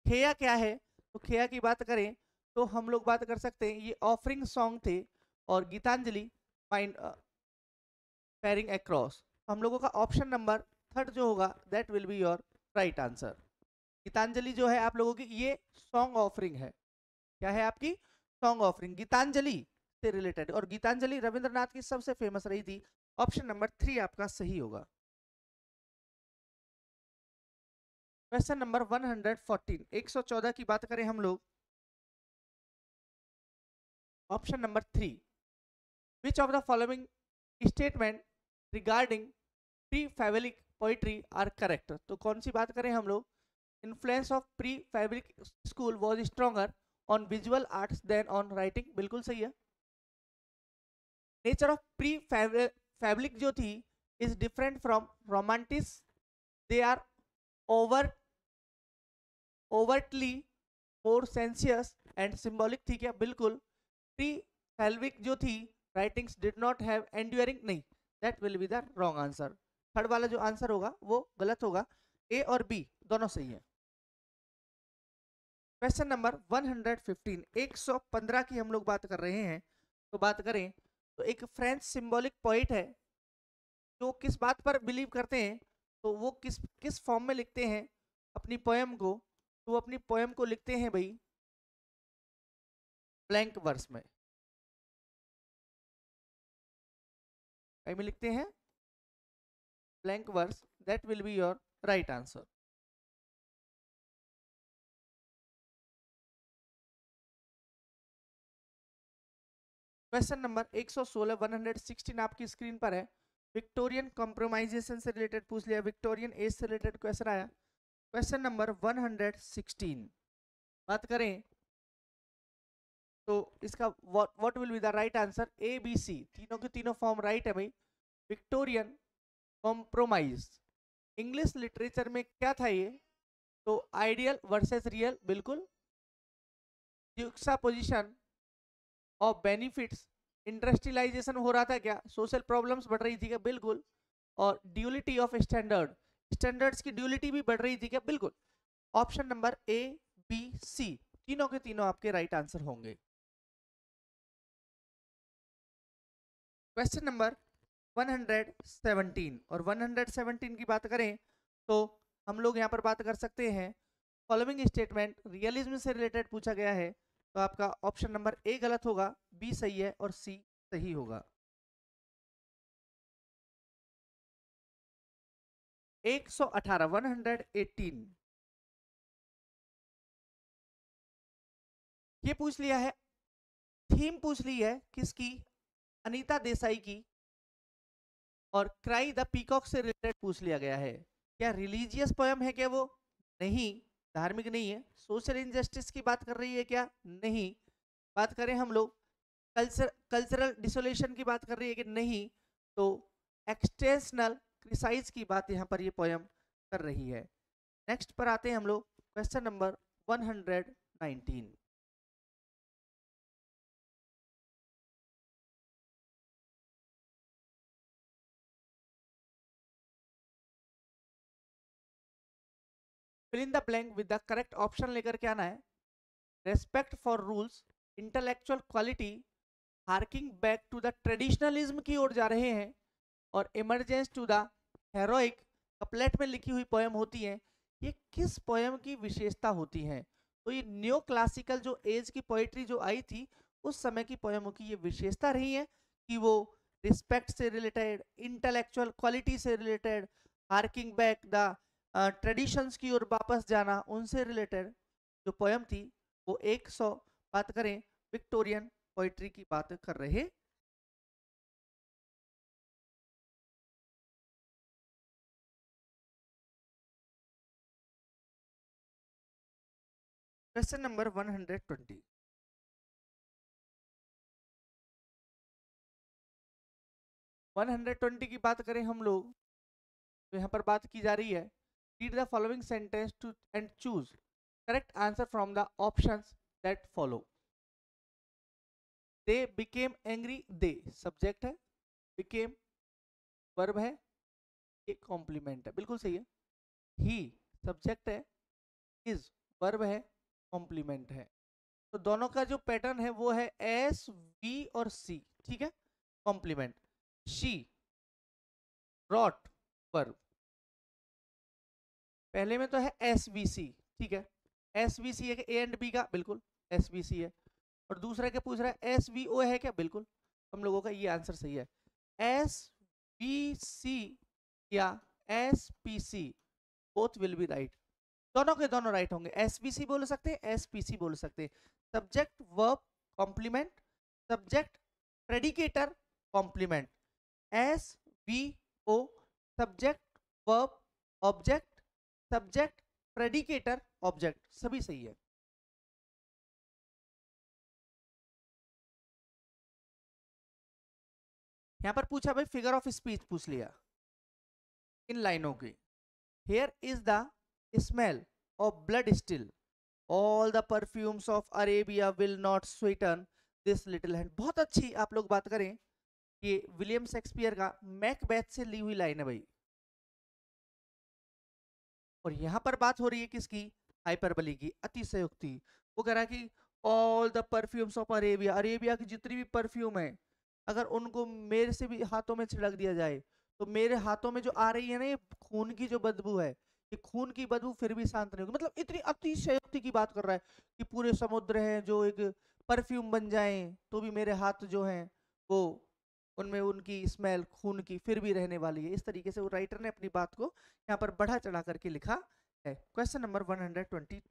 खेया क्या है? तो खेया की बात करें तो हम लोग बात कर सकते हैं ये ऑफरिंग सॉन्ग थे, और गीतांजलि माइंड फेरिंग अक्रॉस। हम लोगों का ऑप्शन नंबर थर्ड जो होगा that will be your right answer. Gitanjali जो है आप लोगों की ये सॉन्ग ऑफरिंग है। क्या है आपकी? सॉन्ग ऑफरिंग गीतांजलि से रिलेटेड, और गीतांजलि रविंद्रनाथ की सबसे फेमस रही थी। ऑप्शन नंबर 3 आपका सही होगा। क्वेश्चन नंबर 114 114 की बात करें हम लोग, option number 3 which of the following statement regarding pre Raphaelite poetry are correct? तो कौन सी बात करें हम लोग? Influence of pre Raphaelite school was stronger on visual arts than on writing, बिल्कुल सही है। नेचर ऑफ प्री फैब्रिक जो थी is different from romantics, they are over overtly more sensuous and symbolic थी क्या? बिल्कुल। प्री फैल्विक जो थी writings did not have enduring, नहीं, that will be the wrong answer. Third वाला जो आंसर होगा वो गलत होगा, ए और बी दोनों सही है। क्वेश्चन नंबर 115, 115 की हम लोग बात कर रहे हैं। तो बात करें तो एक फ्रेंच सिंबॉलिक पोइट है जो किस बात पर बिलीव करते हैं, तो वो किस किस फॉर्म में लिखते हैं अपनी पोएम को? तो वो अपनी पोएम को लिखते हैं भाई ब्लैंक वर्स में। कहीं में लिखते हैं blank verse, that will be your right answer. Question number 116, 116 आपकी स्क्रीन पर है। विक्टोरियन कॉम्प्रोमाइजेशन से रिलेटेड पूछ लिया, विक्टोरियन एज से रिलेटेड क्वेश्चन आया। क्वेश्चन नंबर 116 बात करें तो इसका what will be the right answer? A B C, तीनों के तीनों फॉर्म राइट है भाई। विक्टोरियन कॉम्प्रोमाइज इंग्लिश लिटरेचर में क्या था ये? तो आइडियल वर्सेस रियल, बिल्कुल। जुक्सटापोजिशन ऑफ बेनिफिट्स, इंडस्ट्रियलाइजेशन हो रहा था क्या? सोशल प्रॉब्लम्स बढ़ रही थी क्या? बिल्कुल। और ड्यूलिटी ऑफ स्टैंडर्ड, स्टैंडर्ड्स की ड्यूलिटी भी बढ़ रही थी क्या? बिल्कुल। Option number A B C तीनों के तीनों आपके राइट आंसर होंगे। क्वेश्चन नंबर 117, और 117 की बात करें तो हम लोग यहाँ पर बात कर सकते हैं फॉलोइंग स्टेटमेंट रियलिज्म से रिलेटेड पूछा गया है। तो आपका ऑप्शन नंबर ए गलत होगा, बी सही है और सी सही होगा। 118, 118 ये पूछ लिया है, थीम पूछ ली है किसकी? अनीता देसाई की। और क्राई द पीकॉक से रिलेटेड पूछ लिया गया है। क्या रिलीजियस पोयम है क्या वो? नहीं, धार्मिक नहीं है। सोशल इनजस्टिस की बात कर रही है क्या? नहीं। बात करें हम लोग कल्चरल डिसोलेशन की बात कर रही है कि नहीं? तो एक्सटेंशनल क्रिसाइज की बात यहाँ पर ये पोयम कर रही है। नेक्स्ट पर आते हैं हम लोग question number 119। Fill in the blank with the correct option लेकर के आना है। Respect for rules, intellectual quality, harking back to the traditionalism की ओर जा रहे हैं, और emergence to the heroic couplet में लिखी हुई पोयम होती है। ये किस पोयम की विशेषता होती है? तो ये न्यो क्लासिकल जो एज की पोइट्री जो आई थी उस समय की पोयमों की ये विशेषता रही है कि वो रिस्पेक्ट से रिलेटेड, इंटेलेक्चुअल क्वालिटी से related, harking back the traditions की ओर वापस जाना, उनसे रिलेटेड जो पोयम थी वो 100 बात करें विक्टोरियन पोइट्री की बात कर रहे। क्वेश्चन नंबर 120, 120 की बात करें हम लोग तो यहाँ पर बात की जा रही है read the following sentence to and choose correct answer from the options that follow. They became angry, they subject है, बिकेम वर्ब है, एक कॉम्प्लीमेंट है, बिल्कुल सही है। ही सब्जेक्ट है, इज वर्ब है, कॉम्प्लीमेंट है। तो दोनों का जो पैटर्न है वो है एस वी और सी, ठीक है, कॉम्प्लीमेंट। शी ब्रॉट वर्ब, पहले में तो है एस बी सी, ठीक है, एस बी सी है ए एंड बी का, बिल्कुल एस बी सी है। और दूसरा क्या पूछ रहा है? एस बी ओ है क्या? बिल्कुल, हम लोगों का ये आंसर सही है। एस बी सी या S P C both will be right, दोनों के दोनों राइट होंगे। एस बी सी बोल सकते हैं, एस पी सी बोल सकते हैं। Subject verb complement, subject predicator complement, S V O subject verb object, subject predicator object, सभी सही है। यहाँ पर पूछा भाई फिगर ऑफ स्पीच पूछ लिया इन लाइनों की। Here is the smell of blood still, all the perfumes of Arabia will not Sutton this little hand. बहुत अच्छी आप लोग बात करें, ये विलियम शेक्सपियर का मैकबेथ से ली हुई लाइन है भाई। और यहां पर बात हो रही है किसकी, हाइपरबली की, अतिशयोक्ति। वो कह रहा है कि all the perfumes of Arabia, Arabia की जितनी भी परफ्यूम है अगर उनको मेरे से भी हाथों में छिड़क दिया जाए तो मेरे हाथों में जो आ रही है ना ये खून की जो बदबू है, ये खून की बदबू फिर भी शांत नहीं होगी। मतलब इतनी अतिशयोक्ति की बात कर रहा है कि पूरे समुद्र हैं जो एक परफ्यूम बन जाएं तो भी मेरे हाथ जो हैं वो उनमें उनकी स्मेल खून की फिर भी रहने वाली है। इस तरीके से वो राइटर ने अपनी बात को यहाँ पर बढ़ा चढ़ा करके लिखा है। क्वेश्चन नंबर 122,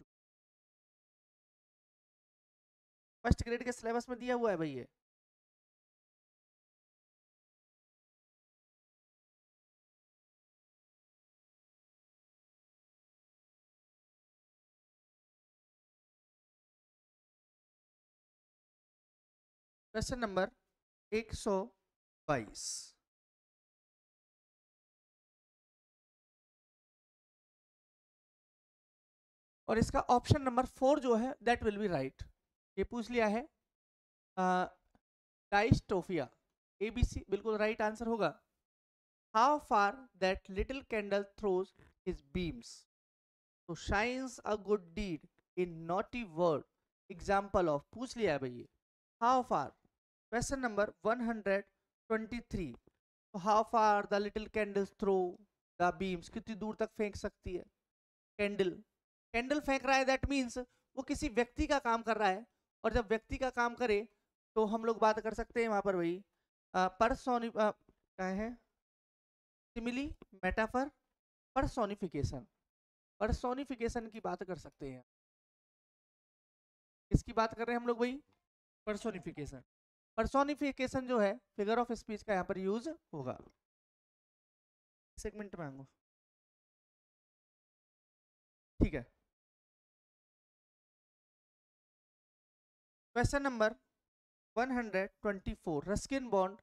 फर्स्ट ग्रेड के सिलेबस में दिया हुआ है भाई ये। क्वेश्चन नंबर 122, और इसका ऑप्शन नंबर 4 जो है दैट विल बी राइट। ये पूछ लिया है डाइस्टोफिया, एबीसी बिल्कुल राइट आंसर होगा। How far that little candle throws his beams so shines a good deed in naughty world example of, पूछ लिया है भैया। हाउ फार, क्वेश्चन नंबर 123, तो how far the little candles throw the beams, कितनी दूर तक फेंक सकती है कैंडल। कैंडल फेंक रहा है दैट मीन्स वो किसी व्यक्ति का काम कर रहा है, और जब व्यक्ति का काम करे तो हम लोग बात कर सकते हैं वहां पर वही परसोनी क्या है, सिमिली, मेटाफर, पर्सोनिफिकेशन। पर्सोनिफिकेशन की बात कर सकते हैं। किसकी बात कर रहे हैं हम लोग भाई, पर्सोनिफिकेशन। पर्सोनिफिकेशन जो है फिगर ऑफ स्पीच का यहाँ पर यूज होगा। सेगमेंट मांगो, ठीक है। Question number 124, Ruskin bond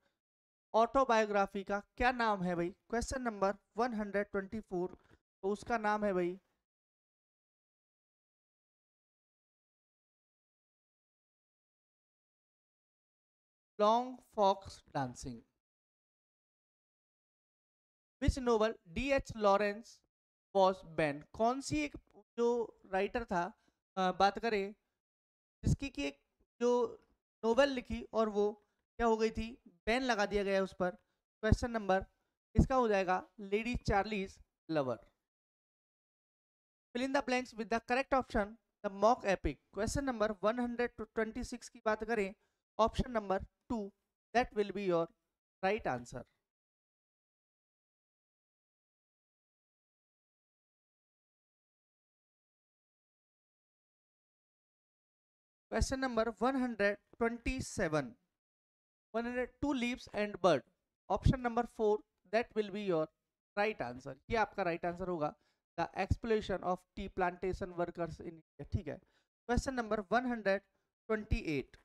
autobiography का क्या नाम है भाई। क्वेश्चन नंबर 124, तो उसका नाम है भाई long fox dancing. Which novel D H. Lawrence was ban, कौन सी एक जो राइटर था बात करें जिसकी की एक जो नोवेल लिखी और वो क्या हो गई थी, बैन लगा दिया गया उस पर। क्वेश्चन नंबर इसका हो जाएगा lady Chatterley's lover. Fill in the blanks with the correct option the mock epic. Question number 126 की बात करें, option number 2 that will be your right answer. Question number 127, 102 leaves and bird, option number 4 that will be your right answer. ये आपका right answer होगा, the exploration of tea plantation workers in India, ठीक है। Question number 128,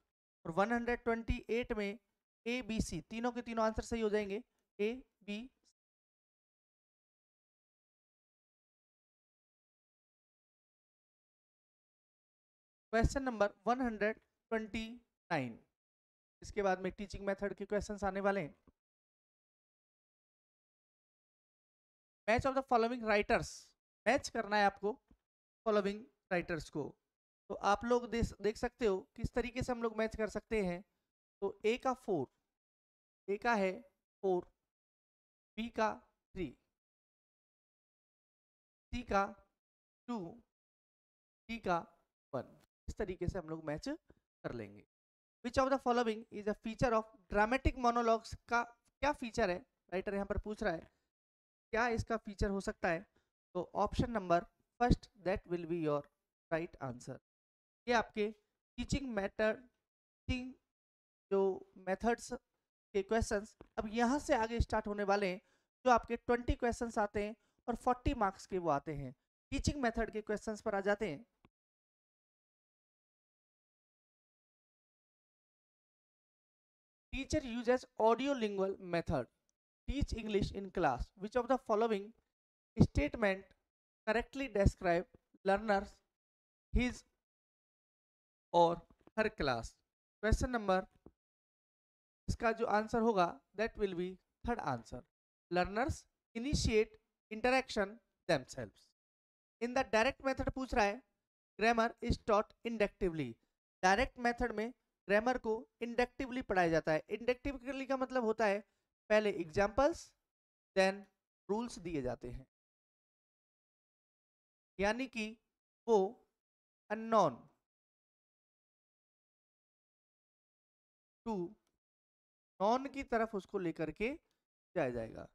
और 128 में ए B C तीनों के तीनों आंसर सही हो जाएंगे, ए बी। क्वेश्चन नंबर 129, इसके बाद में टीचिंग मेथड के क्वेश्चंस आने वाले हैं। Match of the following writers, match करना है आपको फॉलोइंग राइटर्स को। तो आप लोग देख सकते हो किस तरीके से हम लोग मैच कर सकते हैं। तो ए का 4, ए का है 4, बी का 3, सी का 2, डी का 1। इस तरीके से हम लोग मैच कर लेंगे। विच of the following is a feature of dramatic monologues, का क्या फीचर है, राइटर यहाँ पर पूछ रहा है क्या इसका फीचर हो सकता है। तो option number first that will be your right answer. ये आपके टीचिंग मेथड, टीचिंग जो मेथड्स के क्वेश्चंस अब यहाँ से आगे स्टार्ट होने वाले हैं, जो आपके 20 क्वेश्चंस आते हैं और 40 मार्क्स के वो आते हैं। टीचिंग मेथड के क्वेश्चंस पर आ जाते हैं। Teacher uses audio lingual method teach English in class, which of the following statement correctly describe learners his और हर क्लास। क्वेश्चन नंबर, इसका जो आंसर होगा that will B third answer, learners initiate interaction themselves. In the direct method पूछ रहा है grammar is taught inductively. Direct method में grammar को inductively पढ़ाया जाता है। इंडक्टिवली का मतलब होता है पहले एग्जाम्पल्स देन रूल्स दिए जाते हैं, यानी कि वो अननोन टू नॉन की तरफ उसको लेकर के जाया जाएगा।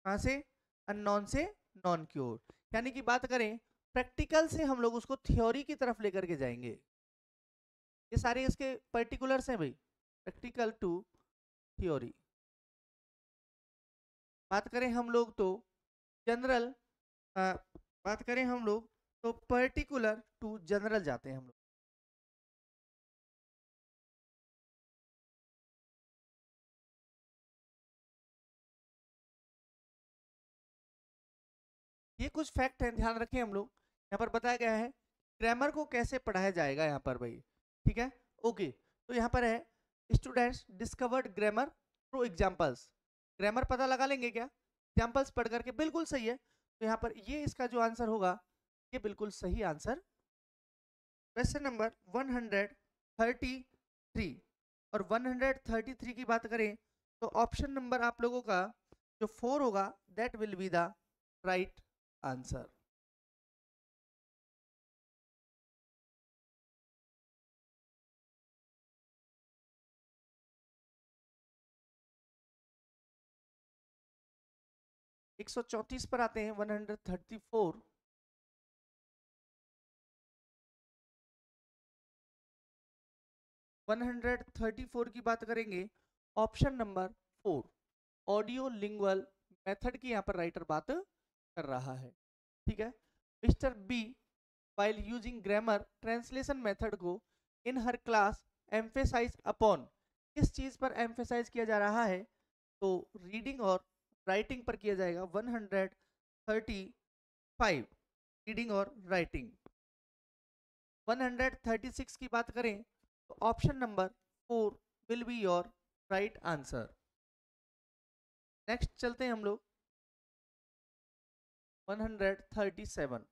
कहाँ से? अननोन से नॉन की ओर। यानी कि बात करें प्रैक्टिकल से हम लोग उसको थ्योरी की तरफ लेकर के जाएंगे। ये सारे इसके पर्टिकुलर्स हैं भाई, प्रैक्टिकल टू थ्योरी। बात करें हम लोग तो जनरल, बात करें हम लोग तो पर्टिकुलर टू जनरल जाते हैं हम लोग। ये कुछ फैक्ट हैं, ध्यान रखें हम लोग। यहाँ पर बताया गया है ग्रामर को कैसे पढ़ाया जाएगा यहाँ पर भाई, ठीक है। ओके, तो यहाँ पर है students discovered grammar through examples. Grammar पता लगा लेंगे क्या एग्जांपल्स पढ़ करके? बिल्कुल सही है। तो यहाँ पर ये इसका जो आंसर होगा ये बिल्कुल सही आंसर। क्वेश्चन नंबर 133 और 133 की बात करें तो ऑप्शन नंबर आप लोगों का जो 4 होगा that will be the right answer. एक 134 पर आते हैं, 134। वन 134 की बात करेंगे, option number 4 audio lingual method की यहाँ पर राइटर बात कर रहा है, ठीक है। Mister B while using grammar translation method को in her class emphasize upon, किस चीज पर एम्फेसाइज किया जा रहा है? तो रीडिंग और राइटिंग पर किया जाएगा। 135 रीडिंग और राइटिंग। 136 की बात करें तो option number 4 will be your right answer. Next चलते हैं हम लोग 137।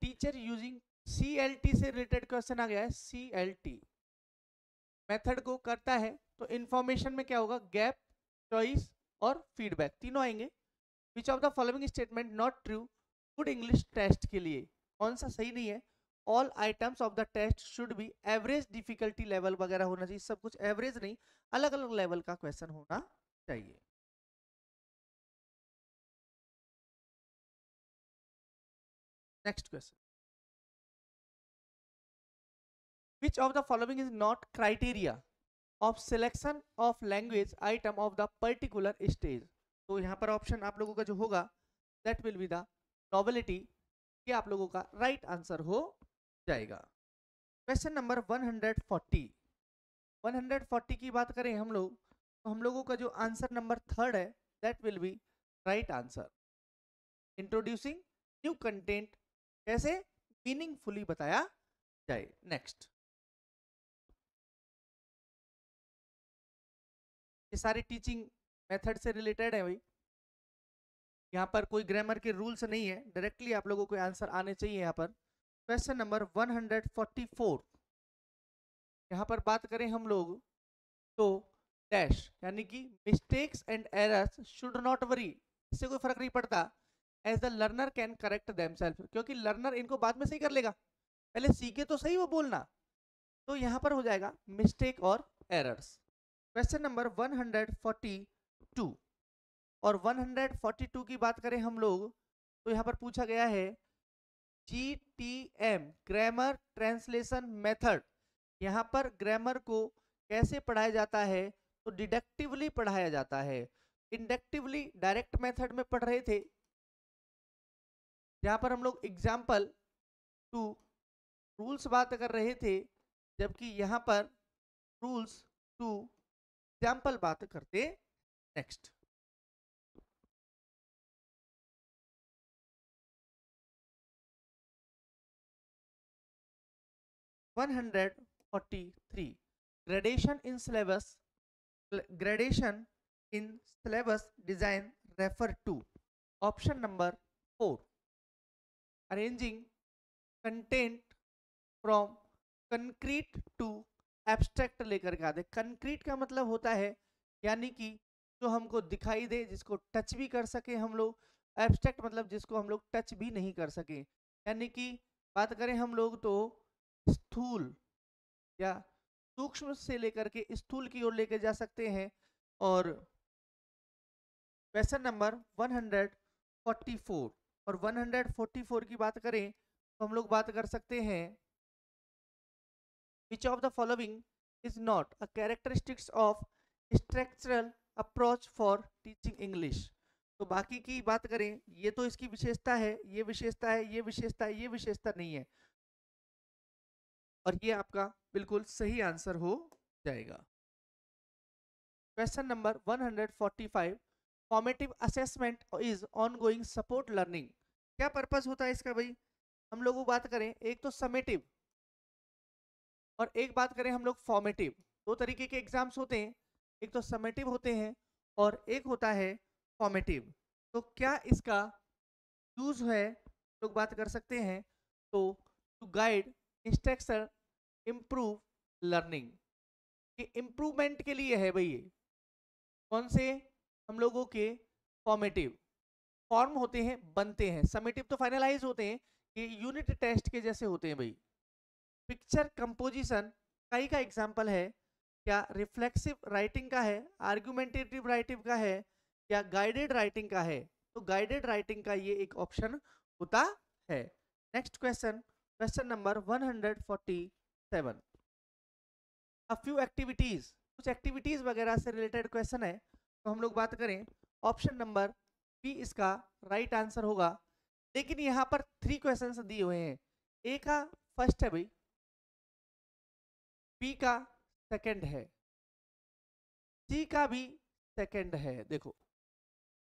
टीचर यूजिंग CLT से रिलेटेड क्वेश्चन आ गया है। CLT मेथड को करता है तो इंफॉर्मेशन में क्या होगा? गैप, चॉइस और फीडबैक तीनों आएंगे। Which of the following statement not true good English test के लिए? कौन सा सही नहीं है? All items of the test should be average difficulty level वगैरह होना चाहिए। सब कुछ एवरेज नहीं, अलग अलग लेवल का क्वेश्चन होना चाहिए। Next question, which of the following is not criteria of selection of language item of the particular stage? तो यहाँ पर ऑप्शन आप लोगों का जो होगा that will be the novelty, ये आप लोगों का राइट आंसर हो जाएगा। Question number 140। 140 की बात करें हम लोग तो हम लोगों का जो आंसर नंबर 3 है that will be right answer. Introducing new content कैसे मीनिंगफुली बताया जाए। नेक्स्ट, ये सारे टीचिंग मेथड से रिलेटेड है भाई, यहाँ पर कोई ग्रामर के रूल्स नहीं है, डायरेक्टली आप लोगों को आंसर आने चाहिए। यहाँ पर क्वेश्चन नंबर 144, यहाँ पर बात करें हम लोग तो डैश यानी कि mistakes and errors should not worry, इससे कोई फर्क नहीं पड़ता, as the learner can correct themselves, क्योंकि लर्नर इनको बाद में सही कर लेगा, पहले सीखे तो सही वो बोलना। तो यहाँ पर हो जाएगा मिस्टेक और एरर्स। क्वेश्चन नंबर 142 और 142 की बात करें हम लोग तो यहाँ पर पूछा गया है GTM, ग्रामर ट्रांसलेशन मेथड। यहाँ पर ग्रामर को कैसे पढ़ाया जाता है, तो डिडक्टिवली पढ़ाया जाता है। इंडक्टिवली डायरेक्ट मेथड में पढ़ रहे थे, जहाँ पर हम लोग एग्जाम्पल टू रूल्स बात कर रहे थे, जबकि यहाँ पर रूल्स टू एग्जाम्पल बात करते। Next, (143) gradation in syllabus, gradation in syllabus design refer to option number 4, arranging content from concrete to abstract लेकर के आते। concrete का मतलब होता है यानी कि जो हमको दिखाई दे, जिसको टच भी कर सके हम लोग। abstract मतलब जिसको हम लोग टच भी नहीं कर सके, यानी कि बात करें हम लोग तो स्थूल या सूक्ष्म से लेकर के स्थूल की ओर लेके जा सकते हैं। और क्वेश्चन नंबर 144 और 144 की बात करें तो हम लोग बात कर सकते हैं, which of the following is not a characteristics of structural approach for teaching English। तो बाकी की बात करें, ये तो इसकी विशेषता है, ये विशेषता है, ये विशेषता है, ये विशेषता नहीं है, और ये आपका बिल्कुल सही आंसर हो जाएगा। Question number 145, formative assessment is ongoing support learning. क्या पर्पस होता है इसका भाई? हम लोग वो बात करें, एक तो समेटिव और एक बात करें हम लोग फॉर्मेटिव। दो तरीके के एग्जाम्स होते हैं, एक तो समेटिव होते हैं और एक होता है फॉर्मेटिव। तो क्या इसका यूज है, लोग बात कर सकते हैं, तो to guide instruction improve learning, ये इम्प्रूवमेंट के लिए है भाई। ये कौन से हम लोगों के फॉर्मेटिव फॉर्म होते हैं, बनते हैं। समेटिव तो फाइनलाइज होते हैं, ये यूनिट टेस्ट के जैसे होते हैं भाई। पिक्चर कंपोजिशन कई का एग्जाम्पल है, क्या रिफ्लेक्सिव राइटिंग का है, आर्गुमेंटेटिव राइटिंग का है, या गाइडेड राइटिंग का है? तो गाइडेड राइटिंग का ये एक ऑप्शन होता है। Next question, question number 147, a few activities, कुछ एक्टिविटीज वगैरह से रिलेटेड क्वेश्चन है। तो हम लोग बात करें, ऑप्शन नंबर बी इसका राइट आंसर होगा। लेकिन यहाँ पर 3 क्वेश्चंस दिए हुए हैं, ए का फर्स्ट है भाई, बी का सेकंड है, सी का भी सेकंड है देखो,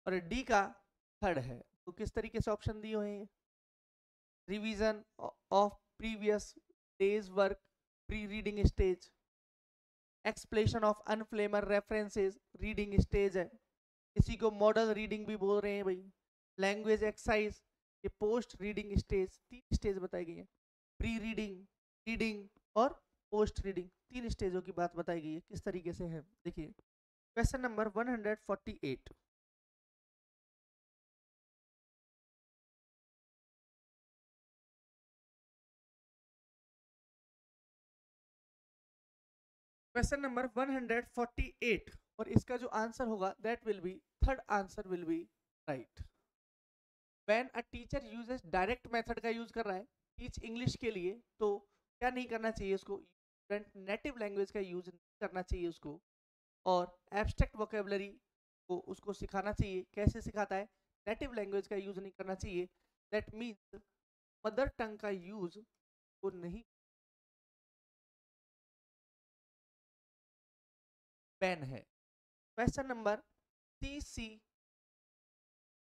और डी का थर्ड है। तो किस तरीके से ऑप्शन दिए हुए हैं? Revision of previous day's work, pre reading stage, explanation of unfamiliar references, reading stage है, इसी को मॉडल रीडिंग भी बोल रहे हैं भाई, लैंग्वेज एक्सरसाइज, ये पोस्ट रीडिंग स्टेज। 3 स्टेज बताई गई है, प्री रीडिंग, रीडिंग और पोस्ट रीडिंग, 3 स्टेजों की बात बताई गई है, किस तरीके से है देखिए। क्वेश्चन नंबर 148, क्वेश्चन नंबर 148, और इसका जो आंसर होगा that will B, third answer will be right. When a teacher uses direct method का यूज कर रहा है टीच इंग्लिश के लिए, तो क्या नहीं करना चाहिए उसको? नेटिव लैंग्वेज का यूज नहीं करना चाहिए उसको, और एब्स्ट्रैक्ट वोकेबलरी को उसको सिखाना चाहिए। कैसे सिखाता है? नेटिव लैंग्वेज का यूज नहीं करना चाहिए, दैट मीन्स मदर टंग का यूज को नहीं, बैन है। Question number C,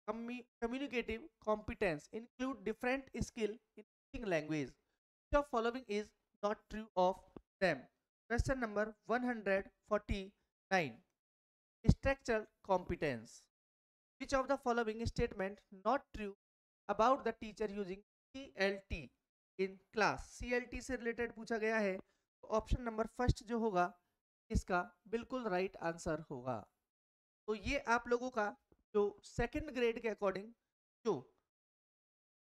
communicative competence include different skill in teaching language, which of following is not true of them? Question number 149, structural competence, which of the following statement not true about the teacher using CLT in class? CLT से related पूछा गया है, तो option number first जो होगा इसका बिल्कुल right answer होगा। तो ये आप लोगों का जो सेकंड ग्रेड के अकॉर्डिंग जो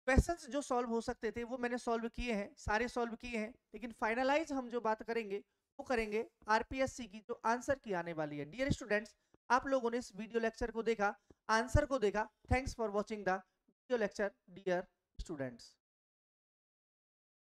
क्वेश्चंस जो सॉल्व हो सकते थे वो मैंने सॉल्व किए हैं, सारे सॉल्व किए हैं। लेकिन फाइनलाइज हम जो बात करेंगे वो करेंगे आरपीएससी की जो आंसर की आने वाली है। डियर स्टूडेंट्स, आप लोगों ने इस वीडियो लेक्चर को देखा, आंसर को देखा। Thanks for watching the video lecture dear students.